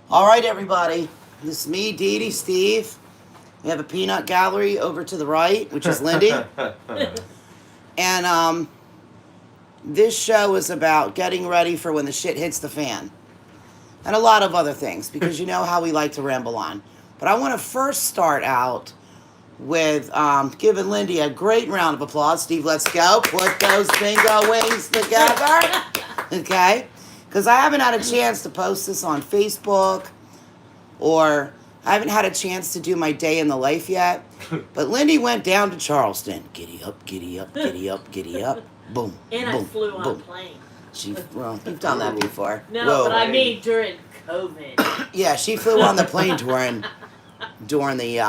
All right, everybody. This is me, Dee Dee, Steve. We have a peanut gallery over to the right, which is Lindy. And this show is about getting ready for when the shit hits the fan. And a lot of other things, because you know how we like to ramble on. But I want to first start out with giving Lindy a great round of applause. Steve, let's go. Put those bingo wings together. Okay? Because I haven't had a chance to post this on Facebook, or I haven't had a chance to do my day in the life yet. But Lindy went down to Charleston. Giddy up, giddy up, giddy up, giddy up. Boom. And boom, I flew on a boom. plane. Well, you've done that before. No, Whoa. but I mean during COVID. Yeah, she flew on the plane during the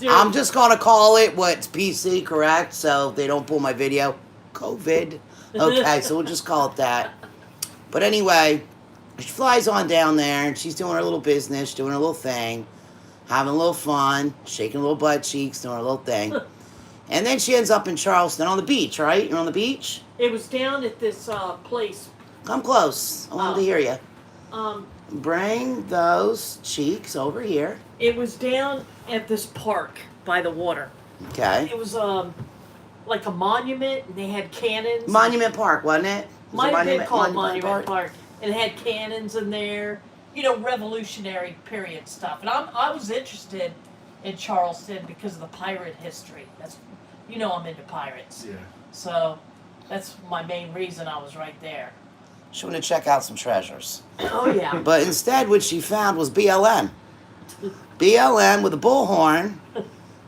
I'm just gonna call it what's PC, correct? So they don't pull my video. COVID. Okay, so we'll just call it that. But anyway, she flies on down there and she's doing her little business, doing her little thing, having a little fun, shaking a little butt cheeks, doing her little thing. And then she ends up in Charleston on the beach, right? You're on the beach? It was down at this place. Come close. I wanted to hear you. Bring those cheeks over here. It was down at this park by the water. Okay. It was like a monument, and they had cannons. Monument Park, wasn't it? Might have been called Monument Park. And it had cannons in there, you know, Revolutionary period stuff. And I was interested in Charleston because of the pirate history. That's, you know, I'm into pirates. Yeah. So that's my main reason I was right there. She wanted to check out some treasures. Oh yeah. But instead, what she found was BLM. BLM with a bullhorn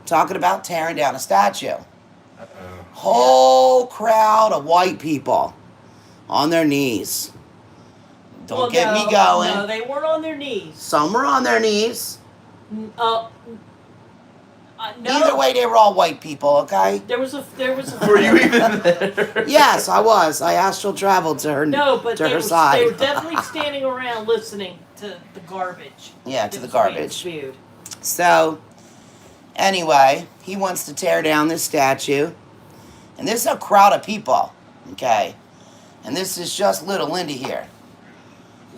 talking about tearing down a statue. Whole crowd of white people on their knees. Don't get me going. No, they weren't on their knees. Some were on their knees. No. Either way, they were all white people, okay? There was a. Were you even there? Yes, I was. I astral traveled to her, No, but to they her were, side. they were definitely standing around listening to the garbage. Yeah, to that the was being garbage. spewed. So, anyway, he wants to tear down this statue. And this is a crowd of people, okay? And this is just little Lindy here.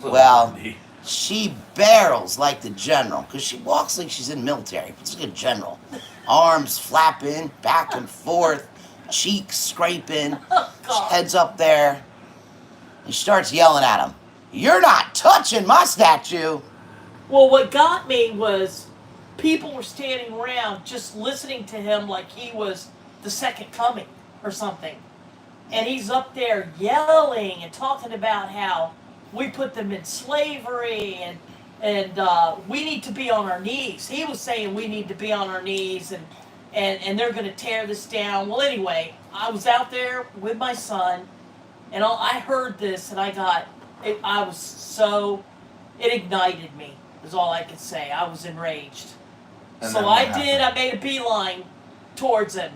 Well, she barrels like the general, because she walks like she's in the military. It's like a general. Arms flapping, back and forth, cheeks scraping. She heads up there, and she starts yelling at him. You're not touching my statue. Well, what got me was people were standing around just listening to him like he was the second coming or something. And he's up there yelling and talking about how we put them in slavery and we need to be on our knees. He was saying we need to be on our knees and they're going to tear this down. Well, anyway, I was out there with my son and I heard this and it ignited me, is all I could say. I was enraged. And So I made a beeline towards him.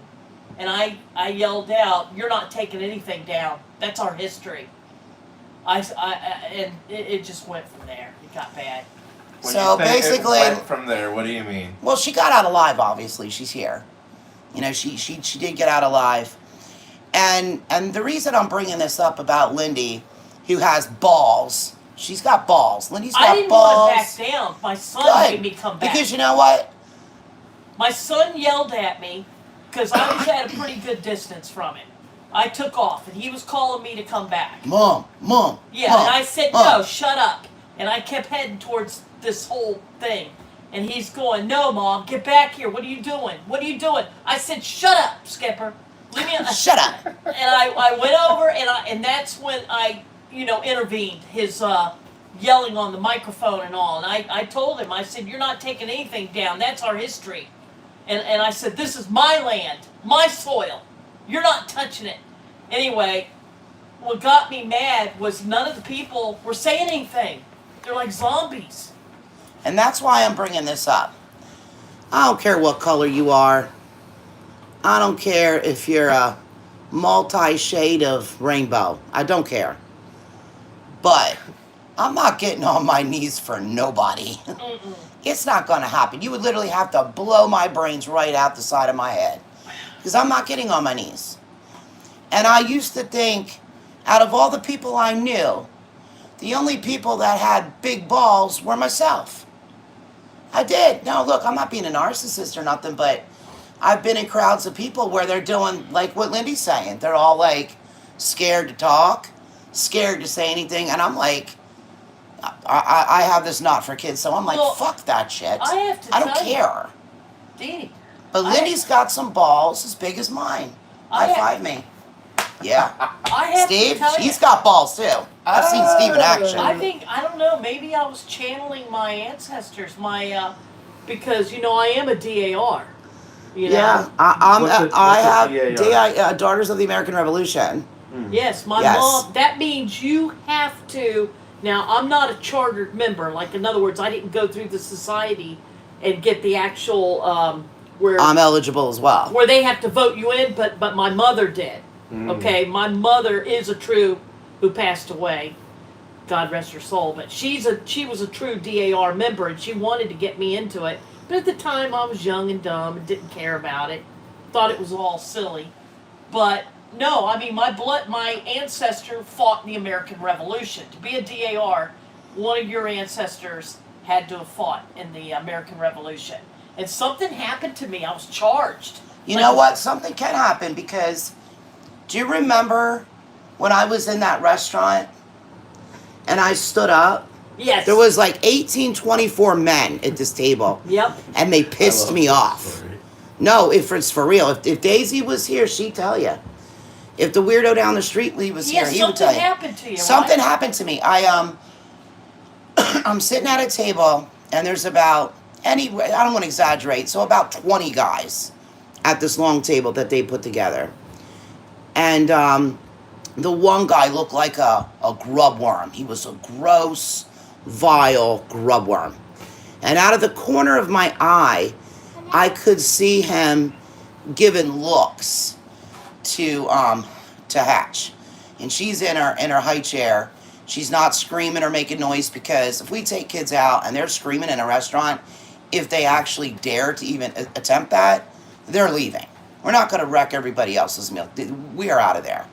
And I yelled out, "You're not taking anything down. That's our history." And it just went from there. It got bad. When So you say it basically, went from there, what do you mean? well, she got out alive. Obviously, she's here. You know, she did get out alive. And the reason I'm bringing this up about Lindy, who has balls, she's got balls. Lindy's got I didn't balls. want to back down. My son Good. made me come back. Because you know what? My son yelled at me because I was at a pretty good distance from him. I took off, and he was calling me to come back. Mom. Yeah, Mom, and I said, Mom. "No, shut up." And I kept heading towards this whole thing. And he's going, "No, Mom, get back here. What are you doing? What are you doing?" I said, "Shut up, Skipper. Leave me alone." Shut up. And I went over, and that's when I, intervened. His yelling on the microphone and all. And I told him, I said, "You're not taking anything down. That's our history." And I said, "This is my land, my soil. You're not touching it." Anyway, what got me mad was none of the people were saying anything. They're like zombies. And that's why I'm bringing this up. I don't care what color you are. I don't care if you're a multi-shade of rainbow. I don't care. But I'm not getting on my knees for nobody. Mm-mm. It's not going to happen. You would literally have to blow my brains right out the side of my head. Because I'm not getting on my knees. And I used to think, out of all the people I knew, the only people that had big balls were myself. I did. No, look, I'm not being a narcissist or nothing, but I've been in crowds of people where they're doing like what Lindy's saying. They're all like scared to talk, scared to say anything, and I'm like, I have this not for kids, so I'm like, Well, fuck that shit. I have to I don't tell you. care. Danny. But Lindy's got some balls as big as mine. High five me. Yeah. I have Steve, to tell you. he's got balls too. I've seen Steve in action. I don't know, maybe I was channeling my ancestors, because, I am a DAR. Yeah, I have Daughters of the American Revolution. Yes, my Yes. mom, that means you have to, now I'm not a chartered member, like in other words, I didn't go through the society and get the actual, where I'm eligible as well. where they have to vote you in, but my mother did. Okay, my mother is a true, who passed away, God rest her soul, but she was a true DAR member, and she wanted to get me into it. But at the time, I was young and dumb and didn't care about it. Thought it was all silly. But no, I mean, my ancestor fought in the American Revolution. To be a DAR, one of your ancestors had to have fought in the American Revolution. And something happened to me. I was charged. You know what? Something can happen because do you remember when I was in that restaurant and I stood up? Yes. There was like 1824 men at this table. Yep. And they pissed me off. No, if it's for real. If Daisy was here, she'd tell you. If the weirdo down the street was here, he would tell you. Something happened to you. Something right? happened to me. I'm sitting at a table and there's about I don't want to exaggerate, so about 20 guys at this long table that they put together. And the one guy looked like a grub worm. He was a gross, vile grub worm. And out of the corner of my eye, I could see him giving looks to Hatch. And she's in her high chair. She's not screaming or making noise because if we take kids out and they're screaming in a restaurant, if they actually dare to even attempt that, they're leaving. We're not going to wreck everybody else's meal. We are out of there.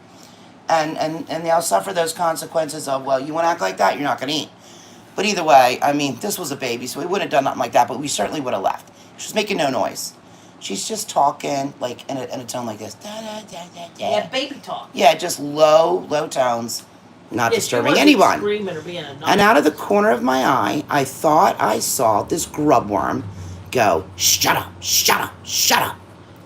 And they'll suffer those consequences of, well, you want to act like that, you're not going to eat. But either way, I mean, this was a baby, so we wouldn't have done nothing like that, but we certainly would have left. She was making no noise. She's just talking, like, in a tone like this. Da, da, da, da, da. Yeah, baby talk. Yeah, just low tones, not disturbing she wasn't anyone. Screaming or being a And out of the corner of my eye, I thought I saw this grub worm go, shut up, shut up, shut up.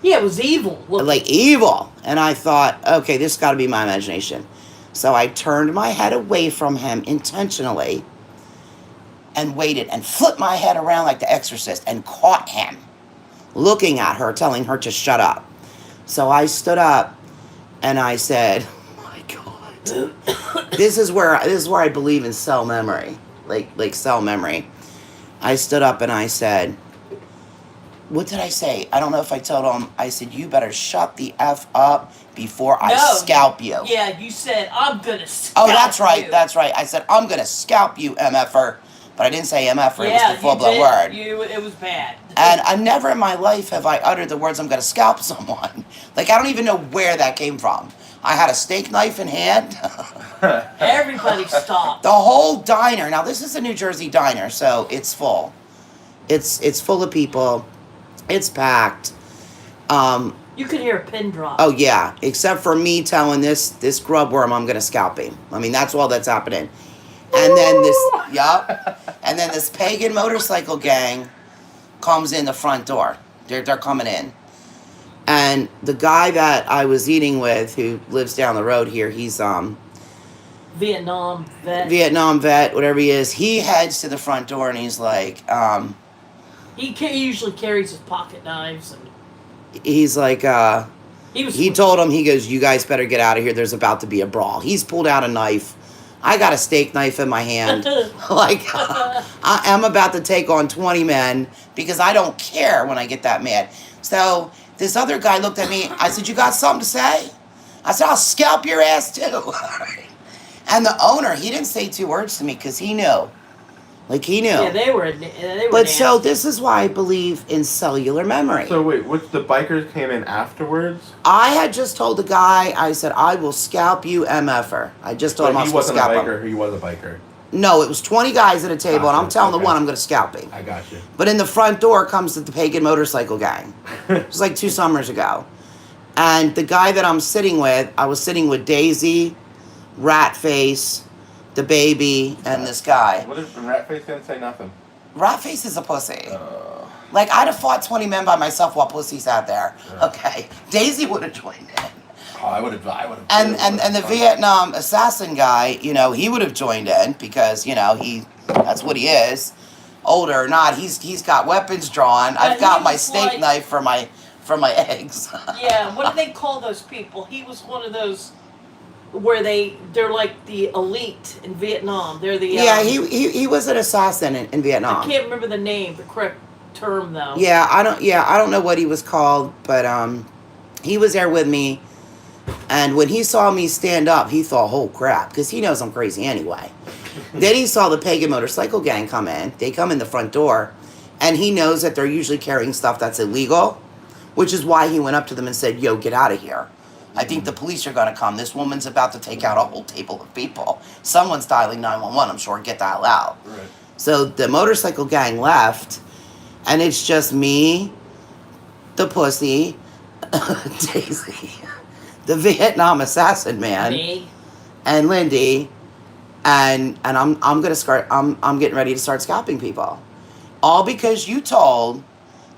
Yeah, it was evil. Look. Like evil. And I thought, okay, this got to be my imagination. So I turned my head away from him intentionally and waited and flipped my head around like the exorcist and caught him looking at her, telling her to shut up. So I stood up and I said, oh my God, this is where I believe in cell memory, like cell memory. I stood up and I said, what did I say? I don't know if I told him. I said, you better shut the F up before I scalp you. Yeah, you said, I'm going to scalp you. Oh, that's right, that's right. I said, I'm going to scalp you, MFer. But I didn't say MFer, it was the full-blown word. It was bad. And I never in my life have I uttered the words, I'm going to scalp someone. Like, I don't even know where that came from. I had a steak knife in hand. Everybody stopped. The whole diner. Now, this is a New Jersey diner, so it's full. It's full of people. It's packed. You could hear a pin drop. Oh, yeah. Except for me telling this grub worm I'm going to scalp him. I mean, that's all that's happening. And then and then this pagan motorcycle gang comes in the front door. They're coming in. And the guy that I was eating with, who lives down the road here, he's Vietnam vet, whatever he is, he heads to the front door and he's like, he usually carries his pocket knives. And he's like, he told him, he goes, you guys better get out of here. There's about to be a brawl. He's pulled out a knife. I got a steak knife in my hand. Like, I'm about to take on 20 men because I don't care when I get that mad. So this other guy looked at me. I said, you got something to say? I said, I'll scalp your ass too. And the owner, he didn't say two words to me because he knew. Like, he knew. Yeah, they were But nasty. so this is why I believe in cellular memory. So wait, the bikers came in afterwards? I had just told the guy, I said, I will scalp you, MFer. I just told him I was going to scalp him. He was a biker. No, it was 20 guys at a table, and I'm Gotcha, telling the okay. one I'm going to scalping. I got you. But in the front door comes the pagan motorcycle gang. It was like 2 summers ago. And the guy that I'm sitting with, I was sitting with Daisy, Ratface, the baby, and this guy. What if Ratface didn't say nothing? Ratface is a pussy. Like, I'd have fought 20 men by myself while pussy's out there. Yeah. Okay. Daisy would have joined in. Oh, I would have. And the Vietnam assassin guy, you know, he would have joined in because, you know, that's what he is. Older or not, he's got weapons drawn. I've got my steak knife for my eggs. Yeah, what do they call those people? He was one of those where they're like the elite in Vietnam. They're the Yeah, he was an assassin in Vietnam. I can't remember the name, the correct term though. Yeah, I don't know what he was called, but he was there with me. And when he saw me stand up, he thought, "Oh crap," because he knows I'm crazy anyway. Then he saw the pagan motorcycle gang come in. They come in the front door, and he knows that they're usually carrying stuff that's illegal, which is why he went up to them and said, "Yo, get out of here. I think the police are going to come. This woman's about to take out a whole table of people. Someone's dialing 911, I'm sure. Get the hell out." Right. So the motorcycle gang left, and it's just me, the pussy, Daisy, the Vietnam assassin man, Me. and Lindy, and I'm getting ready to start scalping people, all because you told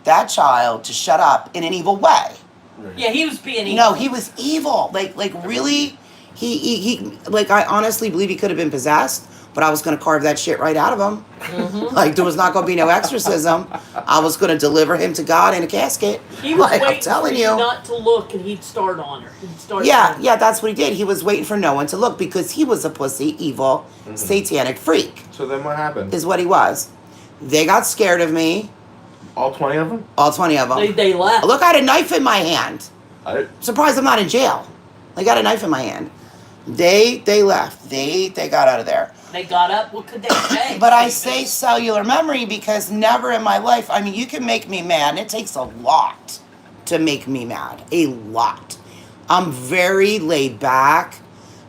that child to shut up in an evil way. Right. Yeah, he was being evil. No, he was evil. Like really, he like, I honestly believe he could have been possessed, but I was going to carve that shit right out of him. Mm-hmm. Like, there was not going to be no exorcism. I was going to deliver him to God in a casket. He was Like, I'm waiting telling for you. you not to look, and he'd start on her. He'd start. Yeah, that's what he did. He was waiting for no one to look because he was a pussy, evil, satanic freak, So then what happened? is what he was. They got scared of me, All 20 of them? all 20 of them. They left. Look, I had a knife in my hand. I, Surprised I'm not in jail. I got a knife in my hand. They left. They got out of there. They got up. What could they say? But I say cellular memory because never in my life, I mean, you can make me mad, and it takes a lot to make me mad. A lot. I'm very laid back.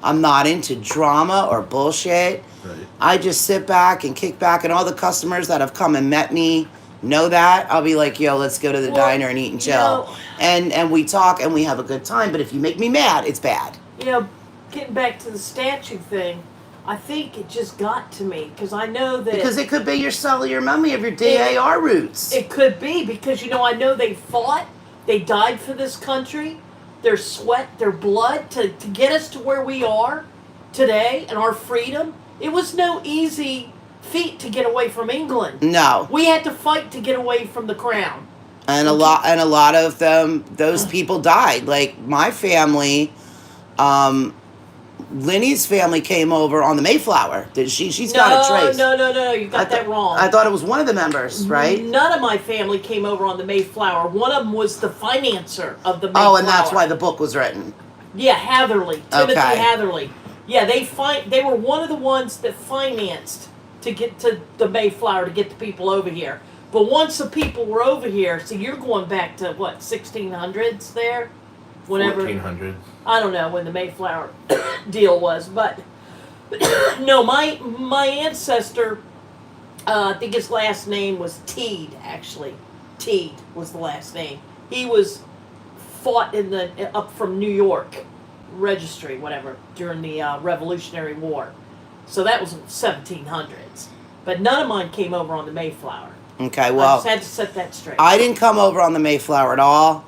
I'm not into drama or bullshit. right. I just sit back and kick back, and all the customers that have come and met me know that. I'll be like, "Yo, let's go to the diner and eat and chill." And we talk and we have a good time, but if you make me mad, it's bad. You know, getting back to the statue thing, I think it just got to me because I know that Because it could be your cellular memory of your DAR roots. it could be because I know they fought, they died for this country, their sweat, their blood to get us to where we are today and our freedom. It was no easy feat to get away from England. No. We had to fight to get away from the crown. And a lot of them, those people died. Like my family, Lenny's family came over on the Mayflower. She's got a trace. No, you got that wrong. I thought it was one of the members, right? None of my family came over on the Mayflower. One of them was the financer of the Mayflower. Oh, and that's why the book was written. Yeah, Hatherley. Timothy Okay. Hatherley. Yeah, they were one of the ones that financed to get to the Mayflower to get the people over here. But once the people were over here, so you're going back to what, 1600s there? Whenever 1400s. I don't know when the Mayflower deal was, but no, my ancestor, I think his last name was Teed, actually. Teed was the last name. He was fought up from New York, registry, whatever, during the Revolutionary War. So that was 1700s. But none of mine came over on the Mayflower. Okay, I well, just had to set that straight. I didn't come over on the Mayflower at all.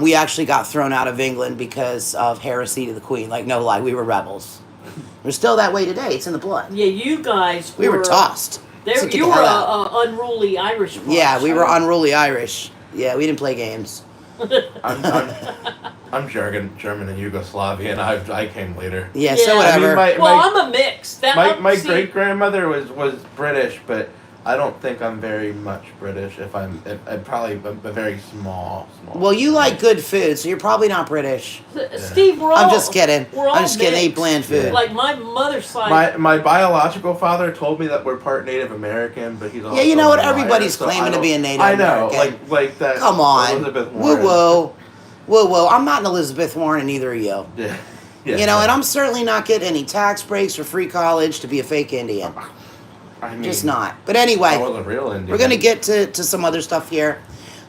We actually got thrown out of England because of heresy to the Queen. Like, no lie, we were rebels. We're still that way today. It's in the blood. Yeah, you guys We were tossed. There, So get you the were hell out. a unruly Irish bunch. Yeah, we were unruly Irish. Yeah, we didn't play games. I'm German and Yugoslavian. I came later. Yeah, Yeah. so whatever. I mean, Well, I'm a mix. My See, great grandmother was British, but I don't think I'm very much British. I'm probably a very small. Well, you like good food, so you're probably not British. Steve, we're all. I'm just kidding. We're all I'm just kidding. They eat mixed. bland food. Like my mother's side. My biological father told me that we're part Native American, but he's also Yeah, you know what? a liar, Everybody's so claiming I to don't- be a Native I know, American. like that. Come on. Elizabeth Woo Warren. woo. I'm not an Elizabeth Warren, and neither are you. Yeah. Yeah. You know, and I'm certainly not getting any tax breaks or free college to be a fake Indian. I mean, Just not. But I anyway, was a real Indian. we're going to get to some other stuff here.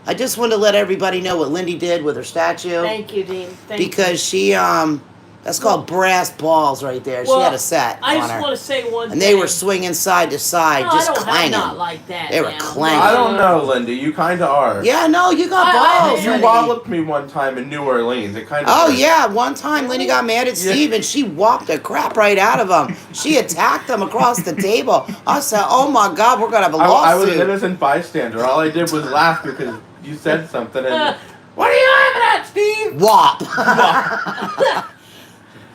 I just wanted to let everybody know what Lindy did with her statue. Thank you, Dean. Thank Because she, that's called brass balls right there. Well, she had a set I on just her. want to say one And thing. they were swinging side to side, No, just I don't clanging. have not like that. They were now. clanging. I don't know, Lindy. You kind of are. Yeah, no, you got I- balls. You Lindy. walloped me one time in New Orleans. It kind of. Oh yeah, one time Lindy got mad at Yeah. Steve and she whopped the crap right out of him. She attacked him across the table. I said, "Oh my God, we're gonna have a I was lawsuit." an innocent bystander. All I did was laugh because you said something and. What are you laughing at, Steve? Whop.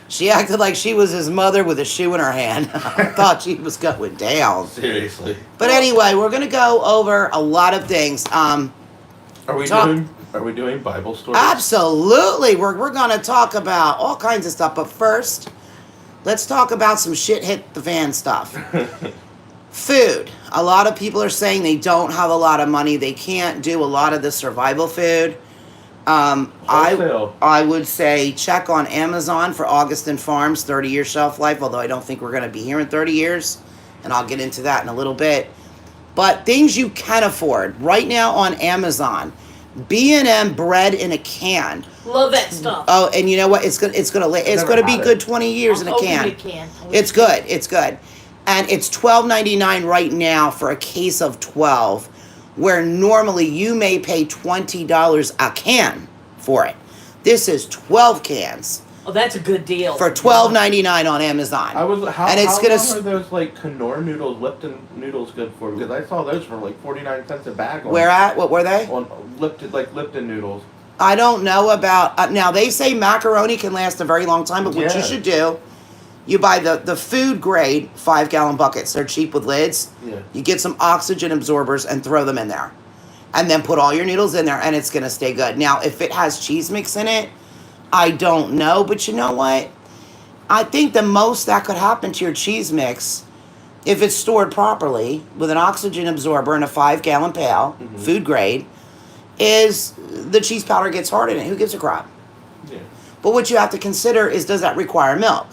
She acted like she was his mother with a shoe in her hand. I thought she was going down. Seriously. But anyway, we're gonna go over a lot of things. Are we Talk- doing Bible stories? Absolutely, we're gonna talk about all kinds of stuff. But first, let's talk about some shit hit the fan stuff. Food. A lot of people are saying they don't have a lot of money. They can't do a lot of the survival food. Wholesale. I would say check on Amazon for August and Farms 30-year shelf life, although I don't think we're going to be here in 30 years, and I'll get into that in a little bit. But things you can afford right now on Amazon, B&M bread in a can. Love that stuff. Oh, and you know what? It's gonna Never be had good it. 20 years in a Open can. a can. It's good. It's good. And it's $12.99 right now for a case of 12, where normally you may pay $20 a can for it. This is 12 cans Oh, that's a good deal. for $12.99 on Amazon. How and it's how gonna long are those like Knorr noodles, Lipton noodles good for? Because I saw those for like 49 cents a bag. Where at? What were they? On Lipton noodles. I don't know about now. They say macaroni can last a very long time, but what you Yeah. should do, you buy the food grade 5-gallon buckets. They're cheap with lids. Yeah. You get some oxygen absorbers and throw them in there. And then put all your noodles in there and it's going to stay good. Now, if it has cheese mix in it, I don't know. But you know what? I think the most that could happen to your cheese mix, if it's stored properly with an oxygen absorber in a 5-gallon pail, food grade, is the cheese powder gets hard in it. Who gives a crap? Yeah. But what you have to consider is, does that require milk?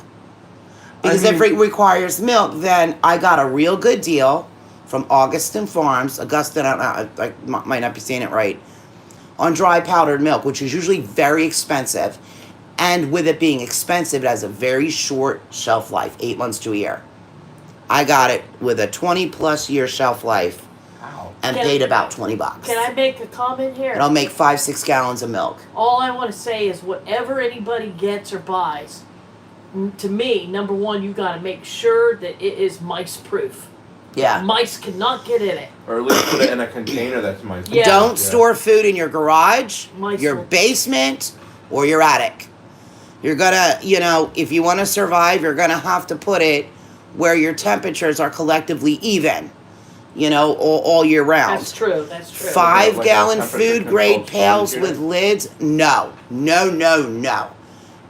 Because if it requires milk, then I got a real good deal from Augustin Farms. Augustin, I might not be saying it right, on dry powdered milk, which is usually very expensive. And with it being expensive, it has a very short shelf life, 8 months to a year. I got it with a 20+ year shelf life Wow. and Can- paid about $20. Can I make a comment here? And I'll make 5-6 gallons of milk. All I want to say is whatever anybody gets or buys, to me, number one, you got to make sure that it is mice proof. Yeah. Mice cannot get in it. Or at least put it in a container that's my. Yeah. Don't store food in your garage, Mice your will- basement, or your attic. You're gonna, if you want to survive, you're gonna have to put it where your temperatures are collectively even, all year round. That's true. That's true. 5-gallon Like a temperature food grade controlled pails storage with unit? lids, no.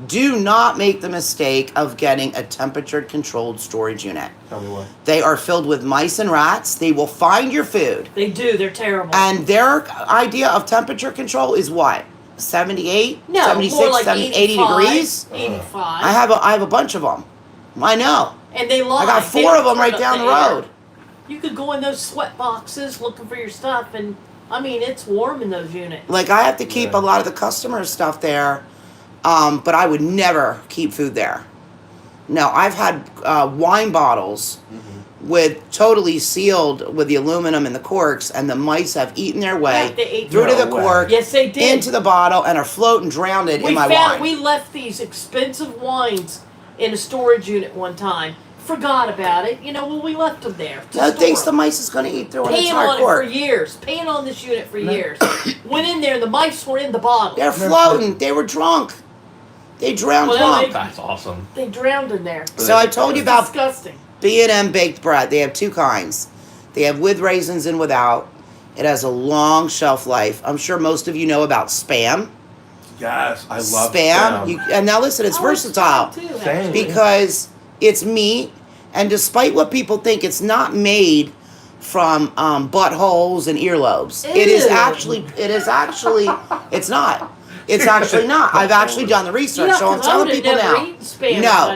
Do not make the mistake of getting a temperature controlled storage unit. Tell me what. They are filled with mice and rats. They will find your food. They do. They're terrible. And their idea of temperature control is what? 78? no, 76, more like 70, 80 85, degrees? 85. I have a bunch of them. I know. and they lie. I got They 4 of don't them right turn down up the air. road. You could go in those sweat boxes looking for your stuff, and I mean, it's warm in those units. Like, I have to keep Yeah. a lot of the customer stuff there, but I would never keep food there. No, I've had wine bottles with totally sealed with the aluminum and the corks, and the mice have eaten their way Yeah, they ate through to No the way. cork, Yes, they did. into the bottle, and are floating drowned in we my found wine. we left these expensive wines in a storage unit one time. Forgot about it. When we left them there. To No store thinks the them. mice is going to eat through an Paying entire on it for cork. years. Paying on this unit for years. Went in there, the mice were in the bottle. They're floating. They were drunk. They drowned Well, drunk. That's awesome. They drowned in there. So I told you It's about disgusting. B&M baked bread. They have 2 kinds. They have with raisins and without. It has a long shelf life. I'm sure most of you know about Spam. Yes, I love Spam. And now listen, it's Oh, versatile Too, Same. actually. because it's meat, and despite what people think, it's not made from buttholes and earlobes. It is Ew. actually. It's not. It's actually not. I've actually done the research, so I'm telling people now.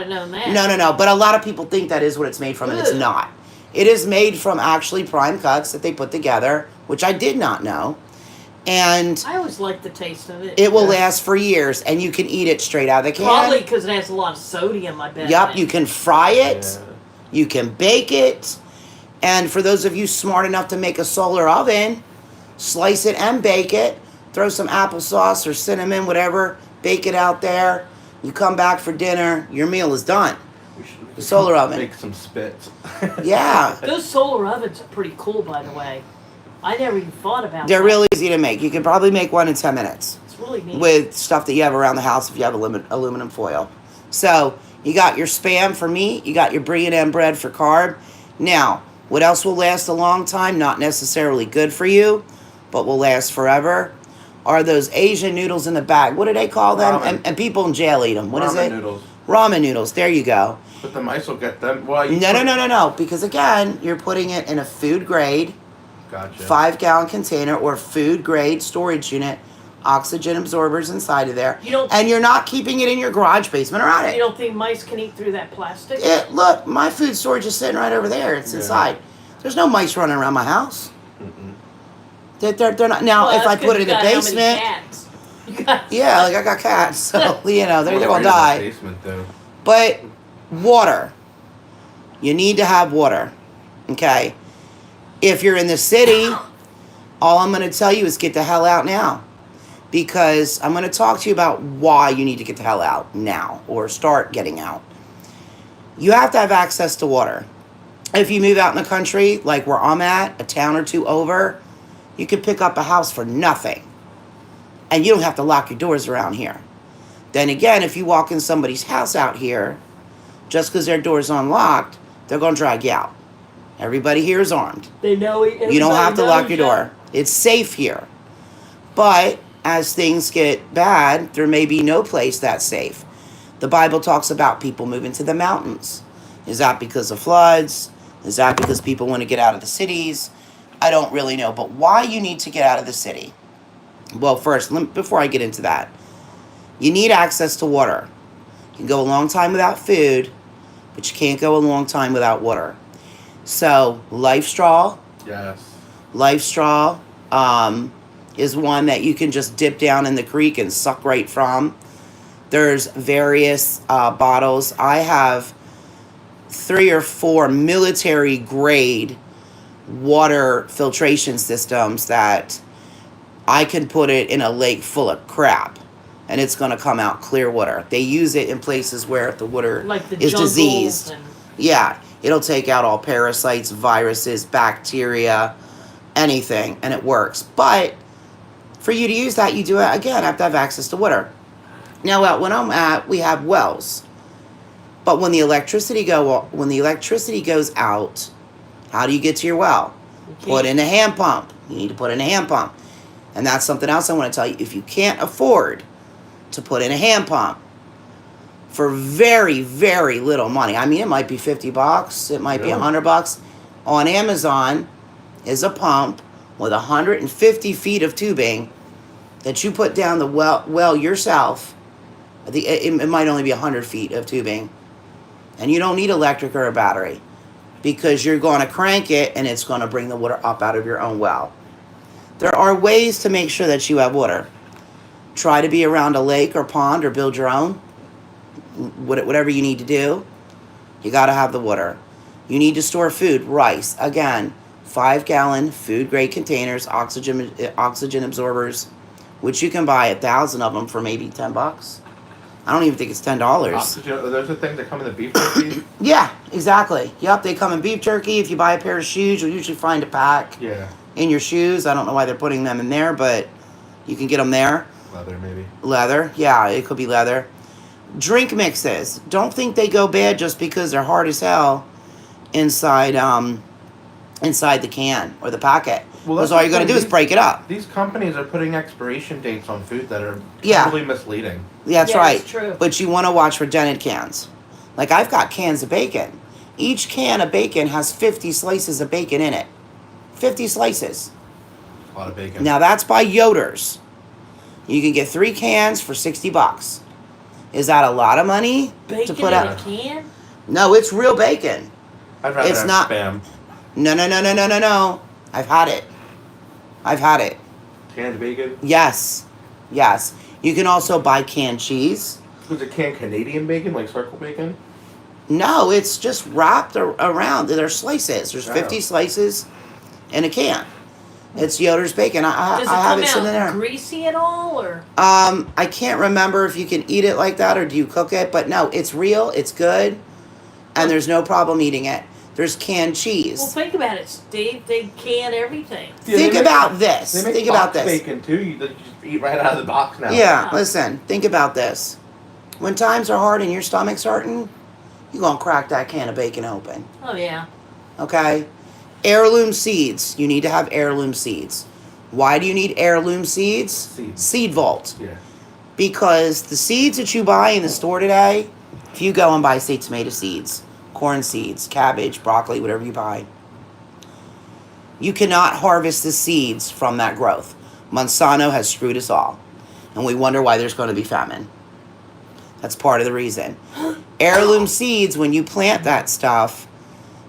No. But a lot of people think that is what it's made from, and it's not. It is made from actually prime cuts that they put together, which I did not know. And I always like the taste of it. it will last for years, and you can eat it straight out of the can. Probably because it has a lot of sodium, I bet. Yep, you can fry it, you can bake it, and for those of you smart enough to make a solar oven, slice it and bake it, throw some applesauce or cinnamon, whatever, bake it out there, you come back for dinner, your meal is done. The solar oven. Make some spits. Yeah. Those solar ovens are pretty cool, by the way. I never even thought about They're that. real easy to make. You can probably make one in 10 minutes. It's really neat. With stuff that you have around the house if you have aluminum foil. So, you got your Spam for meat. You got your brie and bread for carb. Now, what else will last a long time? Not necessarily good for you, but will last forever. Are those Asian noodles in the bag. What do they call them? And people in jail eat them. What is it? Ramen noodles. Ramen noodles. There you go. But the mice will get them. Well, No. Because again, you're putting it in a food grade, Gotcha. 5-gallon container or food grade storage unit, oxygen absorbers inside of there. And you're not keeping it in your garage basement or on it. You don't think mice can eat through that plastic? Look, my food storage is sitting right over there. It's inside. There's no mice running around my house. They're not. Now, if I put it in the basement. Yeah, like I got cats, so they're gonna die. Basement, though. But water. You need to have water. Okay? If you're in the city, all I'm going to tell you is get the hell out now. Because I'm going to talk to you about why you need to get the hell out now or start getting out. You have to have access to water. If you move out in the country, like where I'm at, a town or two over, you can pick up a house for nothing. And you don't have to lock your doors around here. Then again, if you walk in somebody's house out here, just because their door's unlocked, they're going to drag you out. Everybody here is armed. They know you don't have to lock your door. It's safe here. But as things get bad, there may be no place that's safe. The Bible talks about people moving to the mountains. Is that because of floods? Is that because people want to get out of the cities? I don't really know. But why you need to get out of the city? Well, first, before I get into that, you need access to water. You can go a long time without food, but you can't go a long time without water. So, Life Straw. Yes. Life Straw is one that you can just dip down in the creek and suck right from. There's various bottles. I have 3 or 4 military grade water filtration systems that I can put it in a lake full of crap and it's going to come out clear water. They use it in places where the water is diseased. Yeah, it'll take out all parasites, viruses, bacteria, anything, and it works. But for you to use that, you do it again have to have access to water. Now, when I'm at, we have wells. But when the electricity goes out, how do you get to your well? Put in a hand pump. You need to put in a hand pump. And that's something else I want to tell you. If you can't afford to put in a hand pump for very, very little money, I mean, it might be $50, it might be $100. On Amazon is a pump with 150 feet of tubing that you put down the well yourself. It might only be 100 feet of tubing. And you don't need electric or a battery because you're going to crank it and it's going to bring the water up out of your own well. There are ways to make sure that you have water. Try to be around a lake or pond or build your own. Whatever you need to do, you got to have the water. You need to store food, rice. Again, 5-gallon food grade containers, oxygen absorbers, which you can buy 1,000 of them for maybe $10. I don't even think it's $10. Those are things that come in the beef jerky? Yeah, exactly. Yep, they come in beef jerky. If you buy a pair of shoes, you'll usually find a pack in your shoes. I don't know why they're putting them in there, but you can get them there. Leather, maybe. Leather, yeah, it could be leather. Drink mixes. Don't think they go bad just because they're hard as hell inside the can or the packet. Well, because all you're going to do is break it up. These companies are putting expiration dates on food that are totally misleading. That's right. That's true. But you want to watch for dented cans. Like I've got cans of bacon. Each can of bacon has 50 slices of bacon in it. 50 slices. A lot of bacon. Now that's by Yoder's. You can get 3 cans for $60. Is that a lot of money Bacon to put in out? a can? No, it's real bacon. I'd rather It's have not- Spam. No. I've had it. Canned bacon? Yes. You can also buy canned cheese. Was it canned Canadian bacon, like circle bacon? No, it's just wrapped around. There's slices. There's 50 slices in a can. It's Yoder's bacon. I Does it have come it sitting out there. greasy at all, or? I can't remember if you can eat it like that or do you cook it, but no, it's real, it's good, and there's no problem eating it. There's canned cheese. Well, think about it, Steve. They can everything. Yeah, Think they make- about this. They make Think about box this. bacon too. You just eat right out of the box now. Yeah, Wow. listen, think about this. When times are hard and your stomach's hurting, you're going to crack that can of bacon open. Oh yeah. Okay? Heirloom seeds. You need to have heirloom seeds. Why do you need heirloom seeds? Seeds. Seed vault. Yeah. Because the seeds that you buy in the store today, if you go and buy, say, tomato seeds, corn seeds, cabbage, broccoli, whatever you buy, you cannot harvest the seeds from that growth. Monsanto has screwed us all. And we wonder why there's going to be famine. That's part of the reason. Heirloom seeds, when you plant that stuff,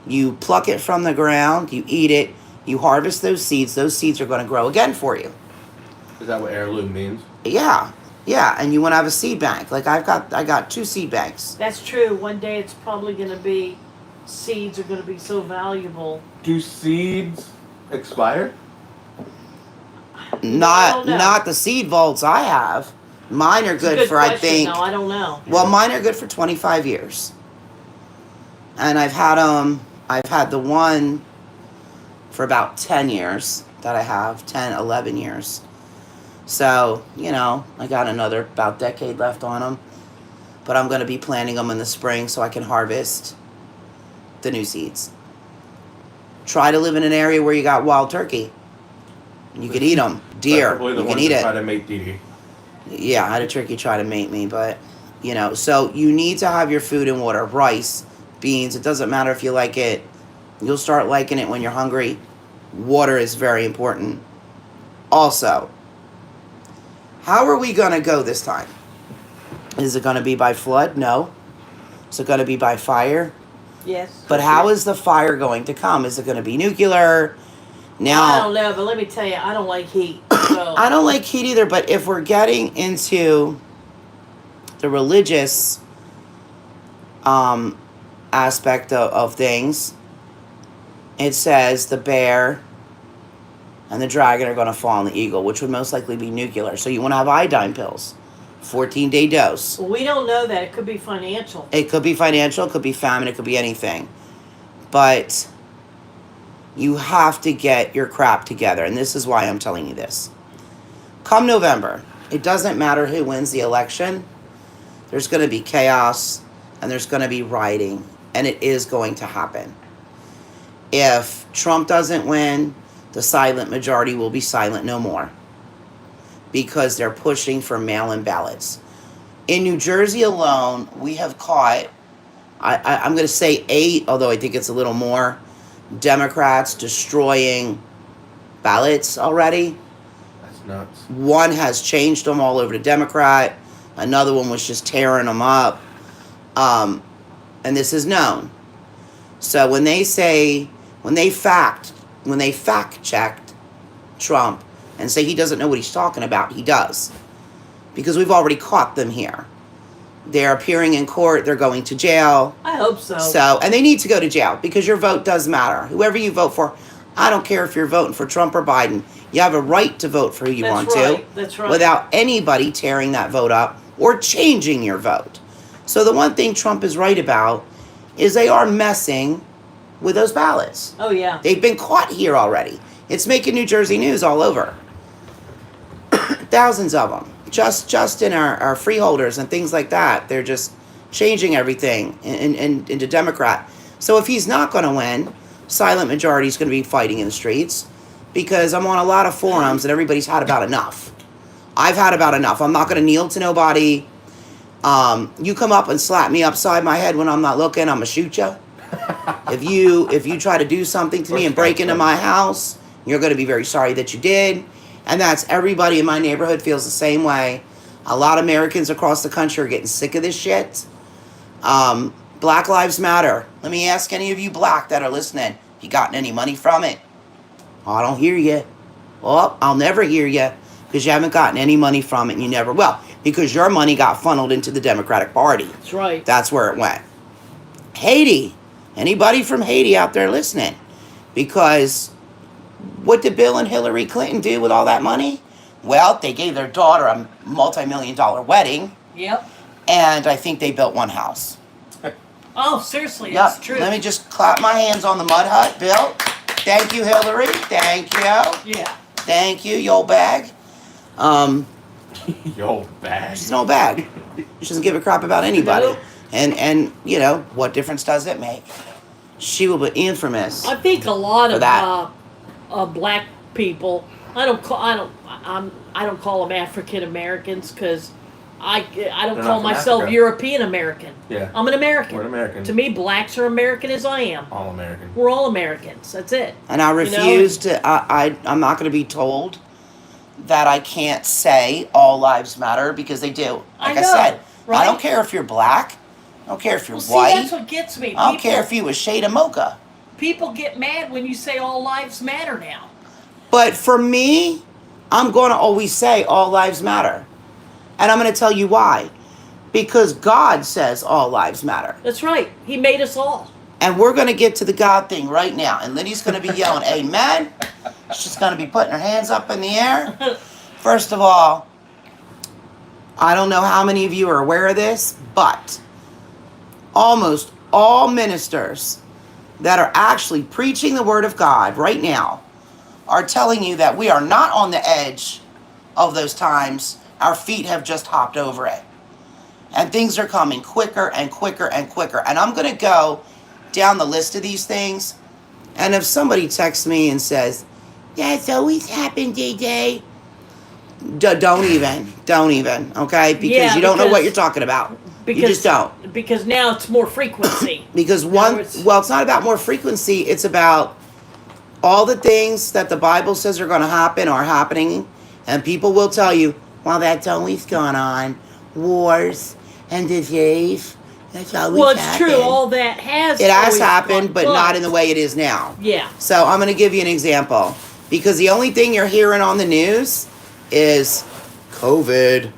you pluck it from the ground, you eat it, you harvest those seeds are going to grow again for you. Is that what heirloom means? Yeah, and you want to have a seed bank. Like I got 2 seed banks. That's true. One day it's probably going to be, seeds are going to be so valuable. Do seeds expire? don't know. Not the seed vaults I have. Mine are It's a good for question, I think. No, I don't know. Well, mine are good for 25 years. And I've had the one for about 10 years that I have, 10, 11 years. So, I got another about decade left on them. But I'm going to be planting them in the spring so I can harvest the new seeds. Try to live in an area where you got wild turkey. You can eat them. Deer, Preferably the you can ones eat that it. try to make Dee. Yeah, I had a turkey try to mate me, but, so you need to have your food and water. Rice, beans, it doesn't matter if you like it. You'll start liking it when you're hungry. Water is very important. Also, how are we going to go this time? Is it going to be by flood? No. Is it going to be by fire? Yes. But how is the fire going to come? Is it going to be nuclear? Now, I don't know, but let me tell you, I don't like heat. So. I don't like heat either, but if we're getting into the religious aspect of things, it says the bear and the dragon are going to fall on the eagle, which would most likely be nuclear. So you want to have iodine pills, 14-day dose. Well, we don't know that. It could be financial. It could be financial, it could be famine, it could be anything. But you have to get your crap together, and this is why I'm telling you this. Come November, it doesn't matter who wins the election. There's going to be chaos, and there's going to be rioting, and it is going to happen. If Trump doesn't win, the silent majority will be silent no more, because they're pushing for mail-in ballots. In New Jersey alone, we have caught, I'm going to say 8, although I think it's a little more, Democrats destroying ballots already. That's nuts. One has changed them all over to Democrat. Another one was just tearing them up. And this is known. So when they fact checked Trump and say he doesn't know what he's talking about, he does. Because we've already caught them here. They're appearing in court. They're going to jail. I hope so. And they need to go to jail because your vote does matter. Whoever you vote for, I don't care if you're voting for Trump or Biden. You have a right to vote for who you want to. That's right. Without anybody tearing that vote up or changing your vote. So the one thing Trump is right about is they are messing with those ballots. Oh, yeah. They've been caught here already. It's making New Jersey news all over. Thousands of them. Just in our freeholders and things like that. They're just changing everything into Democrat. So if he's not going to win, silent majority is going to be fighting in the streets, because I'm on a lot of forums and everybody's had about enough. I've had about enough. I'm not going to kneel to nobody. You come up and slap me upside my head when I'm not looking, I'm going to shoot you. If you try to do something to me and break into my house, you're going to be very sorry that you did. And that's everybody in my neighborhood feels the same way. A lot of Americans across the country are getting sick of this shit. Black Lives Matter. Let me ask any of you black that are listening, you gotten any money from it? Oh, I don't hear you. Well, I'll never hear you because you haven't gotten any money from it and you never will. Because your money got funneled into the Democratic Party. That's right. That's where it went. Haiti. Anybody from Haiti out there listening? Because what did Bill and Hillary Clinton do with all that money? Well, they gave their daughter a multi-million-dollar wedding. Yep. And I think they built one house. Oh, seriously, Yep. that's true. Let me just clap my hands on the mud hut, Bill. Thank you, Hillary. Thank you. Yeah. Thank you, yo bag. Yo bag. She's an old bag. She doesn't give a crap about anybody. Nope. And you know, what difference does it make? She will be infamous. I think a lot For of that. black people. I don't call them African Americans because I don't They're call not from myself Africa. European American. Yeah. I'm an American. We're an American. To me, blacks are American as I am. All American. We're all Americans. That's it. And I refuse to. I'm not going to be told that I can't say all lives matter because they do. Like I, know, said, right? I don't care if you're black. I don't care if you're Well, see, white. that's what gets me. I don't care if you a shade of mocha. People get mad when you say all lives matter now. But for me, I'm going to always say all lives matter. And I'm going to tell you why. Because God says all lives matter. That's right. He made us all. And we're going to get to the God thing right now. And Lydia's going to be yelling, amen. She's going to be putting her hands up in the air. First of all, I don't know how many of you are aware of this, but almost all ministers that are actually preaching the word of God right now are telling you that we are not on the edge of those times. Our feet have just hopped over it. And things are coming quicker and quicker and quicker. And I'm going to go down the list of these things. And if somebody texts me and says, that's always happened, DJ, don't even, okay? Because you don't know what you're talking about. You just don't. Because now it's more frequency. Because it's not about more frequency. It's about all the things that the Bible says are going to happen are happening. And people will tell you, well, that's always gone on. Wars and disease. That's always Well, it's happened. true. All that has It has always happened, gone, but not in the way it is now. Yeah. So I'm going to give you an example. Because the only thing you're hearing on the news is COVID,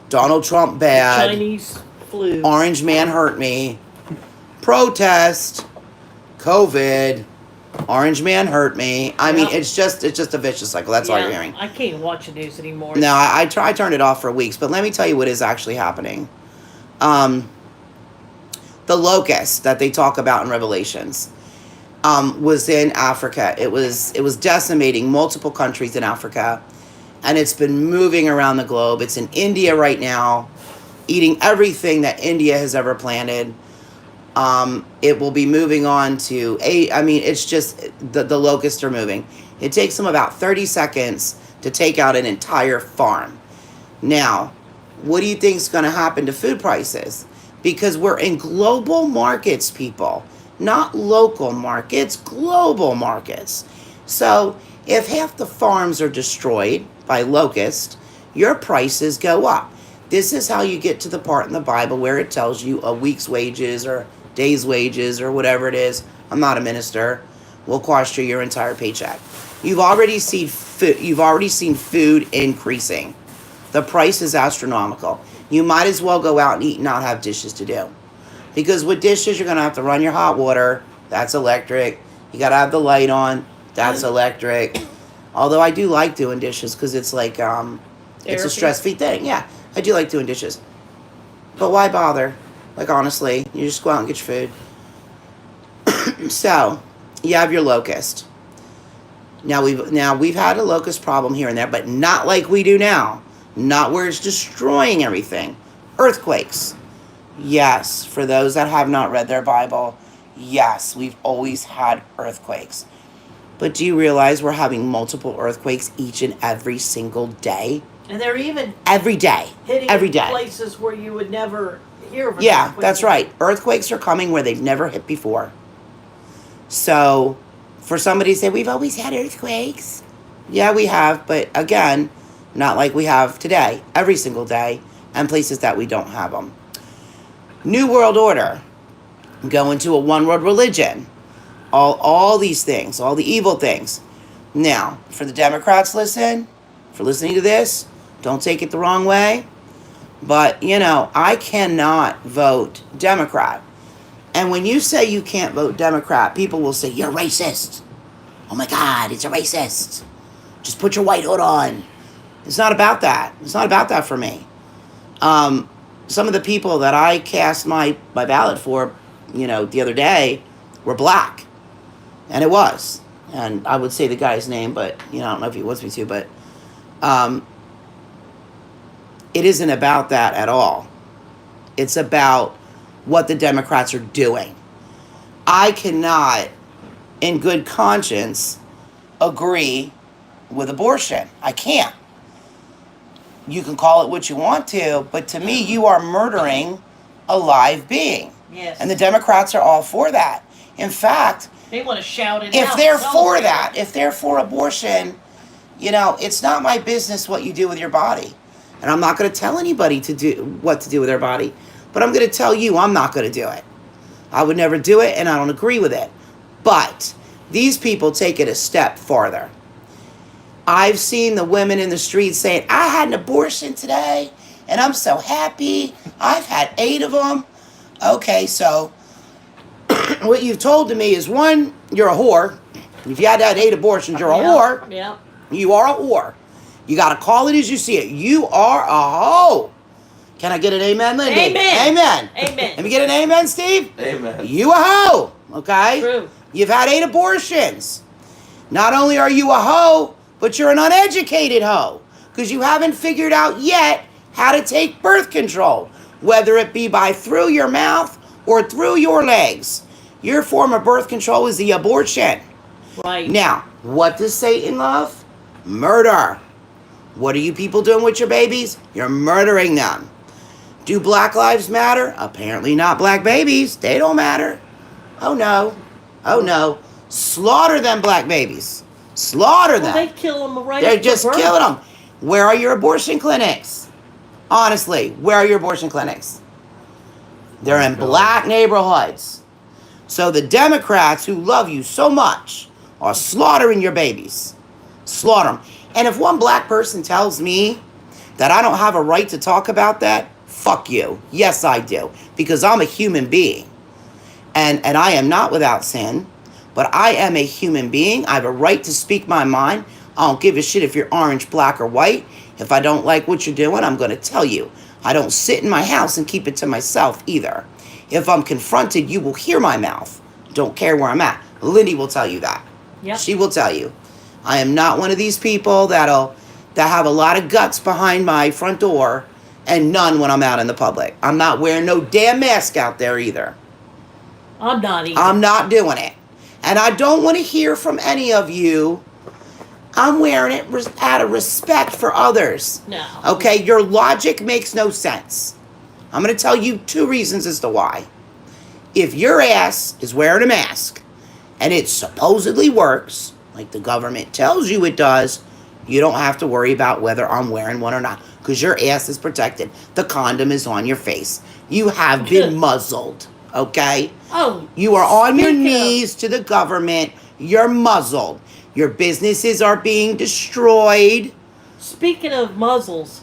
Donald Trump bad, Chinese flu. Orange man hurt me, protest, COVID, Orange man hurt me. I mean, it's just a vicious cycle. That's all you're hearing. I can't watch the news anymore. No, I turned it off for weeks, but let me tell you what is actually happening. The locust that they talk about in Revelations was in Africa. It was decimating multiple countries in Africa, and it's been moving around the globe. It's in India right now, eating everything that India has ever planted. It will be moving on to it's just the locusts are moving. It takes them about 30 seconds to take out an entire farm. Now, what do you think is going to happen to food prices? Because we're in global markets, people. Not local markets, global markets. So if half the farms are destroyed by locusts, your prices go up. This is how you get to the part in the Bible where it tells you a week's wages or day's wages or whatever it is. I'm not a minister. Will cost you your entire paycheck. You've already seen food increasing. The price is astronomical. You might as well go out and eat and not have dishes to do. Because with dishes, you're going to have to run your hot water. That's electric. You got to have the light on. That's electric. Although I do like doing dishes because it's like, it's a stress-free thing. Yeah, I do like doing dishes. But why bother? Like, honestly, you just go out and get your food. So, you have your locust. Now we've had a locust problem here and there, but not like we do now. Not where it's destroying everything. Earthquakes. Yes, for those that have not read their Bible, yes, we've always had earthquakes. But do you realize we're having multiple earthquakes each and every single day? And they're even every day. hitting Every day. places where you would never hear of an Yeah, earthquake. that's right. Earthquakes are coming where they've never hit before. So, for somebody to say, we've always had earthquakes. Yeah, we have, but again, not like we have today, every single day, and places that we don't have them. New World Order, go into a one world religion, all these things, all the evil things. Now, for the Democrats, for listening to this, don't take it the wrong way, but I cannot vote Democrat. And when you say you can't vote Democrat, people will say, you're racist. Oh my God, it's a racist. Just put your white hood on. It's not about that. It's not about that for me. Some of the people that I cast my ballot for, the other day were black. And it was. And I would say the guy's name, but, I don't know if he wants me to, but it isn't about that at all. It's about what the Democrats are doing. I cannot, in good conscience, agree with abortion. I can't. You can call it what you want to, but to me, you are murdering a live being. Yes. And the Democrats are all for that. In fact, they want to shout it out. If they're for that, if they're for abortion, it's not my business what you do with your body. And I'm not going to tell anybody what to do with their body. But I'm going to tell you I'm not going to do it. I would never do it, and I don't agree with it. But these people take it a step farther. I've seen the women in the streets saying, I had an abortion today, and I'm so happy. I've had 8 of them. Okay, so what you've told to me is, one, you're a whore. If you had 8 abortions, you're a whore. Yeah. You are a whore. You got to call it as you see it. You are a hoe. Can I get an amen, Lindy? Amen. Amen. Amen. Let me get an amen, Steve? Amen. You a hoe, okay? True. You've had 8 abortions. Not only are you a hoe, but you're an uneducated hoe. Because you haven't figured out yet how to take birth control. Whether it be through your mouth or through your legs. Your form of birth control is the abortion. Right. Now, what does Satan love? Murder. What are you people doing with your babies? You're murdering them. Do Black Lives Matter? Apparently not black babies. They don't matter. Oh no. Oh no. Slaughter them black babies. Slaughter them. Well, they kill them right. They're just killing them. Where are your abortion clinics? Honestly, where are your abortion clinics? They're in black neighborhoods. So the Democrats who love you so much are slaughtering your babies. Slaughter them. And if one black person tells me that I don't have a right to talk about that, fuck you. Yes, I do. Because I'm a human being. And I am not without sin. But I am a human being. I have a right to speak my mind. I don't give a shit if you're orange, black, or white. If I don't like what you're doing, I'm going to tell you. I don't sit in my house and keep it to myself either. If I'm confronted, you will hear my mouth. Don't care where I'm at. Lindy will tell you that. Yep. She will tell you. I am not one of these people that have a lot of guts behind my front door and none when I'm out in the public. I'm not wearing no damn mask out there either. I'm not either. I'm not doing it. And I don't want to hear from any of you. I'm wearing it out of respect for others. No. Okay, your logic makes no sense. I'm going to tell you 2 reasons as to why. If your ass is wearing a mask and it supposedly works, like the government tells you it does, you don't have to worry about whether I'm wearing one or not, because your ass is protected. The condom is on your face. You have been muzzled, okay? Oh. You are on your knees to the government. You're muzzled. Your businesses are being destroyed. Speaking of muzzles,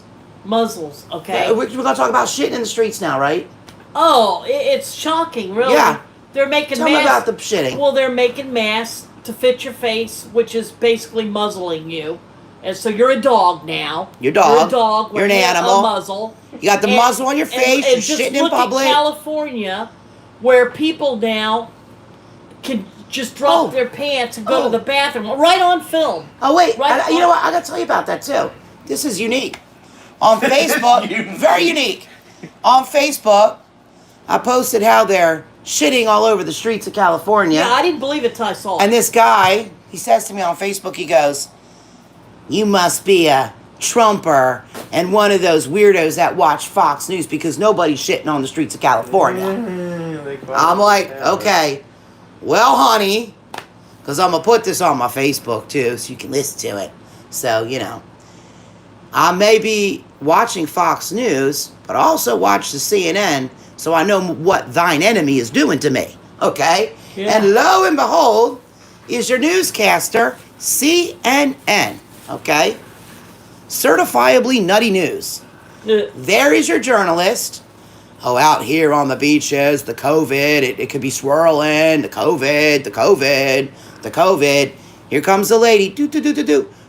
okay? We're going to talk about shitting in the streets now, right? Oh, it's shocking, really. Yeah. They're making Tell me about the shitting. Well, they're making masks to fit your face, which is basically muzzling you. And so you're a dog now. You're a dog. You're a dog. You're an with animal. A muzzle. You got the muzzle on your face. You're just shitting in look public. At California, where people now can just drop their pants and go to the bathroom right on film. Oh, wait. Right You know what? I got to tell you about that, too. This is unique. On Facebook, very unique. On Facebook, I posted how they're shitting all over the streets of California. Yeah, I didn't believe it till I saw it. And this guy, he says to me on Facebook, he goes, you must be a Trumper and one of those weirdos that watch Fox News because nobody's shitting on the streets of California. I'm like, okay, well, honey, because I'm going to put this on my Facebook, too, so you can listen to it. So, you know, I may be watching Fox News, but also watch the CNN so I know what thine enemy is doing to me. Okay? Yeah. And lo and behold, is your newscaster CNN. Okay? Certifiably nutty news. There is your journalist. Oh, out here on the beaches, the COVID, it could be swirling, the COVID. Here comes the lady,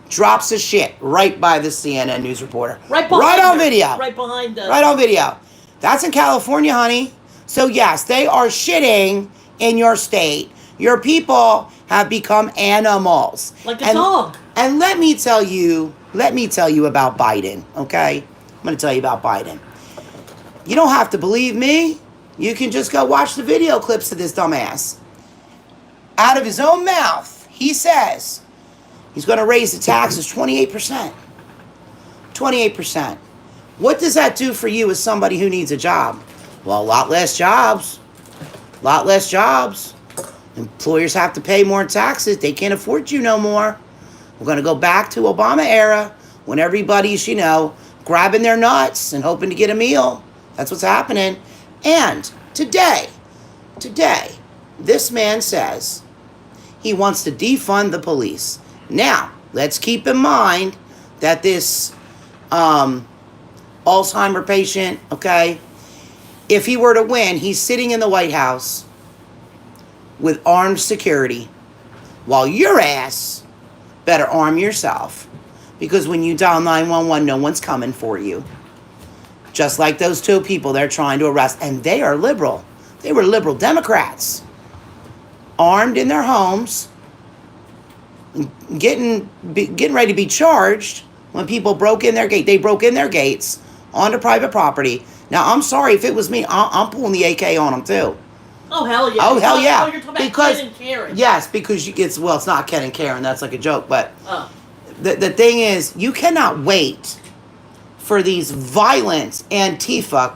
drops the shit right by the CNN news reporter. Right on video. Right behind us. Right on video. That's in California, honey. So yes, they are shitting in your state. Your people have become animals. Like a dog. And let me tell you about Biden, okay? I'm going to tell you about Biden. You don't have to believe me. You can just go watch the video clips of this dumbass. Out of his own mouth, he says he's going to raise the taxes 28%. 28%. What does that do for you as somebody who needs a job? Well, a lot less jobs. Employers have to pay more taxes. They can't afford you no more. We're going to go back to Obama era when everybody's, grabbing their nuts and hoping to get a meal. That's what's happening. And today, this man says he wants to defund the police. Now, let's keep in mind that this Alzheimer patient, okay, if he were to win, he's sitting in the White House with armed security while your ass better arm yourself, because when you dial 911, no one's coming for you. Just like those two people they're trying to arrest, and they are liberal. They were liberal Democrats, armed in their homes, getting ready to be charged when people broke in their gate. They broke in their gates onto private property. Now, I'm sorry, if it was me, I'm pulling the AK on them too. Oh, hell yeah. Oh, hell yeah. Oh, you're talking about Ken and Karen. Yes, because it's not Ken and Karen. That's like a joke. But Oh. the thing is, you cannot wait for these violent Antifa.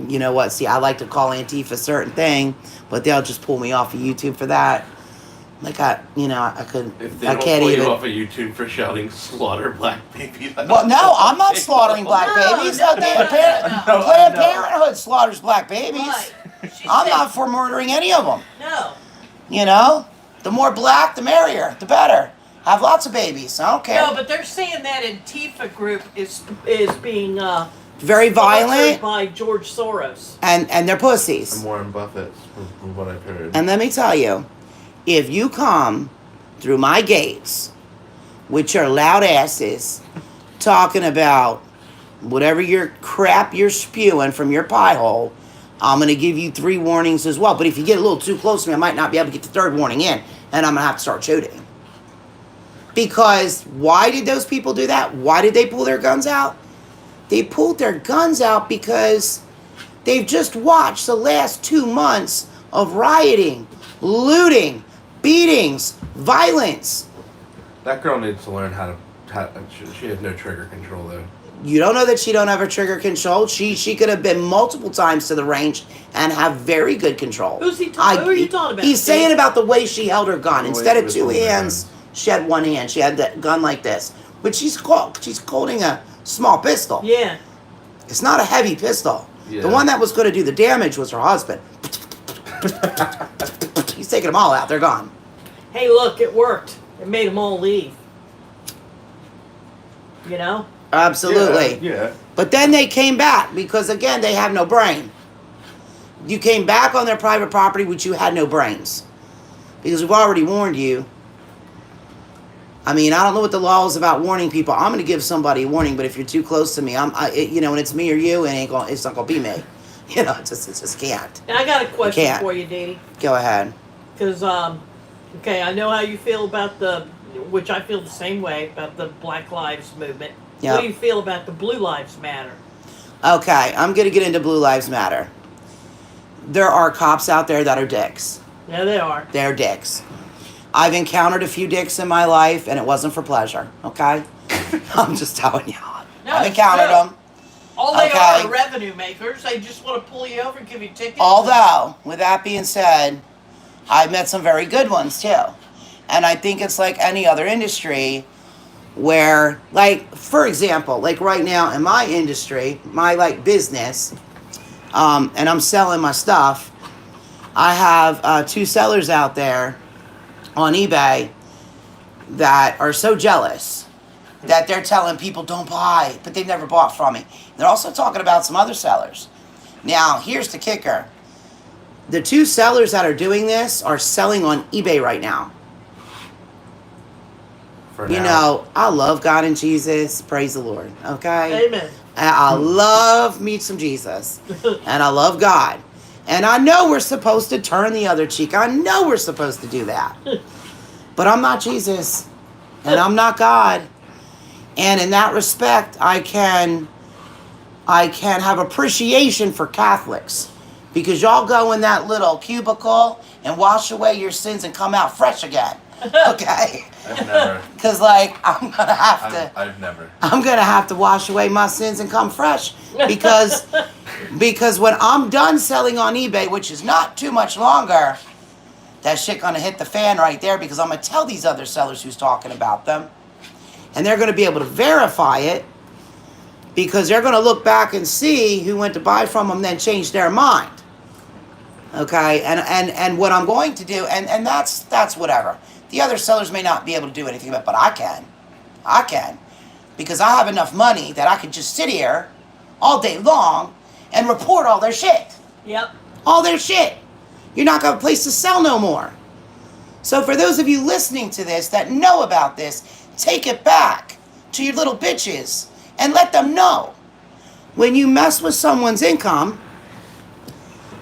You know what? See, I like to call Antifa a certain thing, but they'll just pull me off of YouTube for that. Like I could. If they I don't can't pull even. you off of YouTube for shouting "slaughter black babies," Well, no, I'm not slaughtering black babies. No, Planned no. Parenthood slaughters black babies. Right. She I'm said- not for murdering any of them. No. The more black, the merrier, the better. Have lots of babies. I don't care. No, but they're saying that Antifa group is being Very sponsored violent, by George Soros. and they're pussies. And Warren Buffett, from what I've heard. And let me tell you, if you come through my gates with your loud asses talking about whatever your crap you're spewing from your pie hole, I'm going to give you 3 warnings as well. But if you get a little too close to me, I might not be able to get the 3rd warning in, and I'm going to have to start shooting. Because why did those people do that? Why did they pull their guns out? They pulled their guns out because they've just watched the last 2 months of rioting, looting, beatings, violence. That girl needs to learn how to. She has no trigger control though. You don't know that she don't have her trigger control. She could have been multiple times to the range and have very good control. Who are you talking about? He's saying about the way she held her gun. The way Instead she of was 2 holding her hands, she had 1 hand. She had that gun like this, but she's holding a small pistol. Yeah. It's not a heavy pistol. Yeah. The one that was going to do the damage was her husband. He's taking them all out. They're gone. Hey, look, it worked. It made them all leave. You know? Absolutely. Yeah. But then they came back because, again, they have no brain. You came back on their private property, which you had no brains. Because we've already warned you. I mean, I don't know what the law is about warning people. I'm going to give somebody a warning, but if you're too close to me, and it's me or you, it's not going to be me. It just can't. And I got a question Can't. for you, Dee. Go ahead. Because, okay, I know how you feel about which I feel the same way, about the Black Lives Movement. Yeah. What do you feel about the Blue Lives Matter? Okay, I'm going to get into Blue Lives Matter. There are cops out there that are dicks. Yeah, they are. They're dicks. I've encountered a few dicks in my life, and it wasn't for pleasure, okay? I'm just telling you. No, I've it's encountered true. them. All they Okay. are revenue makers. They just want to pull you over and give you tickets. Although, with that being said, I've met some very good ones, too. And I think it's like any other industry. where, like, for example, like right now in my industry, my like business, and I'm selling my stuff. I have 2 sellers out there on eBay that are so jealous that they're telling people don't buy, but they've never bought from me. They're also talking about some other sellers. Now, here's the kicker. The 2 sellers that are doing this are selling on eBay right now. For You now. know, I love God and Jesus. Praise the Lord. Okay? Amen. And I love me some Jesus. And I love God. And I know we're supposed to turn the other cheek. I know we're supposed to do that. But I'm not Jesus. And I'm not God. And in that respect, I can have appreciation for Catholics. Because y'all go in that little cubicle and wash away your sins and come out fresh again. Okay? I've never. Because, like, I'm going to have to... I've never. I'm going to have to wash away my sins and come fresh. Because when I'm done selling on eBay, which is not too much longer, that shit going to hit the fan right there, because I'm going to tell these other sellers who's talking about them. And they're going to be able to verify it, because they're going to look back and see who went to buy from them, then change their mind. Okay? And what I'm going to do, and that's whatever. The other sellers may not be able to do anything about it, but I can. I can. Because I have enough money that I could just sit here all day long and report all their shit. Yep. All their shit. You're not going to have a place to sell no more. So for those of you listening to this that know about this, take it back to your little bitches and let them know. When you mess with someone's income,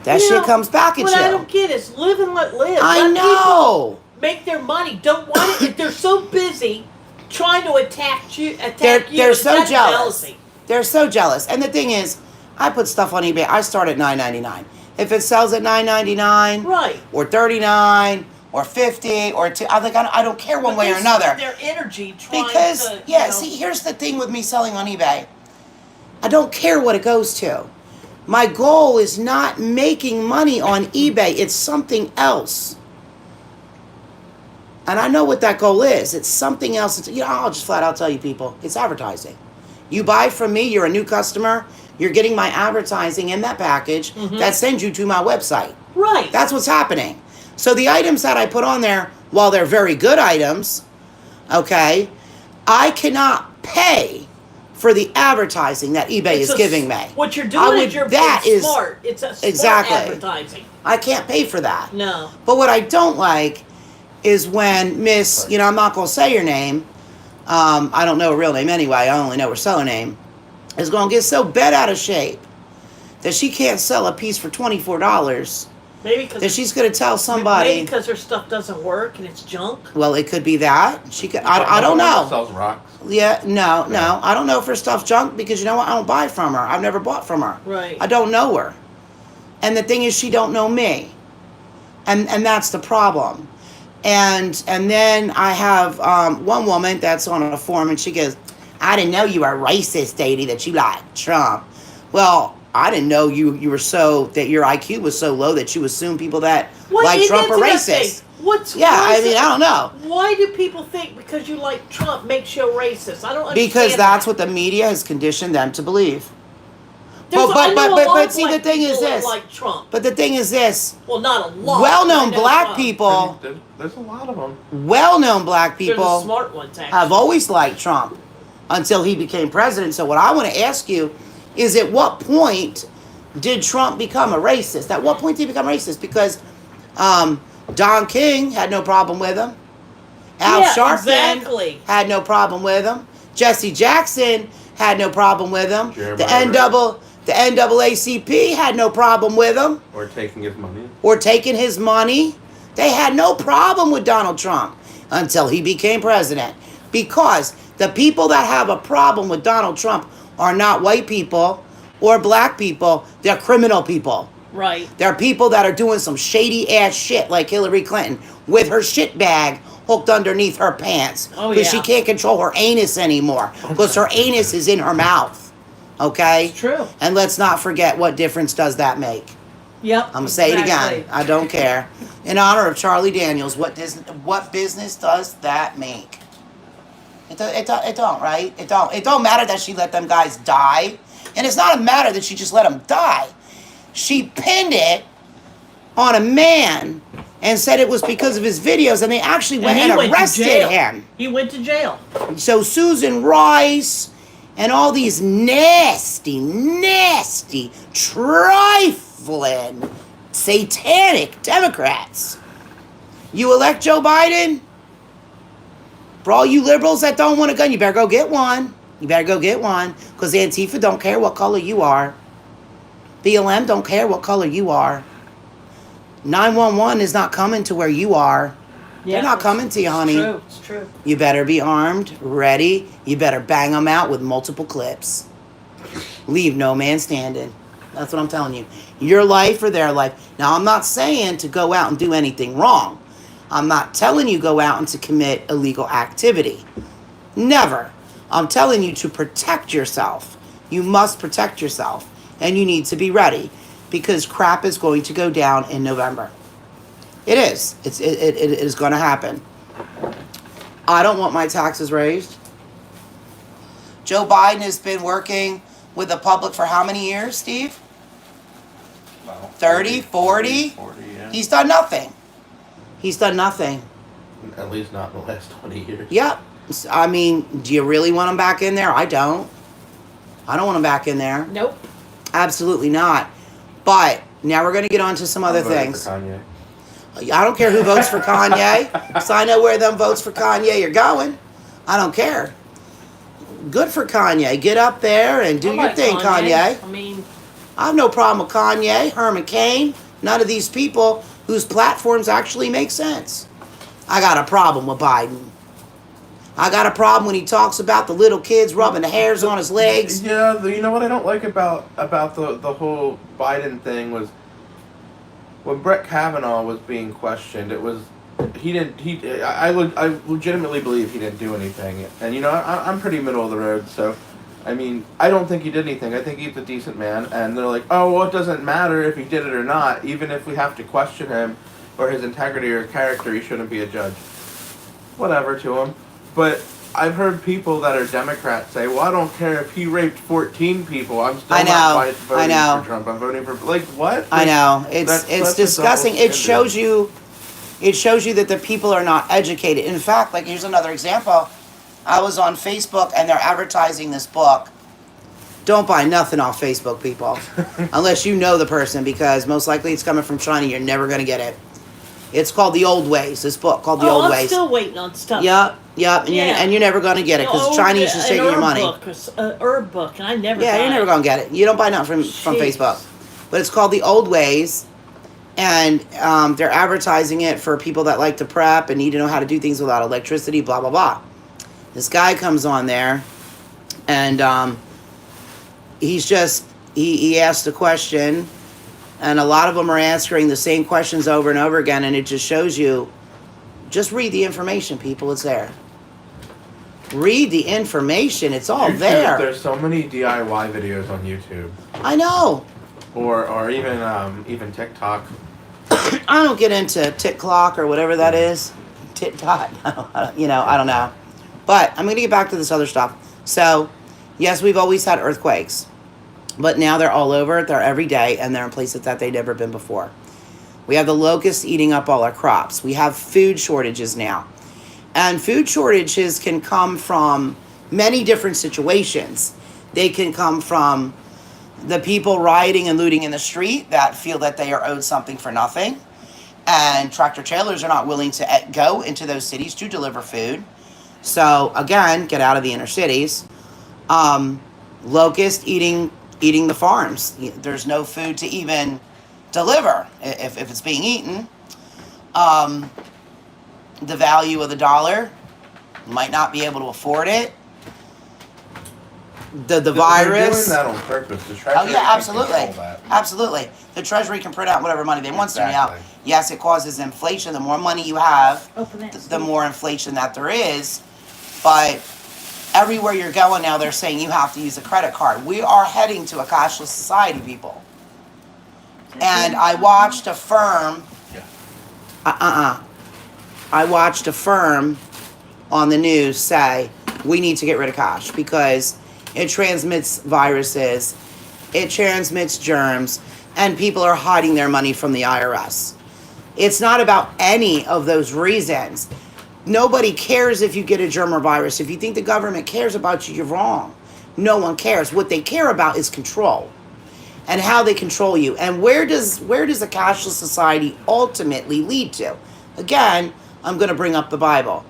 that shit comes back at what you. I don't get is live and let live. I Let know. people make their money. Don't want it. If they're so busy trying to attack you, They're so that's jealous. jealousy. They're so jealous. And the thing is, I put stuff on eBay. I start at $9.99. If it sells at $9.99, Right. or $39, or $50, or I don't care one But way they or another. spend their energy trying Because to. see, here's the thing with me selling on eBay. I don't care what it goes to. My goal is not making money on eBay. It's something else. And I know what that goal is. It's something else. I'll just flat out tell you people, it's advertising. You buy from me, you're a new customer, you're getting my advertising in that package that sends you to my website. Right. That's what's happening. So the items that I put on there, while they're very good items, okay, I cannot pay for the advertising that eBay is giving me. What you're doing is you're being smart. It's a smart advertising. I can't pay for that. No. But what I don't like is when Miss, I'm not going to say your name. I don't know her real name anyway. I only know her seller name. Is going to get so bent out of shape that she can't sell a piece for $24. Maybe because that she's going to tell somebody. Maybe because her stuff doesn't work and it's junk. Well, it could be that. She could. I don't know. Sells rocks. Yeah, no. I don't know if her stuff's junk, because you know what? I don't buy from her. I've never bought from her. Right. I don't know her. And the thing is, she don't know me. And that's the problem. And then I have one woman that's on a forum, and she goes, I didn't know you were a racist, Daddy, that you like Trump. Well, I didn't know you were that your IQ was so low that you assume people that like Trump are racist. I don't know. Why do people think because you like Trump makes you a racist? I don't understand. Because that's what the media has conditioned them to believe. But see, the thing is this. Like Trump. But the thing is this. Well, not a lot. Well-known black people. There's a lot of them. Well-known black They're the people smart ones, actually. have always liked Trump until he became president. So what I want to ask you is, at what point did Trump become a racist? At what point did he become racist? Because Don King had no problem with him. Al Sharpton had no problem with him. Jesse Jackson had no problem with him. The NAACP had no problem with him. Or taking his money. They had no problem with Donald Trump until he became president. Because the people that have a problem with Donald Trump are not white people or black people. They're criminal people. Right. They're people that are doing some shady ass shit, like Hillary Clinton with her shit bag hooked underneath her pants. Because she can't control her anus anymore. Because her anus is in her mouth. Okay? It's true. And let's not forget, what difference does that make? Yep. I'm going to say it again. I don't care. In honor of Charlie Daniels, what business does that make? It don't, right? It don't matter that she let them guys die. And it's not a matter that she just let them die. She pinned it on a man and said it was because of his videos, and they actually went and arrested him. He went to jail. So Susan Rice and all these nasty, trifling, satanic Democrats. You elect Joe Biden? For all you liberals that don't want a gun, you better go get one. You better go get one. Because Antifa don't care what color you are. BLM don't care what color you are. 911 is not coming to where you are. Yeah, They're not coming to you, honey. It's true. You better be armed, ready. You better bang them out with multiple clips. Leave no man standing. That's what I'm telling you. Your life or their life. Now, I'm not saying to go out and do anything wrong. I'm not telling you go out and to commit illegal activity. Never. I'm telling you to protect yourself. You must protect yourself. And you need to be ready. Because crap is going to go down in November. It is. It is going to happen. I don't want my taxes raised. Joe Biden has been working with the public for how many years, Steve? Well, 30, 40? 40, yeah. He's done nothing. He's done nothing. At least not in the last 20 years. Yep. I mean, do you really want him back in there? I don't. I don't want him back in there. Nope. Absolutely not. But now we're going to get on to some other things. For Kanye. I don't care who votes for Kanye. So I know where them votes for Kanye are going. I don't care. Good for Kanye. Get up there and do your thing, Kanye. I mean, I have no problem with Kanye, Herman Cain, none of these people whose platforms actually make sense. I got a problem with Biden. I got a problem when he talks about the little kids rubbing the hairs on his legs. Yeah, you know what I don't like about the whole Biden thing was when Brett Kavanaugh was being questioned. It was I legitimately believe he didn't do anything. And you know I'm pretty middle of the road, so I mean I don't think he did anything. I think he's a decent man. And they're like, oh well, it doesn't matter if he did it or not. Even if we have to question him or his integrity or character, he shouldn't be a judge. Whatever to him. But I've heard people that are Democrats say, well, I don't care if he raped 14 people. I'm still not voting for Trump. I'm voting for... Like, what? I know. It's disgusting. It shows you that the people are not educated. In fact, like, here's another example. I was on Facebook, and they're advertising this book. Don't buy nothing off Facebook, people. Unless you know the person, because most likely it's coming from China. You're never going to get it. It's called The Old Ways, this book called The Old Ways. I'm still waiting on stuff. Yep. And you're never going to get it because Chinese is taking your money. An herb book, and I never Yeah, you're never going to get it. You don't buy nothing from Facebook. But it's called The Old Ways, and they're advertising it for people that like to prep and need to know how to do things without electricity, blah, blah, blah. This guy comes on there, and he's just, he asked a question, and a lot of them are answering the same questions over and over again, and it just shows you, just read the information, people. It's there. Read the information. It's all there. There's so many DIY videos on YouTube. I know. Or even TikTok. I don't get into TikTok or whatever that is. TikTok. I don't know. But I'm going to get back to this other stuff. So, yes, we've always had earthquakes. But now they're all over. They're every day, and they're in places that they've never been before. We have the locusts eating up all our crops. We have food shortages now. And food shortages can come from many different situations. They can come from the people rioting and looting in the street that feel that they are owed something for nothing. And tractor trailers are not willing to go into those cities to deliver food. So, again, get out of the inner cities. Locusts eating the farms. There's no food to even deliver if it's being eaten. The value of the dollar, might not be able to afford it. The virus. They're doing that on purpose. The Treasury Absolutely. The Treasury can print out whatever money they want to print out. Yes, it causes inflation. The more money you have, the more inflation that there is. But everywhere you're going now, they're saying you have to use a credit card. We are heading to a cashless society, people. And I watched a firm. I watched a firm on the news say we need to get rid of cash because it transmits viruses, it transmits germs, and people are hiding their money from the IRS. It's not about any of those reasons. Nobody cares if you get a germ or virus. If you think the government cares about you, you're wrong. No one cares. What they care about is control and how they control you. And where does a cashless society ultimately lead to? Again, I'm going to bring up the Bible.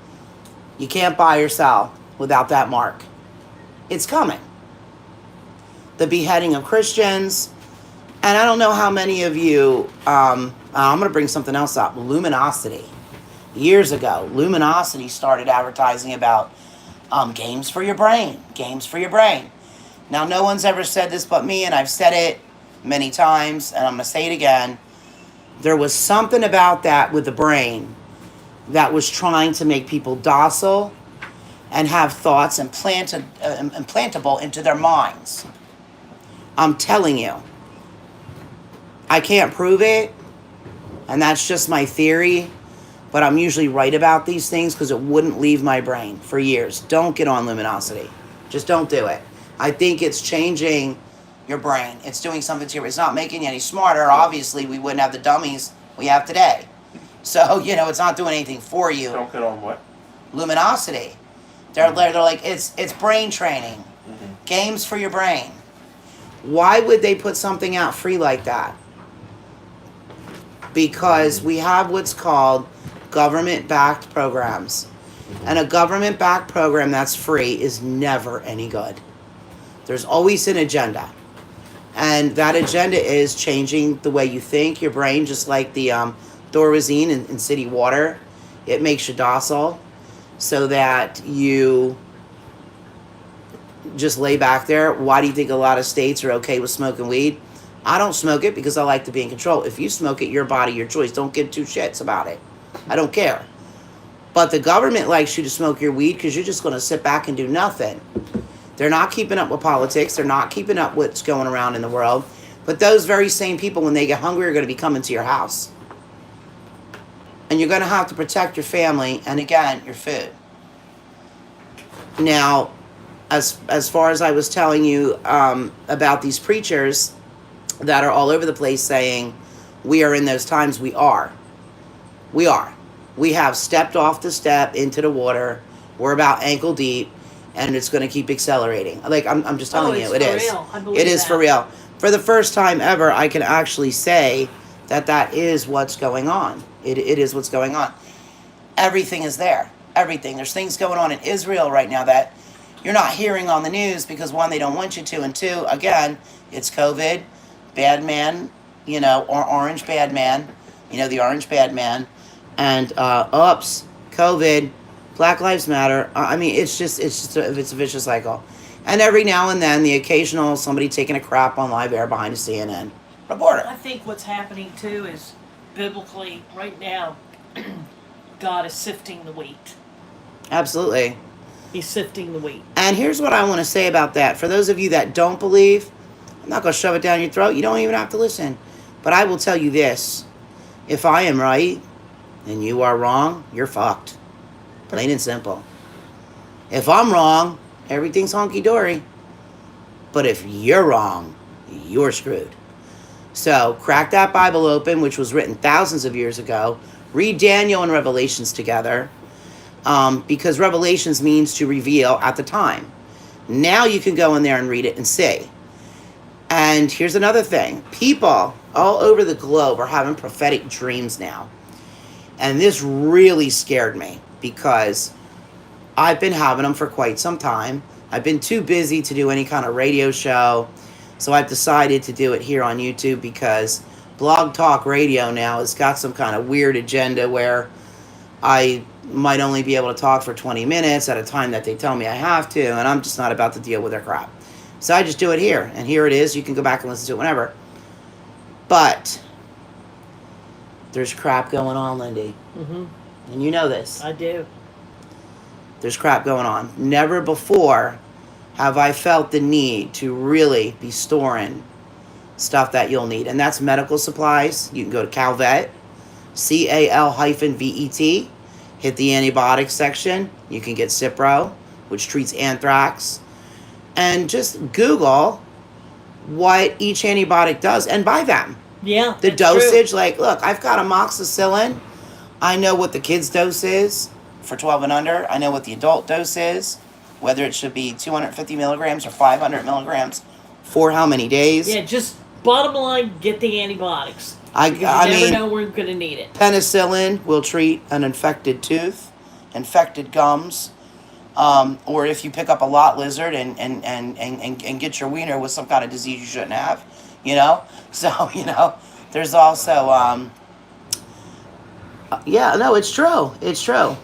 You can't buy or sell without that mark. It's coming. The beheading of Christians. And I don't know how many of you, I'm going to bring something else up. Luminosity. Years ago, Luminosity started advertising about games for your brain. Games for your brain. Now, no one's ever said this but me, and I've said it many times, and I'm going to say it again. There was something about that with the brain that was trying to make people docile and have thoughts implantable into their minds. I'm telling you. I can't prove it, and that's just my theory, but I'm usually right about these things because it wouldn't leave my brain for years. Don't get on Luminosity. Just don't do it. I think it's changing your brain. It's doing something to you. It's not making you any smarter. Obviously, we wouldn't have the dummies we have today. So, it's not doing anything for you. Don't get on what? Luminosity. They're like, it's brain training. Mm-hmm. Games for your brain. Why would they put something out free like that? Because we have what's called government-backed programs. And a government-backed program that's free is never any good. There's always an agenda. And that agenda is changing the way you think, your brain, just like the Thorazine in city water. It makes you docile so that you just lay back there. Why do you think a lot of states are okay with smoking weed? I don't smoke it because I like to be in control. If you smoke it, your body, your choice. Don't give two shits about it. I don't care. But the government likes you to smoke your weed because you're just going to sit back and do nothing. They're not keeping up with politics. They're not keeping up with what's going around in the world. But those very same people, when they get hungry, are going to be coming to your house. And you're going to have to protect your family and, again, your food. Now, as far as I was telling you about these preachers that are all over the place saying, we are in those times, we are. We are. We have stepped off the step into the water. We're about ankle deep, and it's going to keep accelerating. Like, I'm just telling you, it is. Real. I believe It is that. for real. For the first time ever, I can actually say that is what's going on. It is what's going on. Everything is there. Everything. There's things going on in Israel right now that you're not hearing on the news because, one, they don't want you to, and two, again, it's COVID, bad man, or orange bad man, the orange bad man, and COVID, Black Lives Matter. I mean, it's a vicious cycle. And every now and then, the occasional somebody taking a crap on live air behind a CNN reporter. I think what's happening too is biblically right now, God is sifting the wheat. Absolutely. He's sifting the wheat. And here's what I want to say about that. For those of you that don't believe, I'm not going to shove it down your throat. You don't even have to listen. But I will tell you this. If I am right and you are wrong, you're fucked. Plain and simple. If I'm wrong, everything's honky-dory. But if you're wrong, you're screwed. So crack that Bible open, which was written thousands of years ago. Read Daniel and Revelations together. Because Revelations means to reveal at the time. Now you can go in there and read it and see. And here's another thing. People all over the globe are having prophetic dreams now. And this really scared me because I've been having them for quite some time. I've been too busy to do any kind of radio show. So I've decided to do it here on YouTube because Blog Talk Radio now has got some kind of weird agenda where I might only be able to talk for 20 minutes at a time that they tell me I have to, and I'm just not about to deal with their crap. So I just do it here, and here it is. You can go back and listen to it whenever. But there's crap going on, Lindy. Mm-hmm. And you know this. I do. There's crap going on. Never before have I felt the need to really be storing stuff that you'll need. And that's medical supplies. You can go to Calvet, CAL-VET. Hit the antibiotics section. You can get Cipro, which treats anthrax. And just Google what each antibiotic does and buy them. Yeah. The that's dosage, true. like, look, I've got amoxicillin. I know what the kid's dose is for 12 and under. I know what the adult dose is, whether it should be 250 milligrams or 500 milligrams for how many days. Yeah, just bottom line, get the antibiotics. I Because you mean, never know we're going to need it. penicillin will treat an infected tooth, infected gums, or if you pick up a lot lizard and get your wiener with some kind of disease you shouldn't have, you know? So, you know, there's also, yeah, no, it's true. It's true.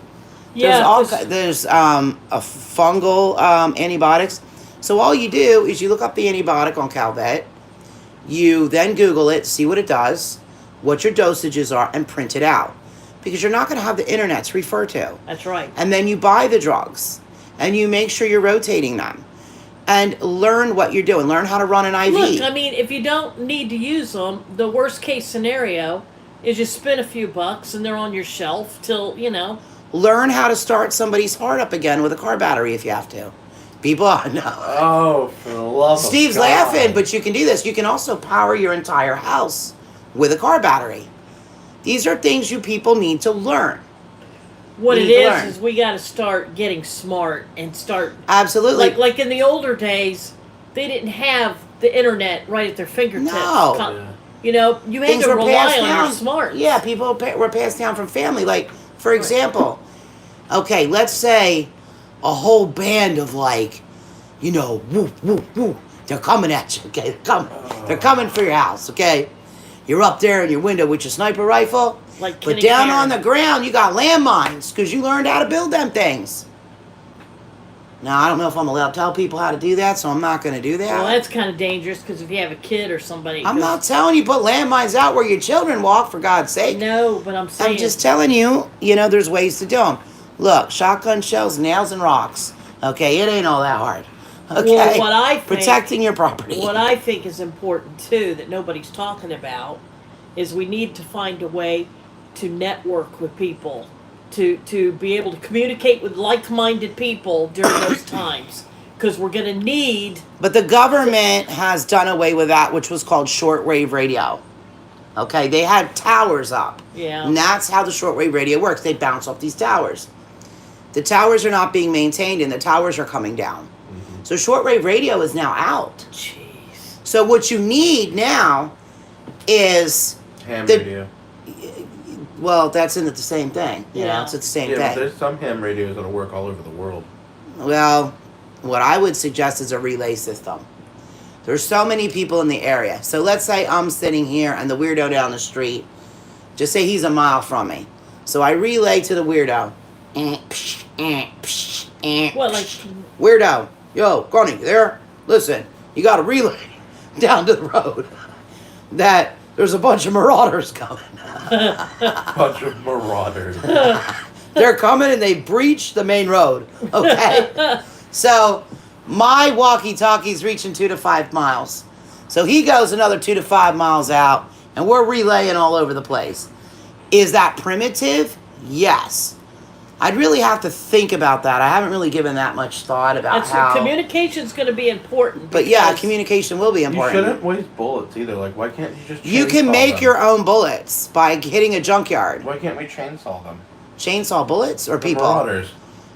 Yeah. There's a fungal antibiotics. So all you do is you look up the antibiotic on CalVet, you then Google it, see what it does, what your dosages are, and print it out. Because you're not going to have the internet to refer to. That's right. And then you buy the drugs, and you make sure you're rotating them. And learn what you're doing. Learn how to run an IV. Look, I mean, if you don't need to use them, the worst case scenario is you spend a few bucks and they're on your shelf till, you know. Learn how to start somebody's heart up again with a car battery if you have to. People, no. Oh, for the love Steve's of God. laughing, but you can do this. You can also power your entire house with a car battery. These are things you people need to learn. What We it need to learn. is we got to start getting smart and start. Absolutely. Like in the older days, they didn't have the internet right at their fingertips. No. Yeah. You know, you had Things to were rely passed on down. your smarts. Yeah, people were passed down from family. Like, for example, okay, let's say a whole band of like, you know, woo, woo, woo. They're coming at you, okay? They're coming for your house, okay? You're up there in your window with your sniper rifle. Like But Kenny down Karen. on the ground, you got landmines because you learned how to build them things. Now, I don't know if I'm allowed to tell people how to do that, so I'm not going to do that. Well, that's kind of dangerous because if you have a kid or somebody. I'm not telling you put landmines out where your children walk, for God's sake. No, but I'm saying. I'm just telling you, you know, there's ways to do them. Look, shotgun shells, nails, and rocks. Okay, it ain't all that hard. Okay? Well, what I think, Protecting your property. What I think is important, too, that nobody's talking about, is we need to find a way to network with people, to be able to communicate with like-minded people during those times. Because we're going to need... But the government has done away with that, which was called shortwave radio. Okay, they had towers up. Yeah. And that's how the shortwave radio works. They bounce off these towers. The towers are not being maintained, and the towers are coming down. Mm-hmm. So shortwave radio is now out. Jeez. So what you need now is... Ham The- radio. Well, that's in it the same thing. You know, Yeah. it's the same Yeah, but thing. there's some ham radios that'll work all over the world. Well, what I would suggest is a relay system. There's so many people in the area. So let's say I'm sitting here and the weirdo down the street, just say he's a mile from me. So I relay to the weirdo. What, like... Weirdo, yo, Connie, you there? Listen, you got to relay down to the road that there's a bunch of marauders coming. Bunch of marauders. They're coming and they breach the main road. Okay? So my walkie-talkie's reaching 2 to 5 miles. So he goes another 2 to 5 miles out and we're relaying all over the place. Is that primitive? Yes. I'd really have to think about that. I haven't really given that much thought about how... Communication's going to be important. But yeah, because- communication will be You important. shouldn't waste bullets either. Like, why can't you just You can chainsaw make them? your own bullets by hitting a junkyard. Why can't we chainsaw them? Chainsaw bullets or The people? Marauders.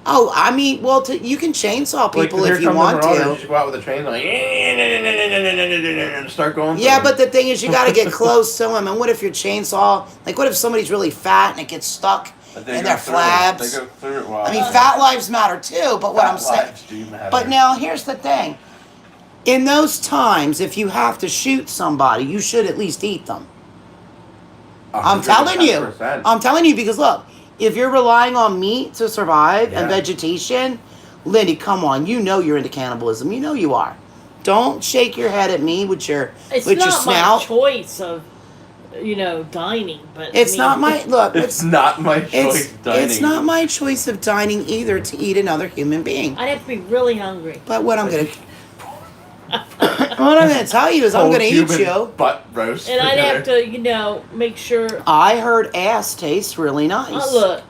Oh, I mean, well, you can chainsaw people Like, if you here come the want marauders, to. You just go out with a chain like, and start going. Yeah, through but the thing is, you got to get close to them. And what if your chainsaw, like, what if somebody's really fat and it gets stuck But they in go their through it. flabs? They go through it while I mean, fat lives matter too, but what I'm saying. lives do matter. But now, here's the thing. In those times, if you have to shoot somebody, you should at least eat them. I'm telling you. 110%. I'm telling you because look, if you're relying on meat to survive and Yeah. vegetation, Lindy, come on, you know you're into cannibalism. You know you are. Don't shake your head at me with your It's with your not my snout. choice of, dining, but It's I mean, not my look. It's not my choice dining. It's not my choice of dining either to eat another human being. I'd have to be really hungry. But what I'm gonna tell you is I'm Whole gonna eat human you. Butt roast. And for I'd have dinner. to, make sure. I heard ass tastes really nice. Look,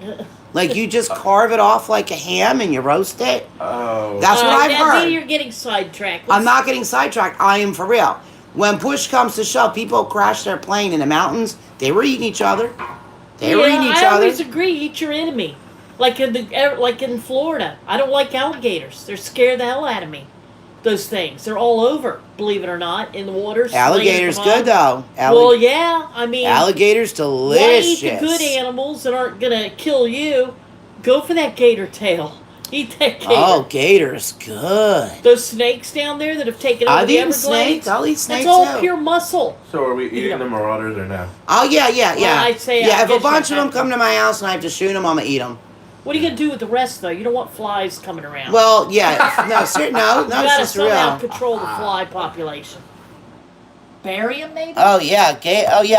Like you just carve it off like a ham and you roast it. Oh. That's what I've now heard. you're getting sidetracked. I'm not getting sidetracked. I am for real. When push comes to shove, people crash their plane in the mountains. They were eating each other. They were eating each I other. always agree. Eat your enemy. Like in Florida, I don't like alligators. They're scared the hell out of me. Those things. They're all over. Believe it or not, in the water. Alligators good though. Well, yeah. I mean, alligators delicious. Why eat the good animals that aren't gonna kill you? Go for that gator tail. Eat that gator. Oh, gator's good. Those snakes down there that have taken over I've the eaten Everglades. snakes. I'll eat snakes It's all too. pure muscle. So are we eating the marauders or no? Oh yeah. Well, I'd say yeah. I If a guess bunch you of them have to. come to my house and I have to shoot them, I'm gonna eat them. What are you gonna do with the rest though? You don't want flies coming around. Well, yeah. No, no, you it's gotta just somehow real. control the fly population. Bury them, maybe. Oh yeah,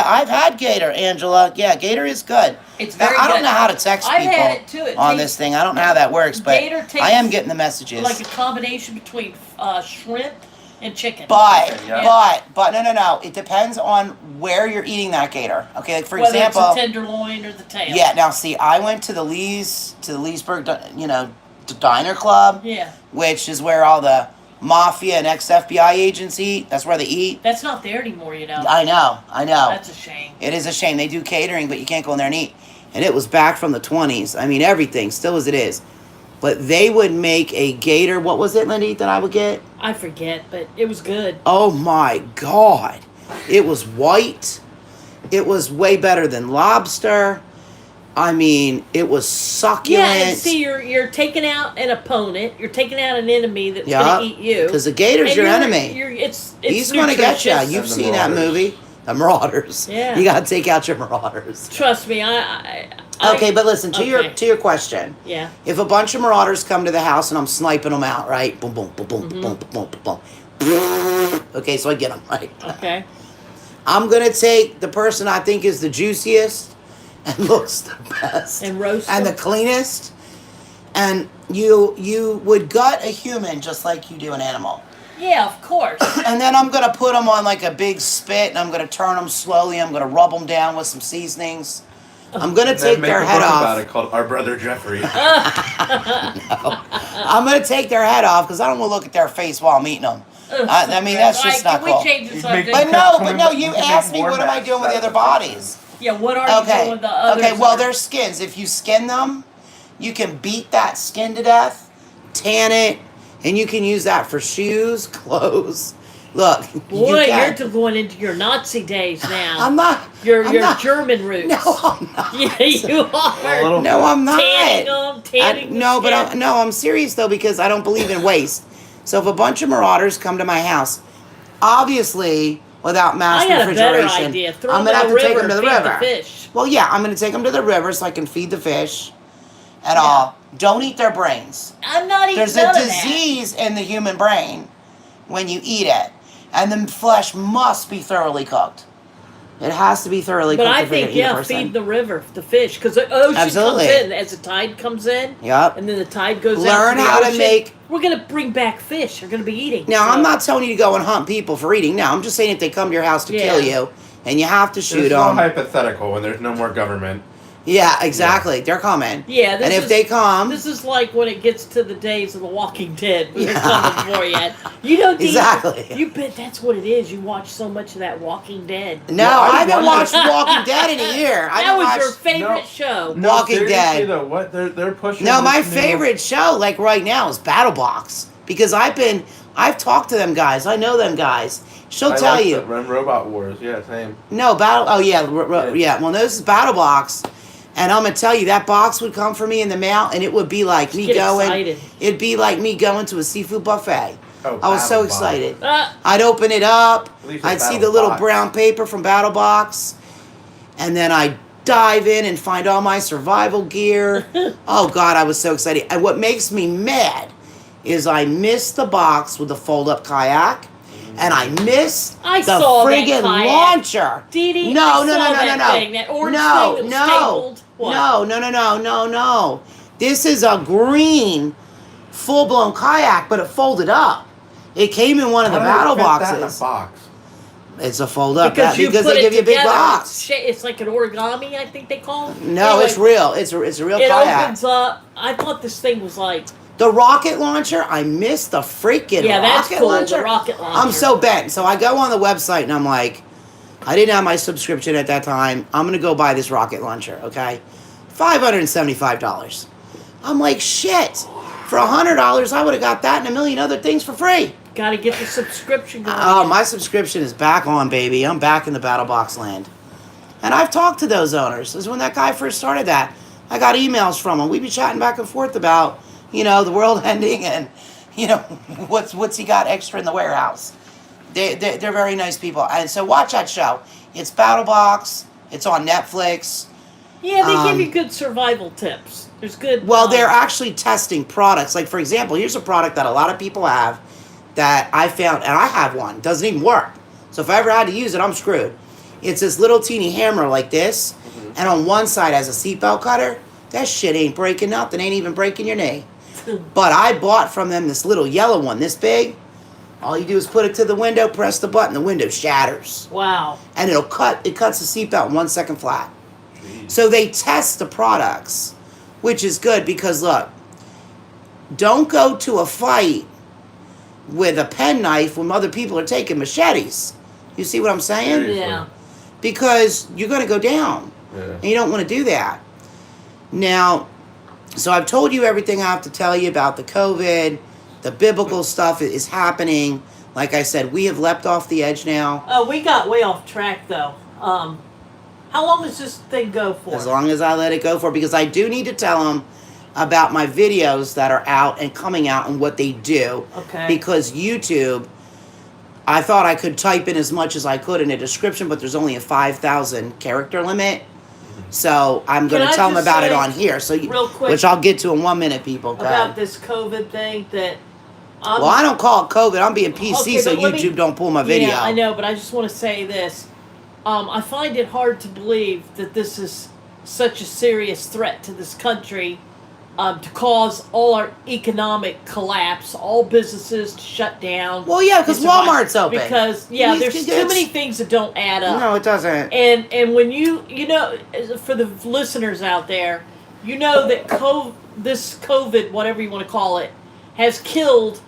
I've had gator, Angela. Yeah, gator is good. It's Now, very I don't good. know how to text I've people had it too. It on tastes this thing. I don't know how that works, but Gator tastes I am getting the messages. like a combination between shrimp and chicken. But Yeah. no. It depends on where you're eating that gator. Okay, like for Whether example. it's a tenderloin or the tail. Yeah. Now, see, I went to the Leesburg, Diner Club, Yeah. which is where all the mafia and ex-FBI agents eat. That's where they eat. That's not there anymore, you know. I know. That's a shame. It is a shame. They do catering, but you can't go in there and eat. And it was back from the 20s. I mean, everything, still as it is. But they would make a gator. What was it, Lindy, that I would get? I forget, but it was good. Oh, my God. It was white. It was way better than lobster. I mean, it was succulent. Yeah, and see, you're taking out an opponent. You're taking out an enemy that's Yeah, gonna eat you. because the gator's And your you're- enemy. It's He's going to get you. nutritious. You've And the seen that Marauders. movie. The Marauders. Yeah. You got to take out your Marauders. Trust me, Okay, but listen, to okay. your question. Yeah. If a bunch of marauders come to the house and I'm sniping them out, right? Boom, boom, boom, boom, Mm-hmm. boom, boom, boom, boom. Okay, so I get them, right? Okay. I'm going to take the person I think is the juiciest and looks the best. And roast And the them? cleanest. And you would gut a human just like you do an animal. Yeah, of course. And then I'm going to put them on like a big spit and I'm going to turn them slowly. I'm going to rub them down with some seasonings. I'm going to And then take make their a head book off. about it called Our Brother Jeffrey. I'm going to take their head off because I don't want to look at their face while I'm eating them. I mean, that's just not Can cool. we change the You make- subject? But no, you You can asked me make what am I more doing with the mess. other bodies. Yeah, what are you Okay. doing with the others? Okay, well, that- they're skins. If you skin them, you can beat that skin to death, tan it, and you can use that for shoes, clothes. Look, Boy, you can. you're going into your Nazi days now. I'm not. Your I'm not- German roots. No, I'm not. Yeah, you A are. little No, I'm not. Tanning them, tanning the No, but skin. I'm serious though because I don't believe in waste. So if a bunch of marauders come to my house, obviously without mass I got a better refrigeration, idea. Throw I'm them gonna in have the to take river them to the and feed river. the fish. Well, yeah, I'm gonna take them to the river so I can feed the fish, and all. Don't eat their brains. I'm not eating There's a none of that. disease in the human brain when you eat it, and the flesh must be thoroughly cooked. It has to be thoroughly But cooked I if you're think, gonna eat a yeah, person. feed the river, the fish, because the ocean Absolutely. comes in as the tide comes in. Yep. And then the tide goes out. Learn to the how to ocean. make- We're gonna bring back fish. You're gonna be eating. Now, so- I'm not telling you to go and hunt people for eating. No, I'm just saying if they come to your house to kill Yeah. you, and you have to shoot It's all them. hypothetical when there's no more government. Yeah, exactly. They're coming. Yeah, this and if is- they come, This is like when it gets to the days of The Walking Dead. When they're Yeah. coming for you. You don't think Exactly. You bet that's what it is. You watch so much of that Walking Dead. no, Well, I I haven't wonder- watched Walking Dead in a year. I That haven't was watched. your favorite No. show. No, Walking seriously, Dead. Though, what they're pushing. No, my this new- favorite show, like right now, is BattleBox because I've talked to them guys. I know them guys. She'll I tell like you. the Run Robot Wars. Yeah, same. No, battle. Oh yeah, Yeah. yeah. Well, no, this is BattleBox, and I'm gonna tell you that box would come for me in the mail, and it would be like me Get going. excited. It'd be like me going to a seafood buffet. Oh, I was so BattleBox. excited. Ah, I'd open it up. At least I'd it's see the little BattleBox. brown paper from BattleBox, and then I'd dive in and find all my survival gear. Oh God, I was so excited. And what makes me mad is I missed the box with the fold-up kayak, and I missed I the saw that friggin' kayak. launcher. Dee Dee, No, I no, saw no, no, that no, no. thing, that orange No, thing that was no. stapled. What? No. This is a green, full-blown kayak, but it folded up. It came in one of the How did it battle fit that in a boxes. box? It's a fold up. Because you because put they give it you a big together, box. It's like an origami, I think they call it. No, Anyway, it's real. It's a real It kayak. opens up. I thought this thing was like, The rocket launcher, I missed the freaking yeah, that's rocket cool. launcher. The rocket launcher. I'm so bent. So I go on the website and I'm like, I didn't have my subscription at that time. I'm gonna go buy this rocket launcher, okay? $575. I'm like, shit. For $100, I would have got that and a million other things for free. Got to get the subscription going. Oh, my subscription is back on, baby. I'm back in the Battle Box land. And I've talked to those owners. This is when that guy first started that. I got emails from him. We'd be chatting back and forth about, the world ending and, what's he got extra in the warehouse. They're very nice people. And so watch that show. It's Battle Box. It's on Netflix. Yeah, they give you good survival tips. There's good. Well, they're actually testing products. Like, for example, here's a product that a lot of people have that I found, and I have one. Doesn't even work. So if I ever had to use it, I'm screwed. It's this little teeny hammer like this, and on one side has a seatbelt cutter. That shit ain't breaking nothing. Ain't even breaking your knee. But I bought from them this little yellow one, this big. All you do is put it to the window, press the button, the window shatters. Wow. And it cuts the seatbelt in 1 second flat. So they test the products, which is good because, look, don't go to a fight with a penknife when other people are taking machetes. You see what I'm saying? Yeah. Because you're going to go down. Yeah. And you don't want to do that. Now, so I've told you everything I have to tell you about the COVID. The biblical stuff is happening. Like I said, we have leapt off the edge now. Oh, we got way off track though. How long does this thing go for? As long as I let it go for, because I do need to tell them about my videos that are out and coming out and what they do. Okay. Because YouTube, I thought I could type in as much as I could in a description, but there's only a 5,000 character limit. So I'm going Can to I tell them just about it say on here. So real quick which I'll get to in 1 minute, people. Go about ahead. this COVID thing that. Well, I don't call it COVID. I'm being PC, Okay, so but let me- YouTube don't pull my video. Yeah, I know, but I just want to say this. I find it hard to believe that this is such a serious threat to this country, to cause all our economic collapse, all businesses to shut down. Well, yeah, because It's about- Walmart's open. Because These there's kids- too many things that don't add up. No, it doesn't. And when for the listeners out there, you know that this COVID, whatever you want to call it, has killed,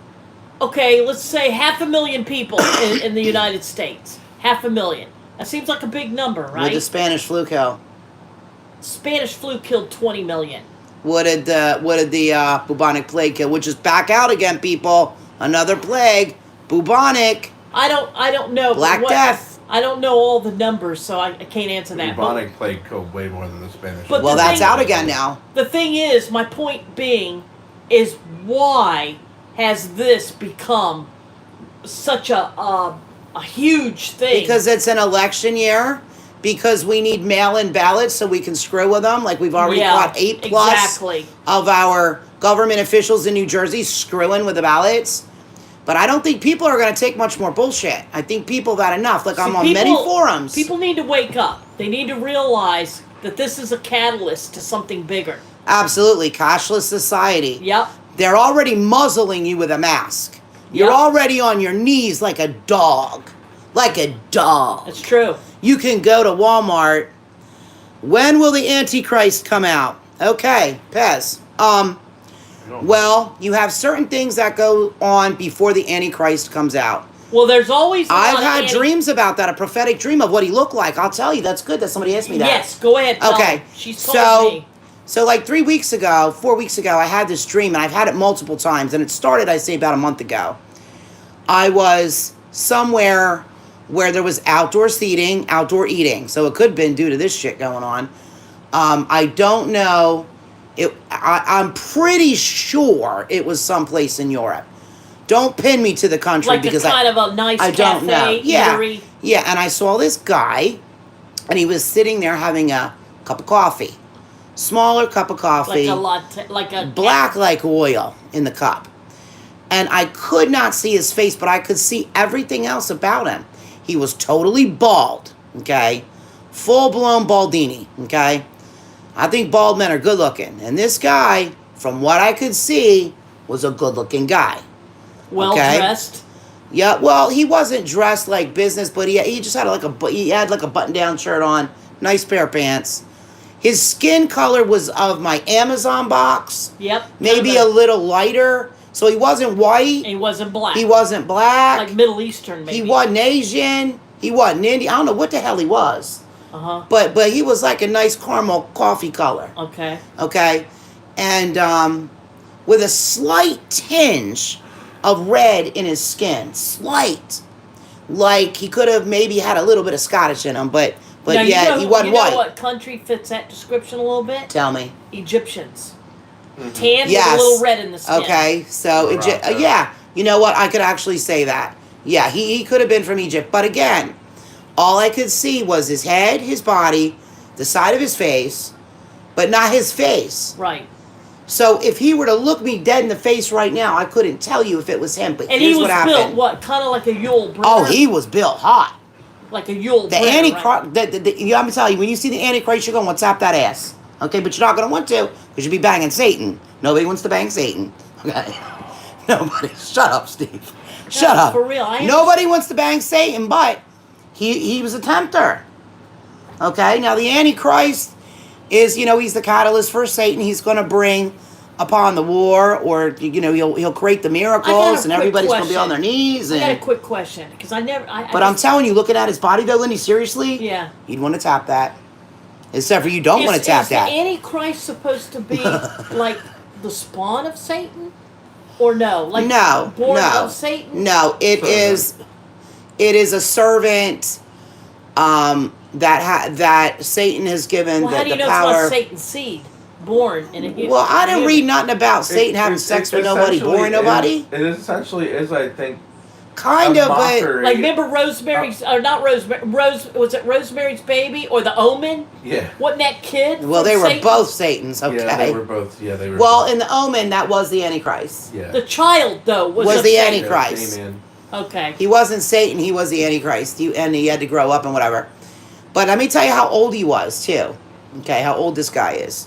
okay, let's say 500,000 people in the United States. 500,000. That seems like a big number, right? With the Spanish flu kill. Spanish flu killed 20 million. What did the bubonic plague kill? Which is back out again, people. Another plague, bubonic. I don't know. Black Death. I don't know all the numbers, so I can't answer The that. bubonic plague killed way more than the Spanish. But Well, the that's thing- out again now. The thing is, my point being, is why has this become such a huge thing? Because it's an election year. Because we need mail-in ballots so we can screw with them. Like we've already caught 8+ exactly. of our government officials in New Jersey screwing with the ballots. But I don't think people are going to take much more bullshit. I think people have had enough. Like I'm on many forums. People need to wake up. They need to realize that this is a catalyst to something bigger. Absolutely. Cashless society. Yep. They're already muzzling you with a mask. You're Yep. already on your knees like a dog. Like a dog. That's true. You can go to Walmart. When will the Antichrist come out? Okay, Pez. Well, you have certain things that go on before the Antichrist comes out. Well, there's always. I've had dreams about that, a prophetic dream of what he looked like. I'll tell you, that's good that somebody asked me that. Yes, go ahead. Tell Okay, me. She's told me. So like 4 weeks ago, I had this dream, and I've had it multiple times, and it started, I'd say, about a month ago. I was somewhere where there was outdoor seating, outdoor eating. So it could have been due to this shit going on. I don't know. I'm pretty sure it was someplace in Europe. Don't pin me to the country Like because kind of a nice I don't know. cafe, Yeah, eatery. yeah. And I saw this guy, and he was sitting there having a cup of coffee, smaller cup of coffee, Like a latte, like a black like oil in the cup. And I could not see his face, but I could see everything else about him. He was totally bald, okay? Full-blown baldini, okay? I think bald men are good-looking. And this guy, from what I could see, was a good-looking guy. well okay. dressed. Yeah, well, he wasn't dressed like business, but he just had he had like a button down shirt on, nice pair of pants. His skin color was of my Amazon box, Yep. maybe a little lighter. So he wasn't white. He wasn't black. He wasn't black. Like Middle Eastern, maybe. He wasn't Asian. He wasn't Indian. I don't know what the hell he was. Uh-huh. But he was like a nice caramel coffee color. Okay. Okay, and with a slight tinge of red in his skin, slight, like he could have maybe had a little bit of Scottish in him, but Now, yeah, he wasn't white. You know what country fits that description a little bit? Tell me. Egyptians. Mhm. Tan Yes. with a little red in the skin. Okay, so Morocco. yeah, you know what? I could actually say that. Yeah, he could have been from Egypt, but again, all I could see was his head, his body, the side of his face, but not his face. Right. So if he were to look me dead in the face right now, I couldn't tell you if it was him. But And here's he was what happened. built, what, kind of like a Yule Brynner? Oh, he was built hot. Like a Yule The Brynner, Antichrist. right? I'm gonna tell you, when you see the Antichrist, you're gonna tap that ass. Okay, but you're not gonna want to because you'll be banging Satan. Nobody wants to bang Satan. Okay. Nobody. Shut up, Steve. Shut No, up. for real, I Nobody wants to bang Satan, but he was a tempter. Okay. Now the Antichrist is, he's the catalyst for Satan. He's going to bring upon the war, or he'll create the miracles, and everybody's going to be on their knees. I got a And quick question because I never. but I'm telling you, looking at his body though, Lindy, seriously, Yeah. you'd want to tap that. Except for you don't want to tap is that. the Antichrist supposed to be like the spawn of Satan, or no? Like No, born no, of Satan? no. It is a servant that Satan has given Well, how do you the know power. it's not Satan's seed born in a human? Well, I didn't human? read nothing about Satan having sex with nobody, essentially boring nobody. It essentially is, I think, Kind a of, but mockery. Like, remember Rosemary's, or not Rosemary, was it Rosemary's Baby or The Omen? Yeah. Wasn't that kid? well, from they were Satan? both Satans. Okay. Yeah, they were both. Yeah, they were. Well, both. in the Omen, that was the Antichrist. Yeah. The child, though, was Was of the Satan. Antichrist. Amen. Okay. He wasn't Satan. He was the Antichrist. And he had to grow up and whatever. But let me tell you how old he was too. Okay, how old this guy is.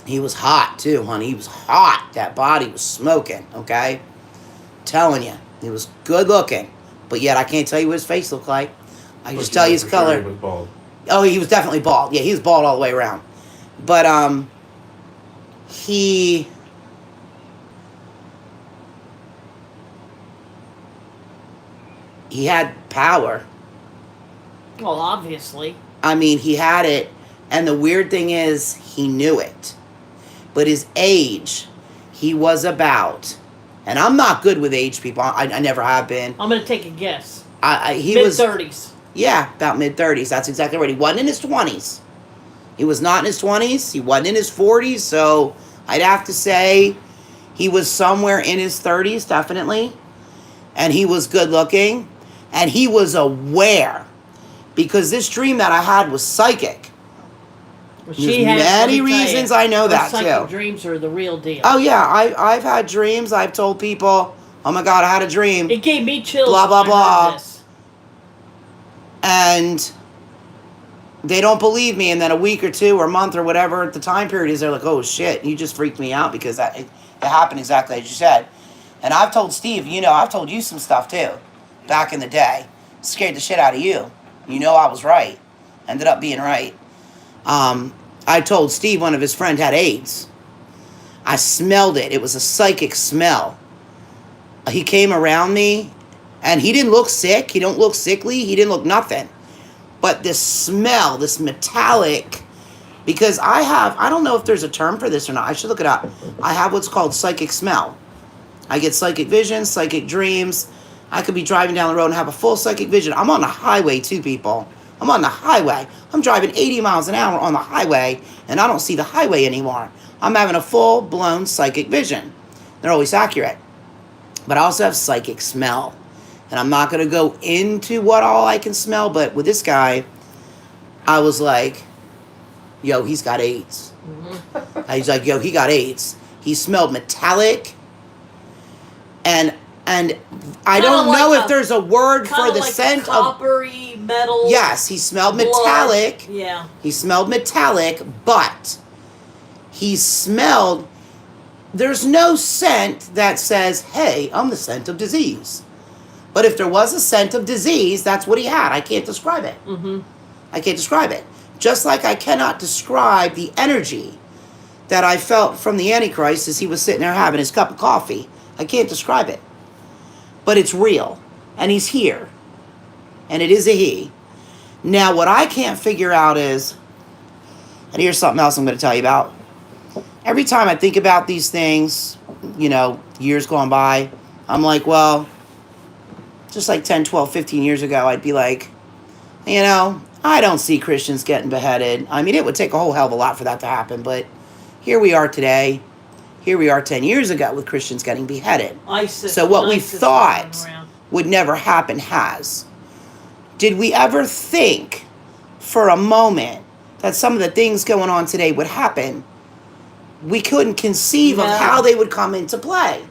He was hot too, honey. He was hot. That body was smoking. Okay, telling you, he was good looking. But yet I can't tell you what his face looked like. I can just tell you his For sure color. he was bald. Oh, he was definitely bald. Yeah, he was bald all the way around. But he had power. Well, obviously. I mean, he had it, and the weird thing is, he knew it. But his age, he was about, and I'm not good with age, people. I never have been. I'm going to take a guess. He was Mid-30s. Yeah, about mid-30s. That's exactly right. He wasn't in his 20s. He was not in his 20s. He wasn't in his 40s. So I'd have to say he was somewhere in his 30s, definitely. And he was good looking. And he was aware. Because this dream that I had was psychic. Well, There's many reasons I know that, psychic too. dreams are the real deal. Oh, yeah. I've had dreams. I've told people, oh, my God, I had a dream. It gave me chills. Blah, blah, when I heard blah. this. And they don't believe me, and then a week or two or a month or whatever the time period is, they're like, oh shit, you just freaked me out, because it happened exactly as you said. And I've told Steve, I've told you some stuff too back in the day. Scared the shit out of you. I was right. Ended up being right. I told Steve one of his friends had AIDS. I smelled it. It was a psychic smell. He came around me, and he didn't look sick. He don't look sickly. He didn't look nothing. But this smell, this metallic, because I don't know if there's a term for this or not. I should look it up. I have what's called psychic smell. I get psychic visions, psychic dreams. I could be driving down the road and have a full psychic vision. I'm on the highway too, people. I'm on the highway. I'm driving 80 miles an hour on the highway, and I don't see the highway anymore. I'm having a full-blown psychic vision. They're always accurate. But I also have psychic smell. And I'm not going to go into what all I can smell, but with this guy, I was like, yo, he's got AIDS. Mm-hmm. He's like, yo, he got AIDS. He smelled metallic. And I don't like know a- if there's a word for Kinda the like scent of... coppery metal. Yes, he smelled blood. metallic. Yeah. He smelled metallic, but he smelled... There's no scent that says, hey, I'm the scent of disease. But if there was a scent of disease, that's what he had. I can't describe it. Mm-hmm. I can't describe it. Just like I cannot describe the energy that I felt from the Antichrist as he was sitting there having his cup of coffee. I can't describe it. But it's real. And he's here. And it is a he. Now, what I can't figure out is, and here's something else I'm going to tell you about. Every time I think about these things, you know, years gone by, I'm like, well, just like 10, 12, 15 years ago, I'd be like, you know, I don't see Christians getting beheaded. I mean, it would take a whole hell of a lot for that to happen, but here we are today. Here we are 10 years ago with Christians getting beheaded. ISIS. So what we ISIS thought running around. would never happen has. Did we ever think for a moment that some of the things going on today would happen? We couldn't conceive of No. how they would come into play.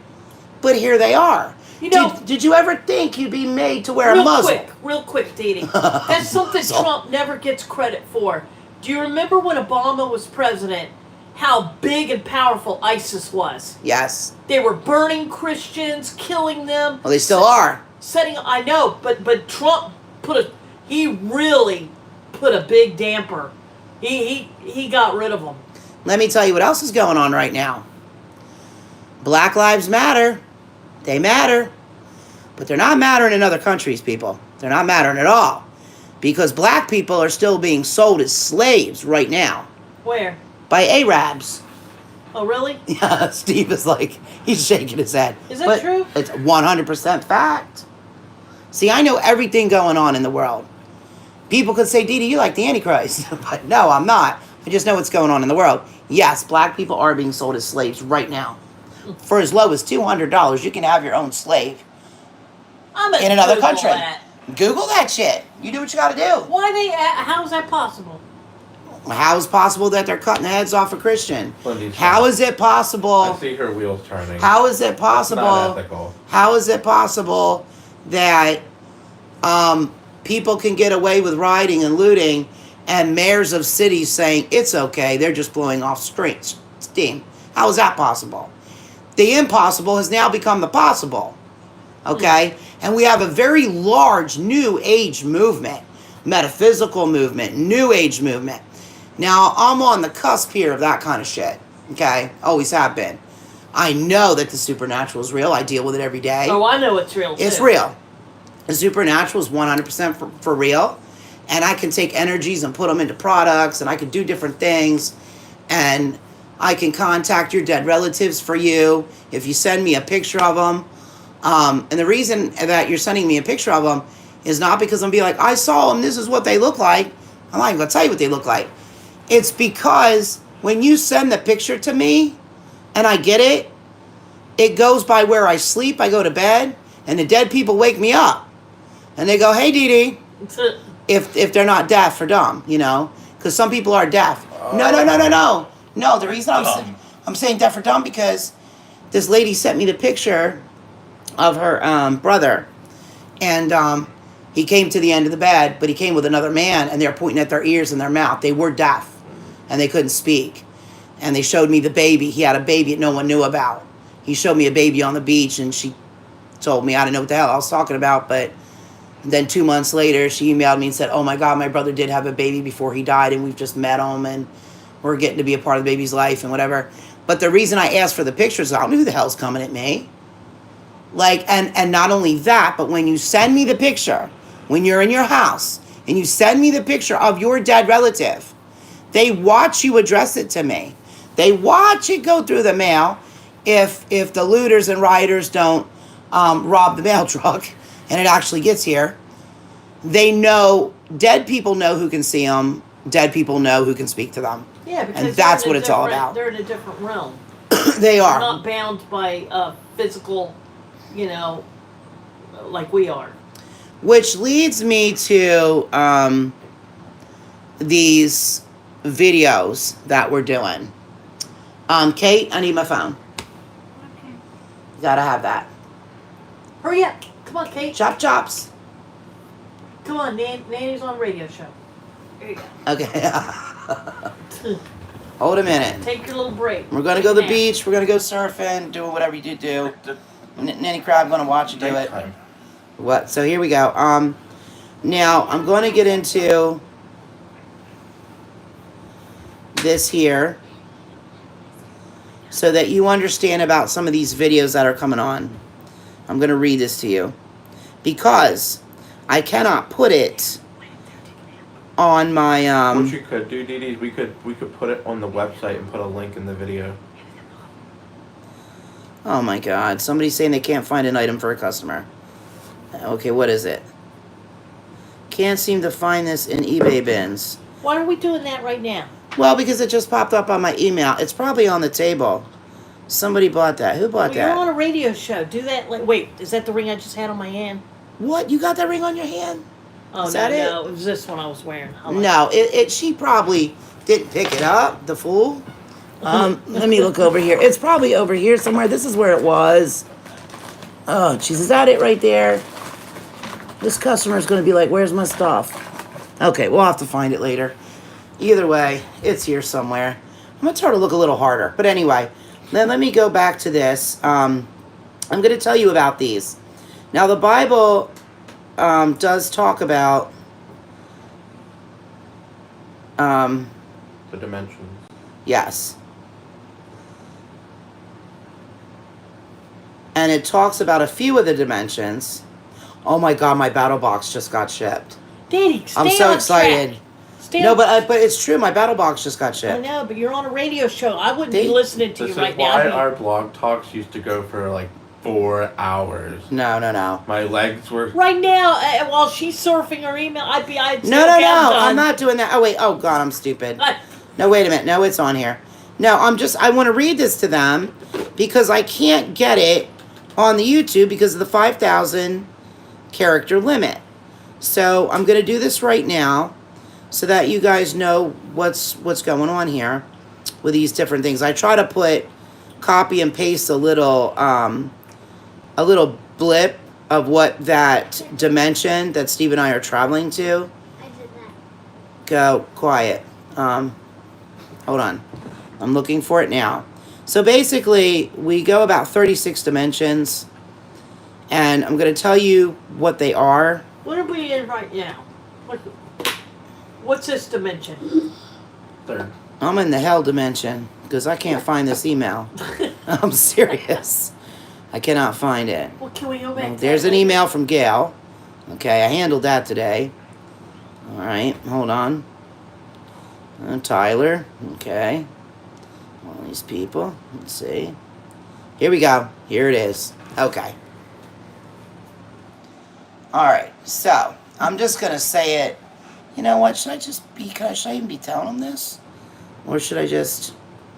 But here they are. You know, did you ever think you'd be made to wear a muzzle? Real quick, Dee Dee. That's something So- Trump never gets credit for. Do you remember when Obama was president, how big and powerful ISIS was? Yes. They were burning Christians, killing them. Well, they still are. I know, but Trump he really put a big damper. He got rid of them. Let me tell you what else is going on right now. Black Lives Matter. They matter. But they're not mattering in other countries, people. They're not mattering at all. Because black people are still being sold as slaves right now. Where? By Arabs. Oh, really? Yeah, Steve is like, he's shaking his head. Is that But true? It's 100% fact. See, I know everything going on in the world. People could say, Dee Dee, you like the Antichrist. But no, I'm not. I just know what's going on in the world. Yes, black people are being sold as slaves right now. For as low as $200, you can have your own slave I'm gonna in another Google country. that. Google that shit. You do what you got to do. How is that possible? How is it possible that they're cutting the heads off a Christian? Lindy's How right. is it possible? I see her wheels turning. How is it It's possible? not ethical. How is it possible that people can get away with rioting and looting, and mayors of cities saying it's okay, they're just blowing off steam? How is that possible? The impossible has now become the possible. Okay? And we have a very large new age movement, metaphysical movement, new age movement. Now, I'm on the cusp here of that kind of shit. Okay? Always have been. I know that the supernatural is real. I deal with it every day. Oh, I know it's real. It's too. real. The supernatural is 100% for real. And I can take energies and put them into products, and I can do different things. And I can contact your dead relatives for you if you send me a picture of them. And the reason that you're sending me a picture of them is not because I'm be like, I saw them, this is what they look like. I'm not even going to tell you what they look like. It's because when you send the picture to me and I get it, it goes by where I sleep, I go to bed, and the dead people wake me up. And they go, hey, Dee Dee, if they're not deaf or dumb, you know, because some people are deaf. No, the reason I'm saying deaf or dumb because this lady sent me the picture of her brother, and he came to the end of the bed, but he came with another man, and they're pointing at their ears and their mouth. They were deaf, and they couldn't speak. And they showed me the baby. He had a baby that no one knew about. He showed me a baby on the beach, and she told me I didn't know what the hell I was talking about, but then 2 months later, she emailed me and said, oh my God, my brother did have a baby before he died, and we've just met him, and we're getting to be a part of the baby's life and whatever. But the reason I asked for the pictures, I don't know who the hell's coming at me. Like, and not only that, but when you send me the picture, when you're in your house, and you send me the picture of your dead relative, they watch you address it to me. They watch it go through the mail if the looters and rioters don't rob the mail truck and it actually gets here. They know, dead people know who can see them, dead people know who can speak to them. Yeah, because And that's what it's all about. They're in a different realm. They They're are. not bound by physical, you know, like we are. Which leads me to these videos that we're doing. Kate, I need my phone. Okay. Gotta have that. Hurry up. Come on, Kate. Chop chops. Come on, Nanny's on a radio show. There you go. Okay. Hold a minute. Take your little break. We're gonna go to the Nap. beach. We're gonna go surfing, doing whatever you do. Nanny Crab gonna watch you do it. Nighttime. What? So here we go. Now I'm going to get into this here so that you understand about some of these videos that are coming on. I'm going to read this to you because I cannot put it on my What you could do, Dee Dee, we could put it on the website and put a link in the video. Oh my God, somebody's saying they can't find an item for a customer. Okay, what is it? Can't seem to find this in eBay bins. Why are we doing that right now? Well, because it just popped up on my email. It's probably on the table. Somebody bought that. Who bought Well, you're that? on a radio show. Do that. Wait, is that the ring I just had on my hand? What? You got that ring on your hand? Oh, Is no, that it? no. It was this one I was wearing. No, she probably didn't pick it up, the fool. Let me look over here. It's probably over here somewhere. This is where it was. Oh, jeez, is that it right there? This customer's going to be like, where's my stuff? Okay, we'll have to find it later. Either way, it's here somewhere. I'm going to try to look a little harder. But anyway, then let me go back to this. I'm going to tell you about these. Now, the Bible does talk about The dimensions. yes. And it talks about a few of the dimensions. Oh my God, my battle box just got shipped. Daddy, stay I'm so on excited. track. Stay No, on- but it's true. My battle box just got I shipped. know, but you're on a radio show. I wouldn't be They- listening to This you is right why now. our blog talks used to go for like 4 hours. No. My legs were. Right now, while she's surfing her email, I'd No. I'm not doing that. Oh wait. Oh God, I'm stupid. No, wait a minute. No, it's on here. No, I want to read this to them because I can't get it on the YouTube because of the 5,000 character limit. So I'm going to do this right now so that you guys know what's going on here with these different things. I try to copy and paste a little blip of what that dimension that Steve and I are traveling to. I did that. Go quiet. Hold on. I'm looking for it now. So basically, we go about 36 dimensions, and I'm going to tell you what they are. What are we in right now? What's this dimension? Third. I'm in the hell dimension because I can't find this email. I'm serious. I cannot find it. Well, can we go back? to There's that an later? email from Gail. Okay, I handled that today. All right, hold on. Tyler. Okay. All these people. Let's see. Here we go. Here it is. Okay. All right. So I'm just gonna say it. You know what? Should I even be telling them this, or should I just?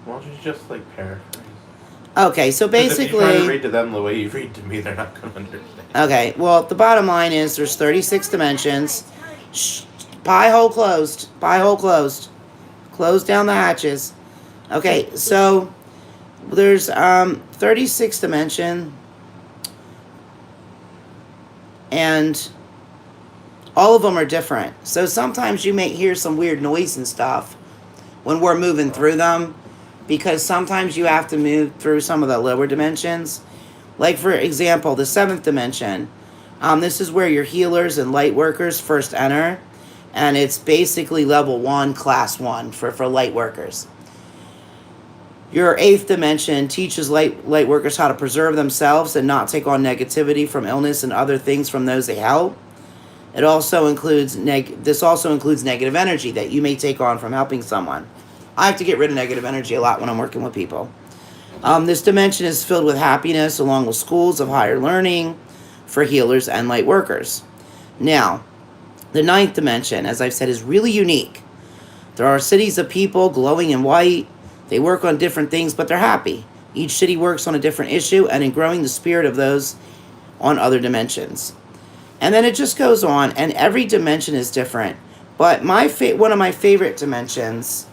Why don't you just like paraphrase? Okay. So 'Cause if you try to basically. read to them the way you read to me, they're not gonna understand. Okay. Well, the bottom line is there's 36 dimensions. Shh. Pie hole closed. Pie hole closed. Close down the hatches. Okay, so there's 36 dimension, and all of them are different. So sometimes you may hear some weird noise and stuff when we're moving through them, because sometimes you have to move through some of the lower dimensions. Like for example, the 7th dimension. This is where your healers and light workers first enter. And it's basically level 1, class 1 for light workers. Your 8th dimension teaches light workers how to preserve themselves and not take on negativity from illness and other things from those they help. It also includes this also includes negative energy that you may take on from helping someone. I have to get rid of negative energy a lot when I'm working with people. This dimension is filled with happiness along with schools of higher learning for healers and light workers. Now, the 9th dimension, as I've said, is really unique. There are cities of people glowing in white. They work on different things, but they're happy. Each city works on a different issue and in growing the spirit of those on other dimensions. And then it just goes on, and every dimension is different. But one of my favorite dimensions,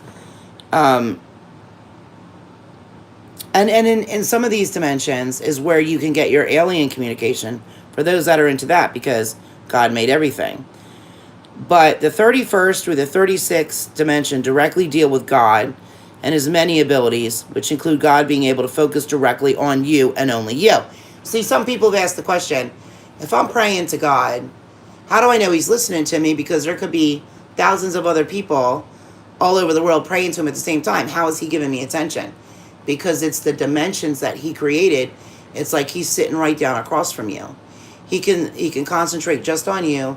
and in some of these dimensions is where you can get your alien communication for those that are into that, because God made everything. But the 31st through the 36th dimension directly deal with God and his many abilities, which include God being able to focus directly on you and only you. See, some people have asked the question, If I'm praying to God, how do I know he's listening to me? Because there could be thousands of other people all over the world praying to him at the same time. How is he giving me attention? Because it's the dimensions that he created. It's like he's sitting right down across from you. He can concentrate just on you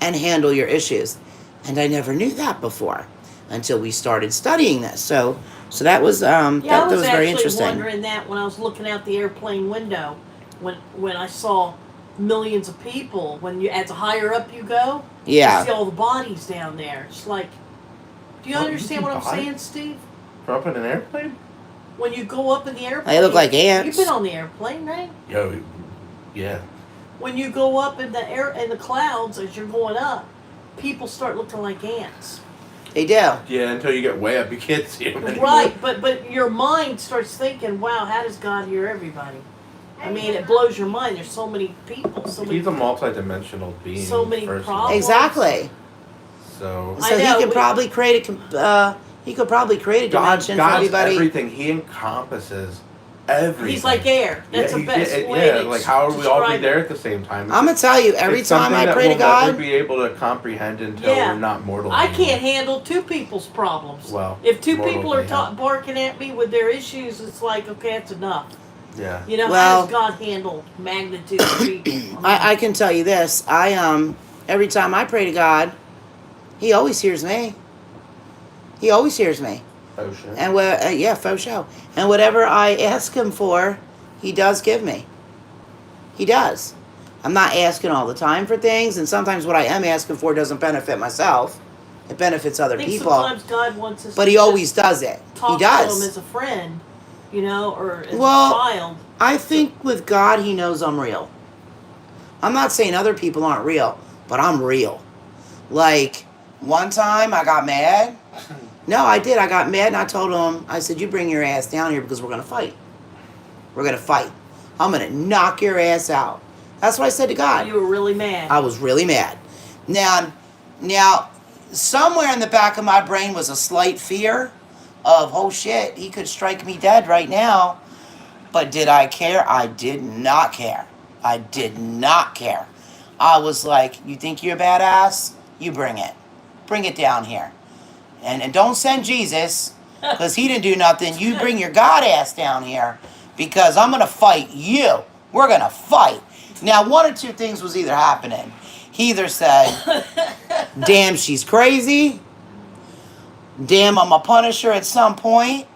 and handle your issues. And I never knew that before until we started studying this. So that was that was very interesting. I was actually wondering that when I was looking out the airplane window, when I saw millions of people. When you as higher up you go, Yeah. you see all the bodies down there. It's like, do you Oh, understand what I'm body? saying, Steve? Up in an airplane? When you go up in the airplane, They look like ants. You've been on the airplane, right? Yo, yeah. When you go up in the air in the clouds as you're going up, people start looking like ants. They do. Yeah, until you get way up, you can't see them anymore. Right, but your mind starts thinking, wow, how does God hear everybody? I mean, it blows your mind. There's so many people, so many. He's a multi-dimensional being. So many first of all. problems. Exactly. So I So know, he could probably create a God, dimension for God's everybody. everything. He encompasses everything. He's like air. That's the best way to like how are we all be describe there it. at the same time? I'm gonna tell you, every It's time something I that pray to we'll never God, be able to comprehend until Yeah. we're not mortal. I anymore. can't handle two people's problems. Well, if two mortals people are may have. barking at me with their issues, it's like, okay, that's enough. Yeah. You know, Well- how does God handle magnitude of people? I can tell you this. Every time I pray to God, He always hears me. He always hears me. Oh shit. And faux show. And whatever I ask Him for, He does give me. He does. I'm not asking all the time for things, and sometimes what I am asking for doesn't benefit myself. It benefits other I think people. sometimes God wants us But to He just always does it. talk He to him does. as a friend, you know, or as Well, a child. I think with God, He knows I'm real. I'm not saying other people aren't real, but I'm real. Like, one time I got mad. No, I did. I got mad and I told him, I said, you bring your ass down here because we're going to fight. We're going to fight. I'm going to knock your ass out. That's what I said to God. You were really mad. I was really mad. Now, somewhere in the back of my brain was a slight fear of, oh shit, he could strike me dead right now. But did I care? I did not care. I did not care. I was like, you think you're a badass? You bring it. Bring it down here. And don't send Jesus, because he didn't do nothing. You bring your God ass down here, because I'm going to fight you. We're going to fight. Now, one or two things was either happening. He either said, damn, she's crazy. Damn, I'm going to punish her at some point.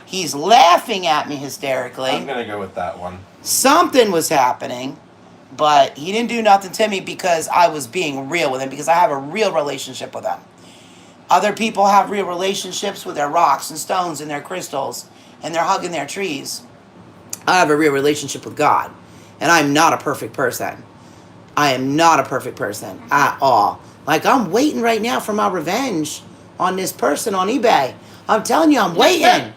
He's laughing at me hysterically. I'm gonna go with that one. Something was happening, but he didn't do nothing to me because I was being real with him, because I have a real relationship with him. Other people have real relationships with their rocks and stones and their crystals, and they're hugging their trees. I have a real relationship with God, and I'm not a perfect person. I am not a perfect person at all. Like, I'm waiting right now for my revenge on this person on eBay. I'm telling you, I'm waiting.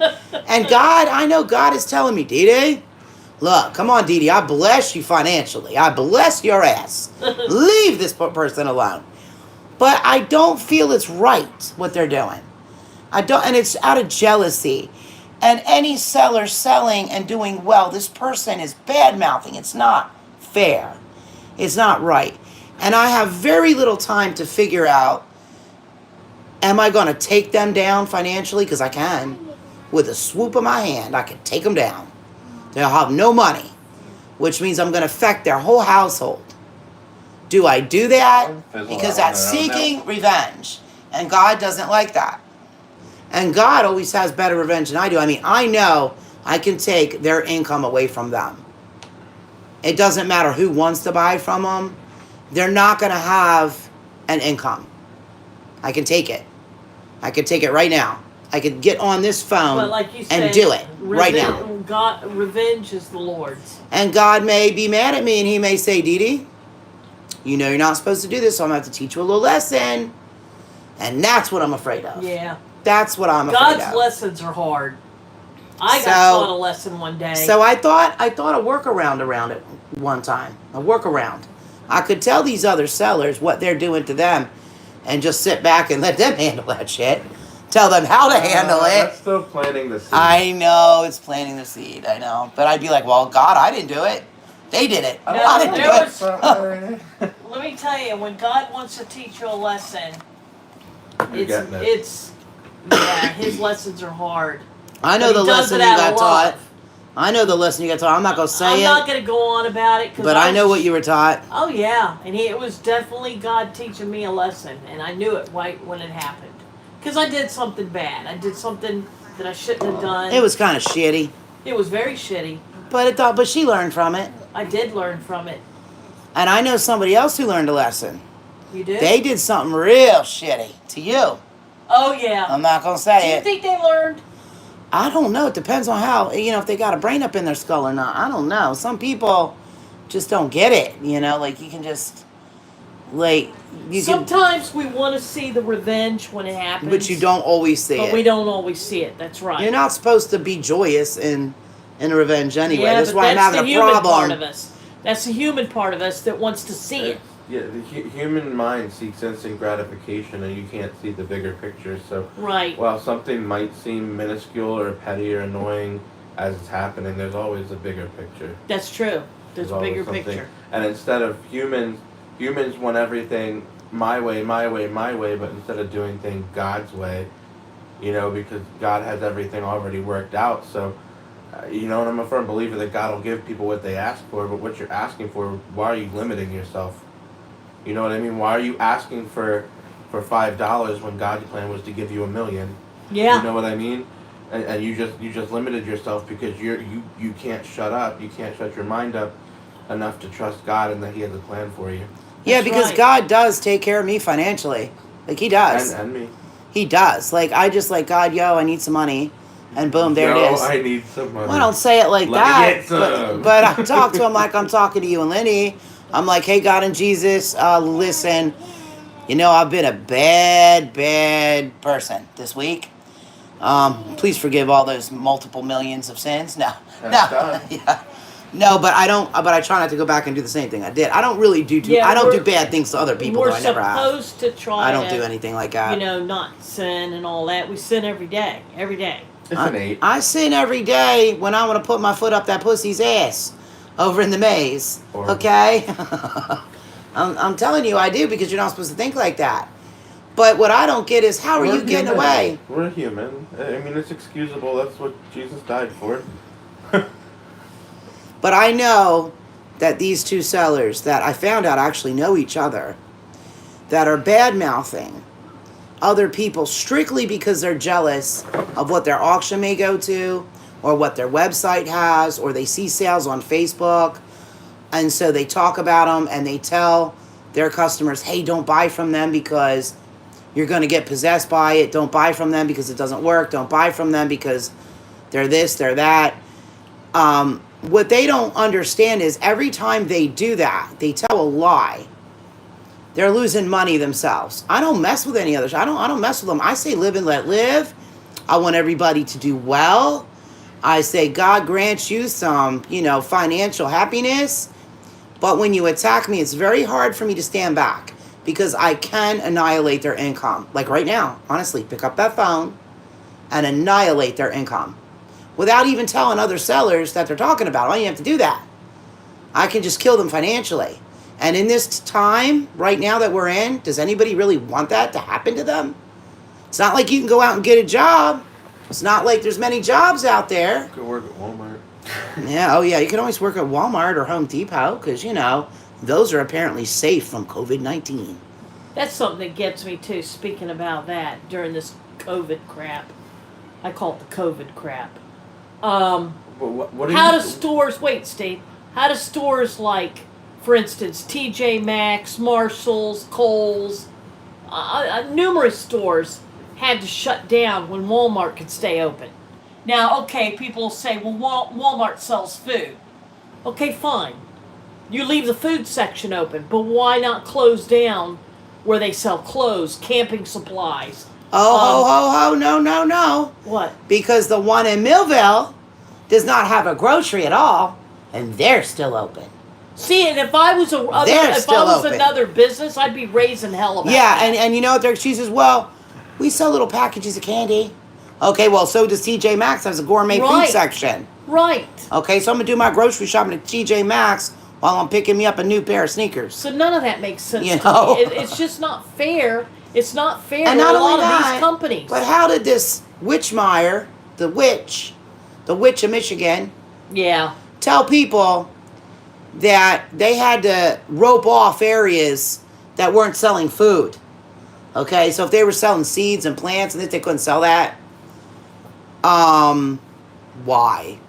And God, I know God is telling me, Dee, look, come on, Dee, I bless you financially. I bless your ass. Leave this person alone. But I don't feel it's right what they're doing. I don't, and it's out of jealousy. And any seller selling and doing well, this person is bad-mouthing. It's not fair. It's not right. And I have very little time to figure out, am I going to take them down financially? Because I can. With a swoop of my hand, I can take them down. They'll have no money, which means I'm going to affect their whole household. Do I do that? Because that's seeking revenge. And God doesn't like that. And God always has better revenge than I do. I mean, I know I can take their income away from them. It doesn't matter who wants to buy from them. They're not going to have an income. I can take it. I can take it right now. I could get on this phone But like you said, and do it right now. Revenge is the Lord's. And God may be mad at me, and he may say, Dee, you know you're not supposed to do this, so I'm going to have to teach you a little lesson. And that's what I'm afraid of. Yeah. That's what I'm afraid God's of. lessons are hard. I got taught a lesson one day. So I thought a workaround around it one time. A workaround. I could tell these other sellers what they're doing to them and just sit back and let them handle that shit. Tell them how to handle it. That's still planting the seed. I know, it's planting the seed, I know. But I'd be like, well, God, I didn't do it. They did it. I No, I didn't do there it. was- Let me tell you, when God wants to teach you a lesson, You're getting it. it's yeah, His lessons are hard. I know But the He does lesson it you out got of taught. love. I know the lesson you got taught. I'm not going to say I'm it, not going to go on about it. but I know what you were taught. Oh yeah, and it was definitely God teaching me a lesson, and I knew it right when it happened. Because I did something bad. I did something that I shouldn't have done. It was kind of shitty, It was very shitty. but she learned from it. I did learn from it. And I know somebody else who learned a lesson. You did? They did something real shitty to you. Oh yeah. I'm not going to Do say you it. think they learned? I don't know. It depends on how, if they got a brain up in their skull or not. I don't know. Some people just don't get it, like you can just, like, Sometimes we want to see the revenge when it happens. but you don't always see But it. we don't always see it. That's right. You're not supposed to be joyous in revenge anyway. Yeah, That's but why I'm that's having the a human part problem. of us. That's the human part of us that wants to see it. Yeah, the human mind seeks instant gratification, and you can't see the bigger picture. So, Right. while something might seem minuscule or petty or annoying as it's happening, there's always a bigger picture. That's true. There's a always bigger something- picture. And instead of humans want everything my way, my way, my way, but instead of doing things God's way, because God has everything already worked out. So, and I'm a firm believer that God will give people what they ask for, but what you're asking for, why are you limiting yourself? You know what I mean? Why are you asking for $5 when God's plan was to give you $1 million? Yeah. You know what I mean? And you just limited yourself because you can't shut up. You can't shut your mind up enough to trust God and that He has a plan for you. Yeah, That's because right. God does take care of me financially. Like, He does. And me. He does. Like, I just like, God, I need some money. And boom, there Yo, it is. I need some money. Well, I don't say it like Let me that, get some. but I talk to him like I'm talking to you and Lenny. I'm like, hey, God and Jesus, listen, I've been a bad person this week. Please forgive all those multiple millions of sins. No, That's no, done. yeah. No, but I don't. But I try not to go back and do the same thing I did. I don't really do. Yeah, I don't do we're- bad things to other people. We're Though I never have. supposed to try I don't to, do anything like that. not sin and all that. We sin every day. Every day. It's an 8. I sin every day when I want to put my foot up that pussy's ass over in the maze. Or- Okay? I'm telling you I do because you're not supposed to think like that. But what I don't get is how are We're you getting human. away? We're human. I mean, it's excusable. That's what Jesus died for. But I know that these two sellers that I found out actually know each other that are bad-mouthing other people strictly because they're jealous of what their auction may go to or what their website has or they see sales on Facebook. And so they talk about them and they tell their customers, hey, don't buy from them because you're going to get possessed by it. Don't buy from them because it doesn't work. Don't buy from them because they're this, they're that. What they don't understand is every time they do that, they tell a lie. They're losing money themselves. I don't mess with any others. I don't mess with them. I say live and let live. I want everybody to do well. I say God grants you some, financial happiness. But when you attack me, it's very hard for me to stand back because I can annihilate their income. Like right now, honestly, pick up that phone and annihilate their income without even telling other sellers that they're talking about. I don't even have to do that. I can just kill them financially. And in this time right now that we're in, does anybody really want that to happen to them? It's not like you can go out and get a job. It's not like there's many jobs out there. Go work at Walmart. Yeah, oh yeah, you can always work at Walmart or Home Depot because, those are apparently safe from COVID-19. That's something that gets me too. Speaking about that during this COVID crap, I call it the COVID crap. But what do How you... do stores? Wait, Steve. How do stores like, for instance, TJ Maxx, Marshalls, Kohl's, numerous stores had to shut down when Walmart could stay open? Now, okay, people say, well, Walmart sells food. Okay, fine. You leave the food section open, but why not close down where they sell clothes, camping supplies? Oh, no. What? Because the one in Millville does not have a grocery at all, and they're still open. See, and if I was open. another business, I'd be raising hell about Yeah, that. and you know what their excuse is? Well, we sell little packages of candy. Okay, well, so does TJ Maxx. Has a gourmet food Right. section. Right. Okay, so I'm going to do my grocery shopping at TJ Maxx while I'm picking me up a new pair of sneakers. So none of that makes sense You to know? me. It's just not fair. It's not fair And to not a lot only of that, these companies. but how did this Witchmeyer, the witch of Michigan, Yeah. tell people that they had to rope off areas that weren't selling food? Okay, so if they were selling seeds and plants and if they couldn't sell that, why?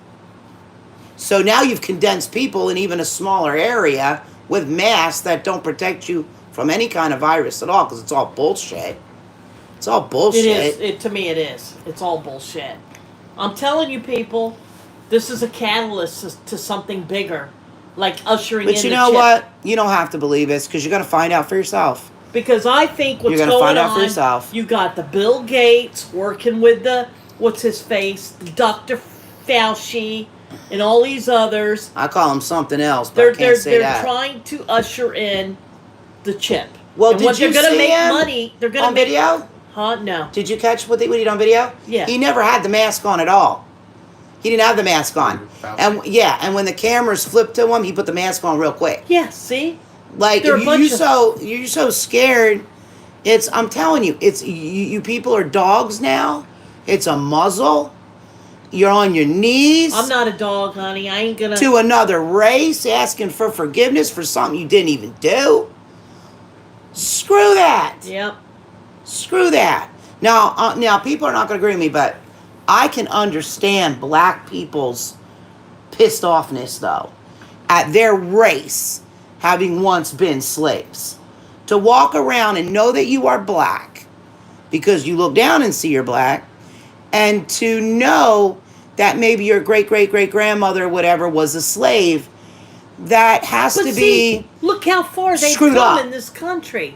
So now you've condensed people in even a smaller area with masks that don't protect you from any kind of virus at all, because it's all bullshit. It's all bullshit. It is. To me, it is. It's all bullshit. I'm telling you, people, this is a catalyst to something bigger, like ushering in But you the know chip. what? You don't have to believe this, because you're going to find out for yourself. Because I think what's You're going gonna find on, out for yourself. you got the Bill Gates working with the, what's his face, Dr. Fauci, and all these others. I call them something else, but I They're can't say they're that. trying to usher in the chip. Well, and did what you they're gonna see make him money. They're gonna on make video? Huh? No. Did you catch what he did on video? Yeah. He never had the mask on at all. He didn't have the mask on. And yeah, and when the cameras flipped to him, he put the mask on real quick. Yeah. See. Like They're a you're bunch of- so scared. I'm telling you, you people are dogs now. It's a muzzle. You're on your knees. I'm not a dog, honey. I ain't gonna. To another race, asking for forgiveness for something you didn't even do. Screw that. Yep. Screw that. Now people are not going to agree with me, but I can understand black people's pissed offness, though, at their race having once been slaves. To walk around and know that you are black because you look down and see you're black, and to know that maybe your great-great-great-grandmother or whatever was a slave, that has But to see, be... look how far they've screwed come up. in this country.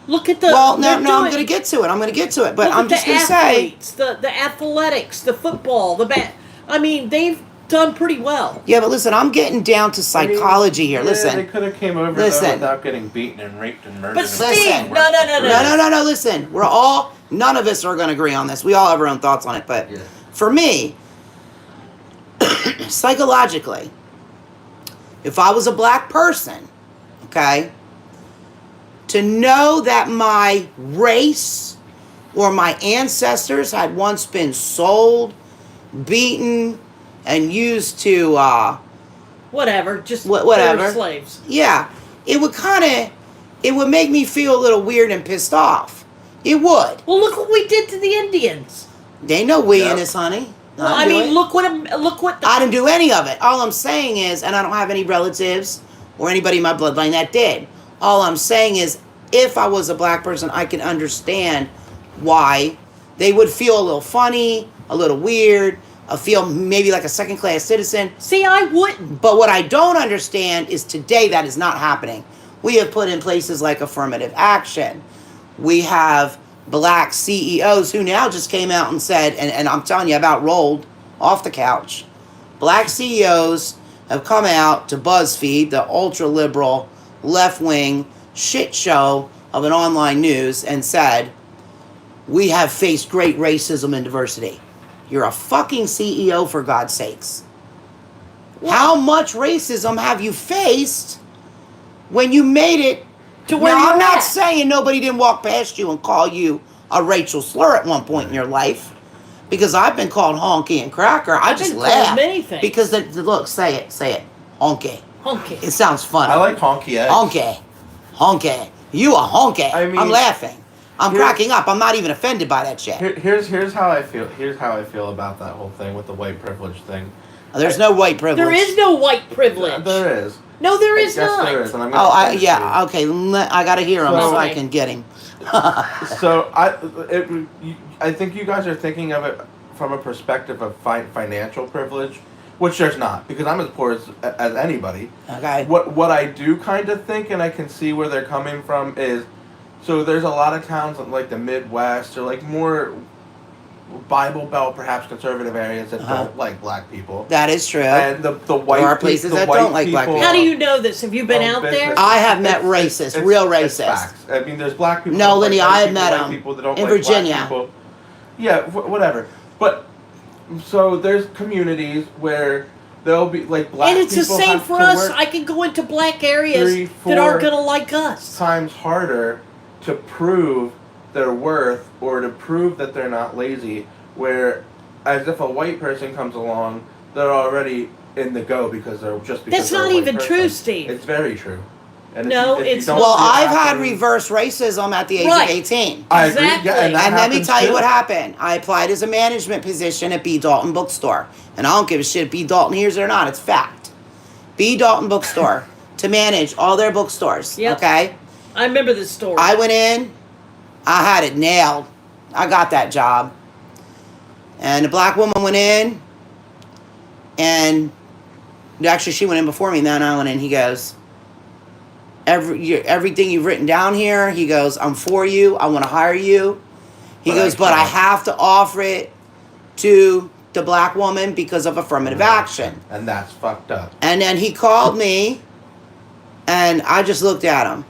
Look at the. Well, they're no, I'm doing- going to get to it. I'm going to get to it. But look I'm at just the going to say... athletes, the athletics, the football, I mean, they've done pretty well. Yeah, but listen, I'm getting down to psychology here. Yeah, Listen. they could have came over Listen. there without getting beaten and raped and murdered. But and Steve, everything. no. No, listen. None of us are going to agree on this. We all have our own thoughts on it. But Yeah. for me, psychologically, if I was a black person, okay, to know that my race or my ancestors had once been sold, beaten, and used to, Whatever, just whatever. they were slaves. yeah, it would make me feel a little weird and pissed off. It would. Well, look what we did to the Indians. They know we in Yep. this, honey. Well, I mean, look what the, I didn't do any of it. All I'm saying is, and I don't have any relatives or anybody in my bloodline that did. All I'm saying is, if I was a black person, I can understand why they would feel a little funny, a little weird, feel maybe like a second-class citizen. See, I wouldn't. But what I don't understand is today that is not happening. We have put in places like affirmative action. We have black CEOs who now just came out and said, and I'm telling you, about rolled off the couch. Black CEOs have come out to BuzzFeed, the ultra-liberal, left-wing shit show of an online news, and said, we have faced great racism and diversity. You're a fucking CEO, for God's sakes. How much racism have you faced when you made it To where now, you're I'm not at. saying nobody didn't walk past you and call you a racial slur at one point in your life, because I've been called honky and cracker. I I've just been called laugh many things. because look, say it, honky. Honky. It sounds funny. I like honky eggs. Honky. You a honky. I mean, I'm laughing. I'm here- cracking up. I'm not even offended by that shit. Here's how I feel. Here's how I feel about that whole thing with the white privilege thing. There's no white privilege. There is no white privilege. There is. No, there is Yes, not. there is, and I'm Oh, gonna finish yeah. Okay, I gotta hear him so I Okay. can get him. So I think you guys are thinking of it from a perspective of financial privilege, which there's not, because I'm as poor as anybody. Okay. What I do kind of think, and I can see where they're coming from, is so there's a lot of towns like the Midwest or like more Bible Belt, perhaps conservative areas that don't like black people. That is true. And the white There are places the that white don't like black people. How do you know this? Have you been own out there? business. I have met It's- racists, it's- real it's racists. facts. I mean, there's black people. No, that don't Lindy, like I white have people, met white 'em people that don't in like Virginia. Black people. Yeah, whatever. But so there's communities where there'll be like black And it's the people same have for to us. work I can go into black areas 3, that aren't 4 going to like us. times harder to prove their worth or to prove that they're not lazy. Where, as if a white person comes along, they're already in the go because they're just because That's they're not a white even person. true, Steve. It's very true. And No, if you it's don't not. Well, see it I've had happening- reverse racism at the age Right. of 18. I agree. Exactly. Yeah, and that And let me happens tell you too. what happened. I applied as a management position at B. Dalton Bookstore. And I don't give a shit if B. Dalton hears it or not. It's fact. B. Dalton Bookstore to manage all their bookstores. Yep. Okay? I remember this story. I went in. I had it nailed. I got that job. And the black woman went in. And actually, she went in before me. Then I went in. He goes, everything you've written down here, he goes, I'm for you. I want to hire you. He goes, but I have to offer it to the black woman because of affirmative action. And that's fucked up. And then he called me, and I just looked at him.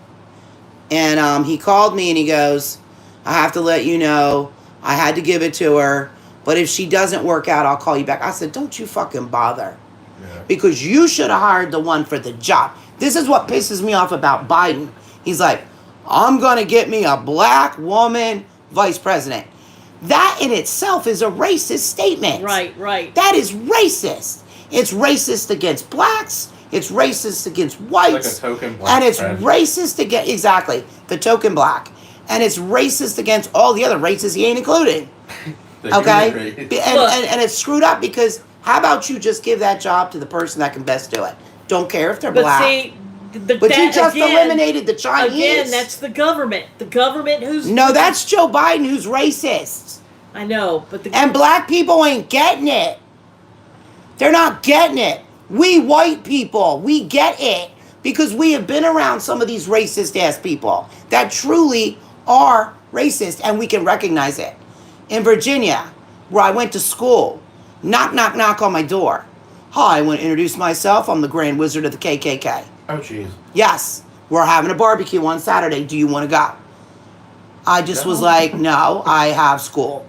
And he called me, and he goes, I have to let you know, I had to give it to her, but if she doesn't work out, I'll call you back. I said, don't you fucking bother. Yeah. Because you should have hired the one for the job. This is what pisses me off about Biden. He's like, I'm going to get me a black woman vice president. That in itself is a racist statement. Right. That is racist. It's racist against blacks. It's racist against whites. Like a token black and it's president. racist against, exactly, the token black. And it's racist against all the other races he ain't including. The Okay? human race. And it's screwed up because how about you just give that job to the person that can best do it? Don't care if they're But black. see, But that, you just again, eliminated the Chinese. Again, that's the government. The government who's... No, that's Joe Biden who's racist. I know, but the... And black people ain't getting it. They're not getting it. We white people, we get it. Because we have been around some of these racist ass people that truly are racist and we can recognize it. In Virginia, where I went to school, knock, knock, knock on my door. Hi, I want to introduce myself. I'm the Grand Wizard of the KKK. Oh, jeez. Yes, we're having a barbecue on Saturday. Do you want to go? I just was like, no, I have school.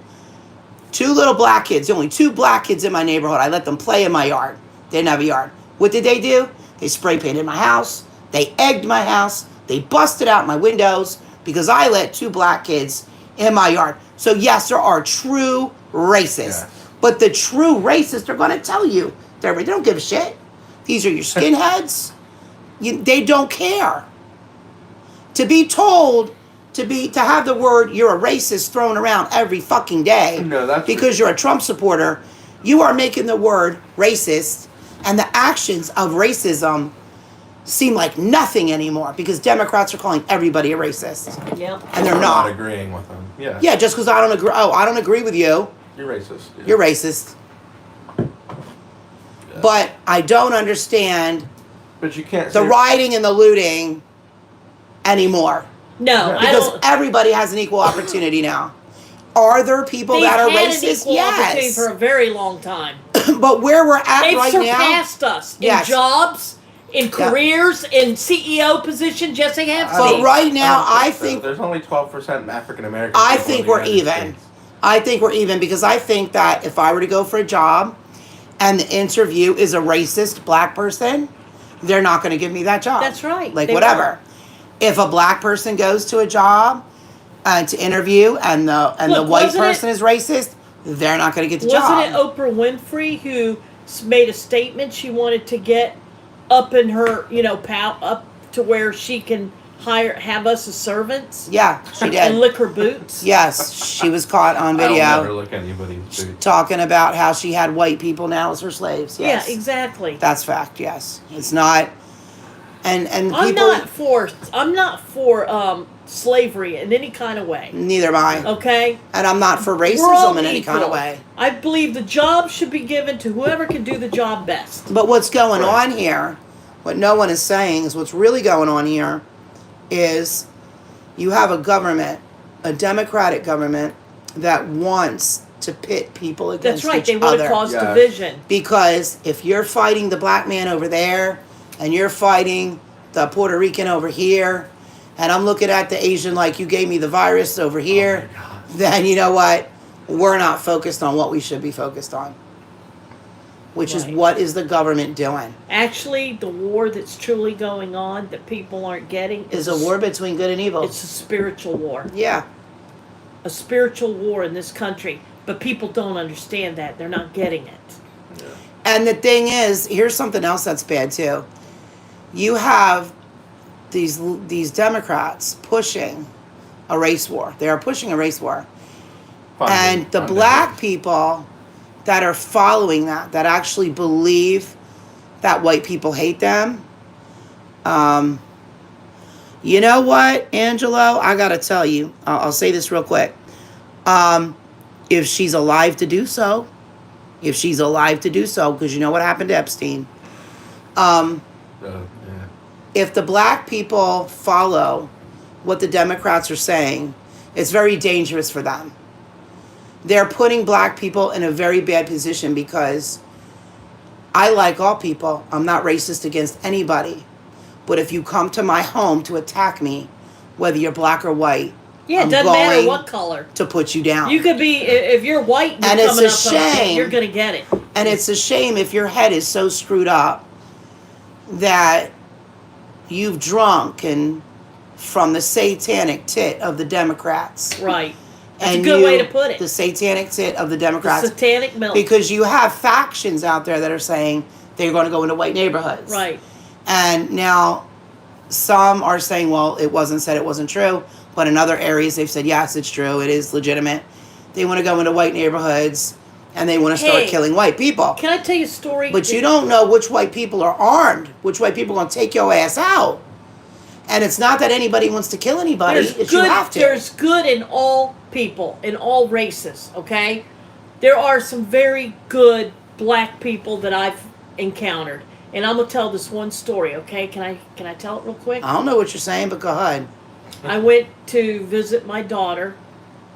2 little black kids, the only 2 black kids in my neighborhood. I let them play in my yard. They didn't have a yard. What did they do? They spray painted my house. They egged my house. They busted out my windows because I let 2 black kids in my yard. So yes, there are true racists. Yeah. But the true racists are going to tell you. They don't give a shit. These are your skinheads. They don't care. To be told to have the word you're a racist thrown around every fucking day No, that's because you're a Trump supporter, you are making the word racist and the actions of racism seem like nothing anymore because Democrats are calling everybody a racist. Yep. And they're I'm not. agreeing with them. Yeah. Yeah, just because I don't agree. Oh, I don't agree with you. You're racist. Yeah. You're racist. Yeah. But I don't understand But you can't the say rioting and the looting anymore. No, I Because don't... everybody has an equal opportunity now. Are there people They've that are had racist? an equal opportunity Yes. for a very long time. But where we're at They've right now, surpassed us in Yes. jobs, in careers, in CEO positions. Yes, they have. but Steve. right now, I so. think There's only 12% African American. I think we're even. I think we're even because I think that if I were to go for a job and the interview is a racist black person, they're not going to give me that job. That's right. Like They whatever. won't. If a black person goes to a job to interview and the Look, white wasn't person is racist, they're not going to get the Wasn't job. it Oprah Winfrey who made a statement she wanted to get up in her, up to where she can have us as servants Yeah, she and did. lick her boots? Yes, she was caught on I'll never video look anybody's boots. talking about how she had white people now as her slaves. Yes. Yeah, exactly. That's fact. Yes, it's not. And people. I'm not for slavery in any kind of way. Neither am I. Okay? And I'm not for We're all racism in any kind of equal. way. I believe the job should be given to whoever can do the job best. But what's going Right. on here, what no one is saying is what's really going on here is you have a government, a democratic government, that wants to pit people against That's right. each They want other. to cause Yeah. division. Because if you're fighting the black man over there and you're fighting the Puerto Rican over here, and I'm looking at the Asian like you gave me the virus over here, Oh my God. then you know what? We're not focused on what we should be focused on. which is Right. what is the government doing? Actually, the war that's truly going on that people aren't getting Is a war between good and evil. It's a spiritual war. Yeah. A spiritual war in this country. But people don't understand that. They're not getting it. And the thing is, here's something else that's bad too. You have these Democrats pushing a race war. They are pushing a race war. And the black people that are following that actually believe that white people hate them. You know what, Angelo? I gotta tell you, I'll say this real quick. If she's alive to do so, because you know what happened to Epstein. If the black people follow what the Democrats are saying, it's very dangerous for them. They're putting black people in a very bad position because I like all people. I'm not racist against anybody. But if you come to my home to attack me, whether you're black or white, Yeah, it I'm doesn't matter going what color. to put you down. You could be, if you're white and, And you're it's coming a up on shame. you're going to get it. And it's a shame if your head is so screwed up that you've drunk and from the satanic tit of the Democrats. Right. That's And a good way to put it. The satanic tit of the The Democrats. satanic milk. Because you have factions out there that are saying they're going to go into white neighborhoods. Right. And now some are saying, well, it wasn't said, it wasn't true. But in other areas, they've said, yes, it's true. It is legitimate. They want to go into white neighborhoods and they want to start Hey, killing white people. Can I tell you a story? But you don't know which white people are armed, which white people are going to take your ass out. And it's not that anybody wants to kill anybody. It's you have to. There's good in all people, in all races, okay? There are some very good black people that I've encountered. And I'm going to tell this one story, okay? Can I tell it real quick? I don't know what you're saying, but go ahead. I went to visit my daughter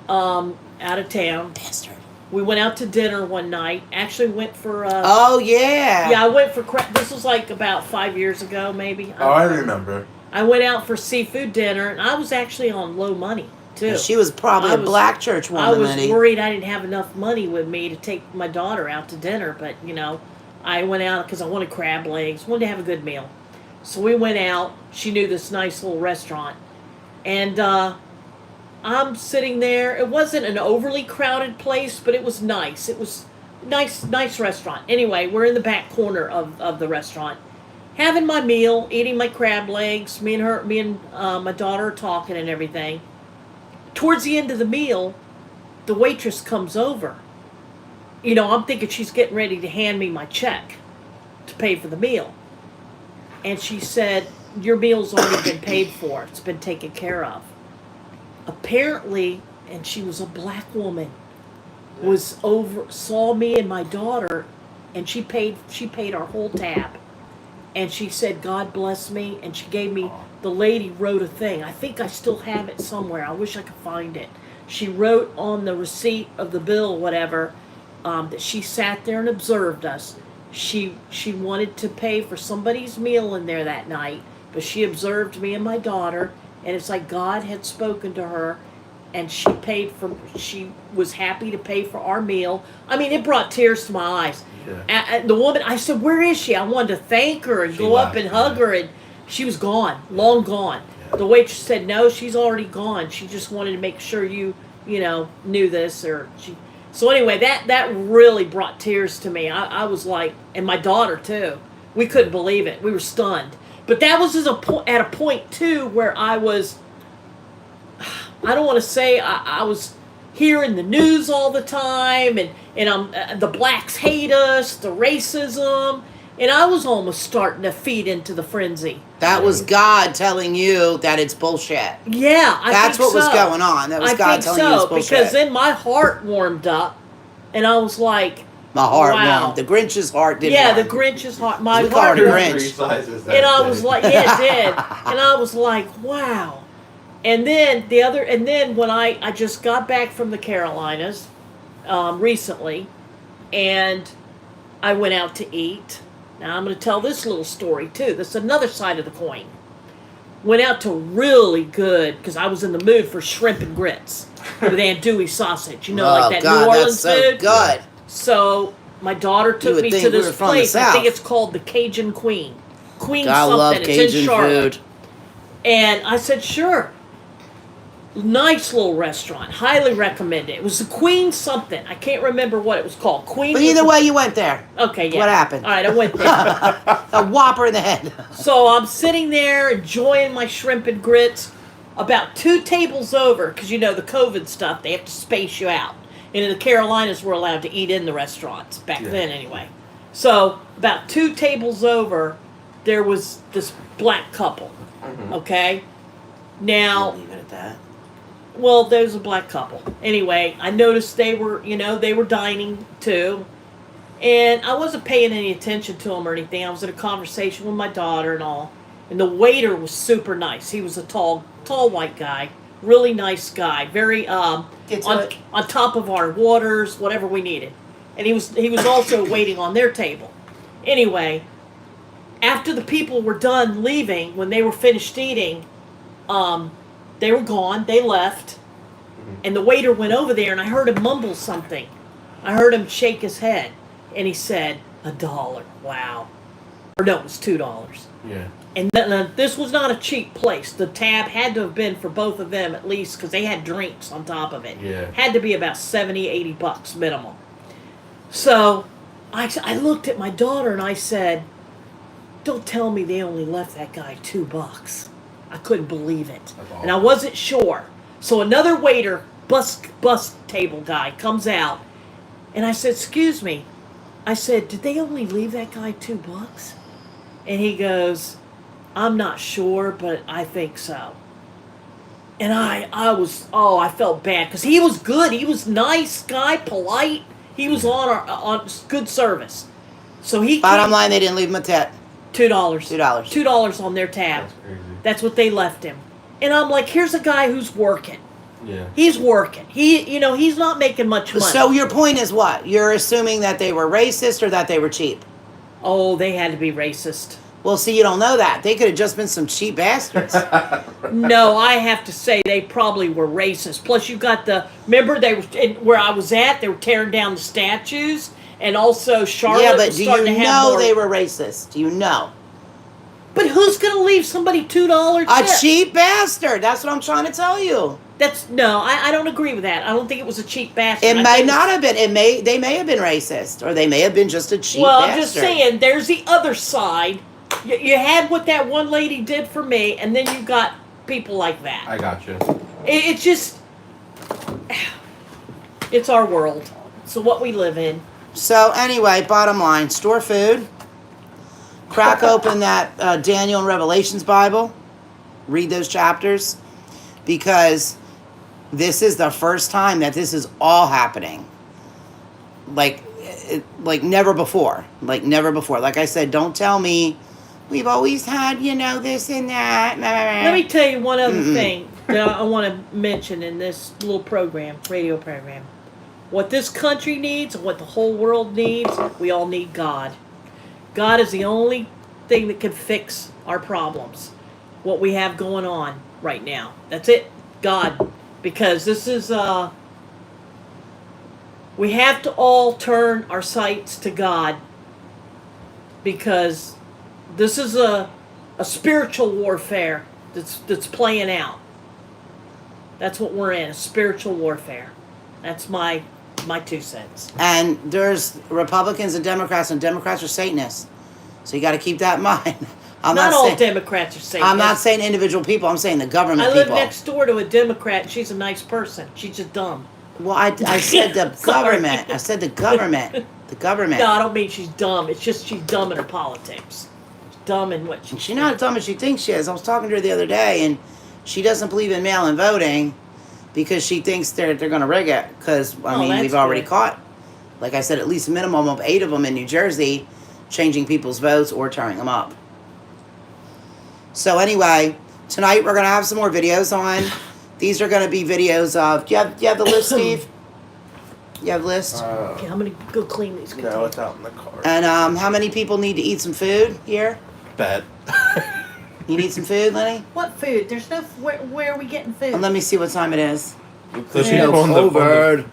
out of town. Bastard. We went out to dinner one night. Actually went for... Oh, yeah. Yeah, I went for... This was like about 5 years ago, maybe. Oh, I remember. I went out for seafood dinner, and I was actually on low money, too. She was probably a black church woman. I was Lenny. worried I didn't have enough money with me to take my daughter out to dinner, but, you know, I went out because I wanted crab legs, wanted to have a good meal. So we went out. She knew this nice little restaurant. And I'm sitting there. It wasn't an overly crowded place, but it was nice. It was nice restaurant. Anyway, we're in the back corner of the restaurant, having my meal, eating my crab legs. Me and my daughter are talking and everything. Towards the end of the meal, the waitress comes over. You know, I'm thinking she's getting ready to hand me my check to pay for the meal. And she said, your meal's already been paid for. It's been taken care of. Apparently, and she was a black woman, saw me and my daughter, and she paid our whole tab. And she said, God bless me, and she gave me, the lady wrote a thing. I think I still have it somewhere. I wish I could find it. She wrote on the receipt of the bill, whatever, that she sat there and observed us. She wanted to pay for somebody's meal in there that night, but she observed me and my daughter, and it's like God had spoken to her, and she was happy to pay for our meal. I mean, it brought tears to my eyes. Yeah. The woman, I said, where is she? I wanted to thank her and go up and hug her, and she was gone, long gone. Yeah. The waitress said, no, she's already gone. She just wanted to make sure you knew this, or she... So anyway, that really brought tears to me. I was like, and my daughter too. We couldn't believe it. We were stunned. But that was at a point too where I was, I don't want to say I was hearing the news all the time, and the blacks hate us, the racism, and I was almost starting to feed into the frenzy. That was God telling you that it's bullshit. Yeah, that's what was going on. That was God telling you it's bullshit. Because then my heart warmed up, and I was like, my heart wow. warmed. The Grinch's heart did. Yeah, warm. the Grinch's heart. My We heart call her warmed. Grinch. And I was like, yeah, it did. And I was like, wow. And then when I just got back from the Carolinas recently, and I went out to eat. Now I'm going to tell this little story too. That's another side of the coin. Went out to really good, because I was in the mood for shrimp and grits with andouille sausage. You know, like that God, New Orleans that's so food. good. So my daughter You took would me think to we were this from the place. I think South. it's called the Cajun Queen. Queen I something. love It's Cajun in Charlotte. food. And I said, sure. Nice little restaurant. Highly recommend it. It was the Queen something. I can't remember what it was called. Queen. But either way, you went there. Okay, yeah. What happened? All right, I went there. A whopper in the head. So I'm sitting there enjoying my shrimp and grits. About 2 tables over, because you know the COVID stuff, they have to space you out. And in the Carolinas, we're allowed to eat in the restaurants back then, anyway. So about 2 tables over, there was this black couple. Okay, now. Leave it at that. Well, there's a black couple. Anyway, I noticed they were dining too. And I wasn't paying any attention to them or anything. I was in a conversation with my daughter and all. And the waiter was super nice. He was a tall white guy. Really nice guy. Very on top of our waters, whatever we needed. And he was also waiting on their table. Anyway, after the people were done leaving, when they were finished eating, they were gone. They left. And the waiter went over there, and I heard him mumble something. I heard him shake his head. And he said, $1. Wow. Or no, it was $2. Yeah. And this was not a cheap place. The tab had to have been for both of them at least, because they had drinks on top of it. Yeah. Had to be about $70, $80 minimum. So I looked at my daughter and I said, don't tell me they only left that guy $2. I couldn't believe it. And I wasn't sure. So another waiter, bus table guy, comes out. And I said, excuse me. I said, did they only leave that guy $2? And he goes, I'm not sure, but I think so. And I felt bad because he was good. He was nice guy, polite. He was on good service. So he Bottom line, they didn't leave him a tip. $2. $2. $2 on their tab. That's crazy. That's what they left him. And I'm like, here's a guy who's working. Yeah. He's working. He's not making much money. So your point is what? You're assuming that they were racist or that they were cheap? Oh, they had to be racist. Well, see, you don't know that. They could have just been some cheap bastards. No, I have to say they probably were racist. Plus, you got remember they were where I was at. They were tearing down the statues, and also Charlotte. Yeah, but was do starting you to have know more. they were racist? Do you know? But who's going to leave somebody $2 A tip? cheap bastard. That's what I'm trying to tell you. I don't agree with that. I don't think it was a cheap bastard. It may not have been. They may have been racist, or they may have been just a cheap Well, bastard. I'm just saying, there's the other side. You had what that one lady did for me, and then you got people like that. I got you. It's just, it's our world. So what we live in. So anyway, bottom line, store food. Crack open that Daniel and Revelations Bible. Read those chapters. Because this is the first time that this is all happening. Like never before. Like never before. Like I said, don't tell me we've always had, this and that. Let me tell you one other thing that I want to mention in this little radio program. What this country needs and what the whole world needs, we all need God. God is the only thing that can fix our problems. What we have going on right now. That's it. God. Because this is, we have to all turn our sights to God. Because this is a spiritual warfare that's playing out. That's what we're in, a spiritual warfare. That's my 2 cents. And there's Republicans and Democrats are Satanists. So you got to keep that in mind. Not all Democrats are Satanists. I'm not saying individual people. I'm saying the government I live people. next door to a Democrat. She's a nice person. She's just dumb. Well, I said the government. I said the government. The government. No, I don't mean she's dumb. It's just she's dumb in her politics. She's dumb in what She's not as dumb as she thinks she is. I was talking to her the other day, and she doesn't believe in mail-in voting because she thinks they're going to rig it. Because, we've already caught, like I said, at least a minimum of 8 of them in New Jersey changing people's votes or turning them up. So anyway, tonight we're going to have some more videos on. These are going to be videos of... Do you have the list, Steve? You have a list? Okay, I'm going to go clean these containers. No, it's out in the car. And how many people need to eat some food here? Bet. You need some food, Lenny? What food? There's no... Where are we getting food? Let me see what time it is. So she's on the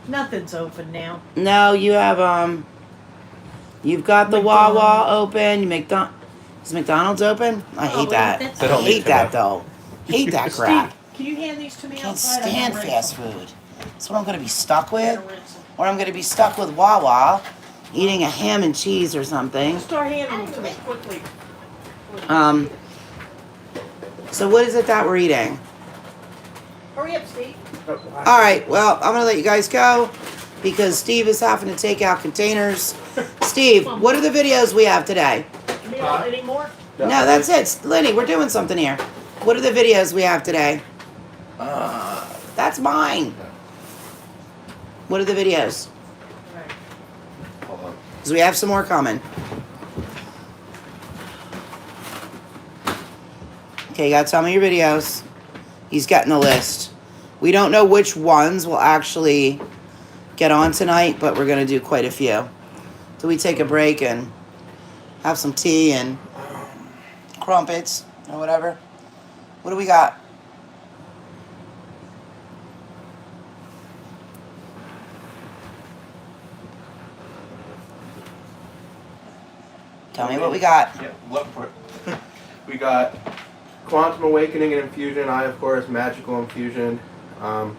Nothing's open now. No, you have You've got the Wawa open. Is McDonald's open? I hate Oh, that. that's- They I don't need hate to that know. though. Hate that crap. Steve, can you hand these to me Can't outside? stand I'm gonna fast rinse them. food. That's what I'm gonna be stuck I'm with. gonna rinse them. Or I'm gonna be stuck with Wawa, eating a ham and cheese or something. Start handing them to me quickly. So what is it that we're eating? Hurry up, Steve. All right, well, I'm gonna let you guys go because Steve is having to take out containers. Steve, what are the videos we have today? Any more? No, that's it. Lenny, we're doing something here. What are the videos we have today? That's mine. What are the videos? Alright. Hold on. Because we have some more coming. Okay, you gotta tell me your videos. He's getting a list. We don't know which ones will actually get on tonight, but we're gonna do quite a few. So we take a break and have some tea and crumpets or whatever. What do we got? Tell me what we got. Yeah, what part? We got Quantum Awakening and Infusion. I, of course, Magical Infusion. Some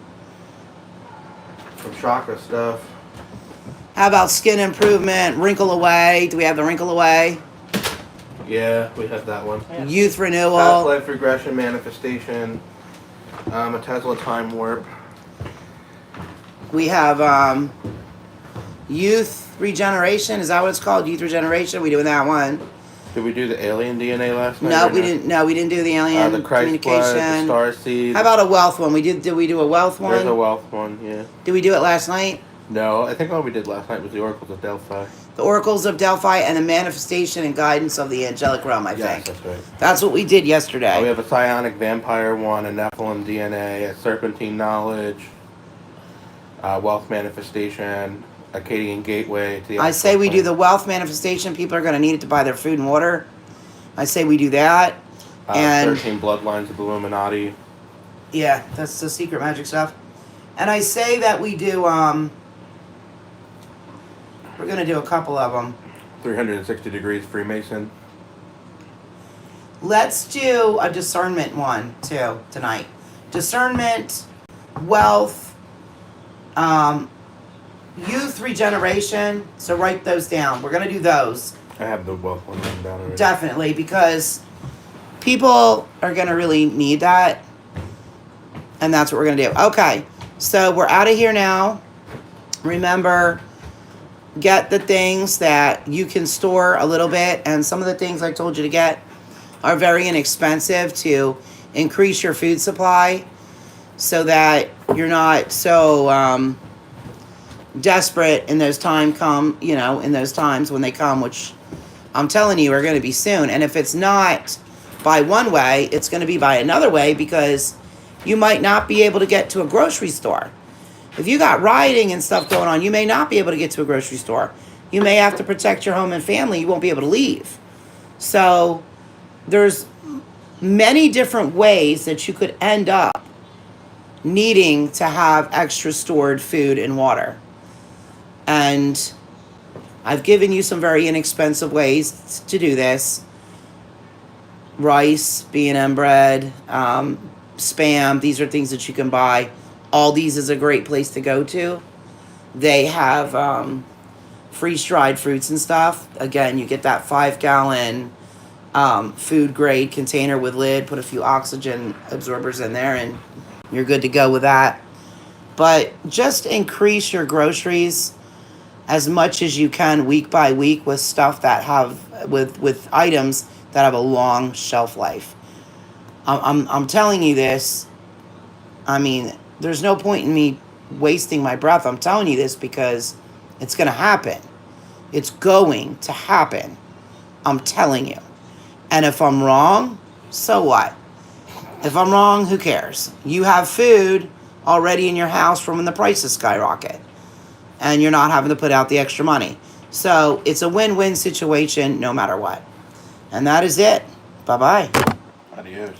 chakra stuff. How about skin improvement, wrinkle away? Do we have the wrinkle away? Yeah, we have that one. Yeah. Youth Past renewal. life regression manifestation. A Tesla time warp. We have youth regeneration. Is that what it's called? Youth regeneration. We doing that one? Did we do the alien DNA last night? No, or we didn't. No, we didn't do the alien The Christ blood, the communication. star seed. How about a wealth one? Did we do a wealth one? There's a wealth one, yeah. Did we do it last night? No, I think all we did last night was the Oracles of Delphi. The oracles of Delphi and the manifestation and guidance of the angelic realm. I Yes, think that's right. that's what we did yesterday. We have a psionic vampire one, a Nephilim DNA, a serpentine knowledge, wealth manifestation, Akkadian gateway to the. I say we do the wealth manifestation. People are going to need it to buy their food and water. I say we do that. And 13 bloodlines of Illuminati. yeah, that's the secret magic stuff. And I say that we do. We're going to do a couple of them. 360 degrees Freemason. Let's do a discernment one too tonight. Discernment, wealth, youth regeneration. So write those down. We're gonna do those I have the wealth one written down already. definitely because people are gonna really need that, and that's what we're gonna do. Okay, so we're out of here now. Remember, get the things that you can store a little bit, and some of the things I told you to get are very inexpensive to increase your food supply so that you're not so desperate in those in those times when they come, which I'm telling you are going to be soon. And if it's not by one way, it's going to be by another way because you might not be able to get to a grocery store. If you got rioting and stuff going on, you may not be able to get to a grocery store. You may have to protect your home and family. You won't be able to leave. So there's many different ways that you could end up needing to have extra stored food and water. And I've given you some very inexpensive ways to do this. Rice, B&M bread, Spam, these are things that you can buy. Aldi's is a great place to go to. They have freeze-dried fruits and stuff. Again, you get that 5-gallon food grade container with lid, put a few oxygen absorbers in there, and you're good to go with that. But just increase your groceries as much as you can week by week with stuff that have with items that have a long shelf life. I'm telling you this. I mean, there's no point in me wasting my breath. I'm telling you this because it's going to happen. It's going to happen. I'm telling you. And if I'm wrong, so what? If I'm wrong, who cares? You have food already in your house from when the prices skyrocket. And you're not having to put out the extra money. So it's a win-win situation no matter what. And that is it. Bye-bye. Adios.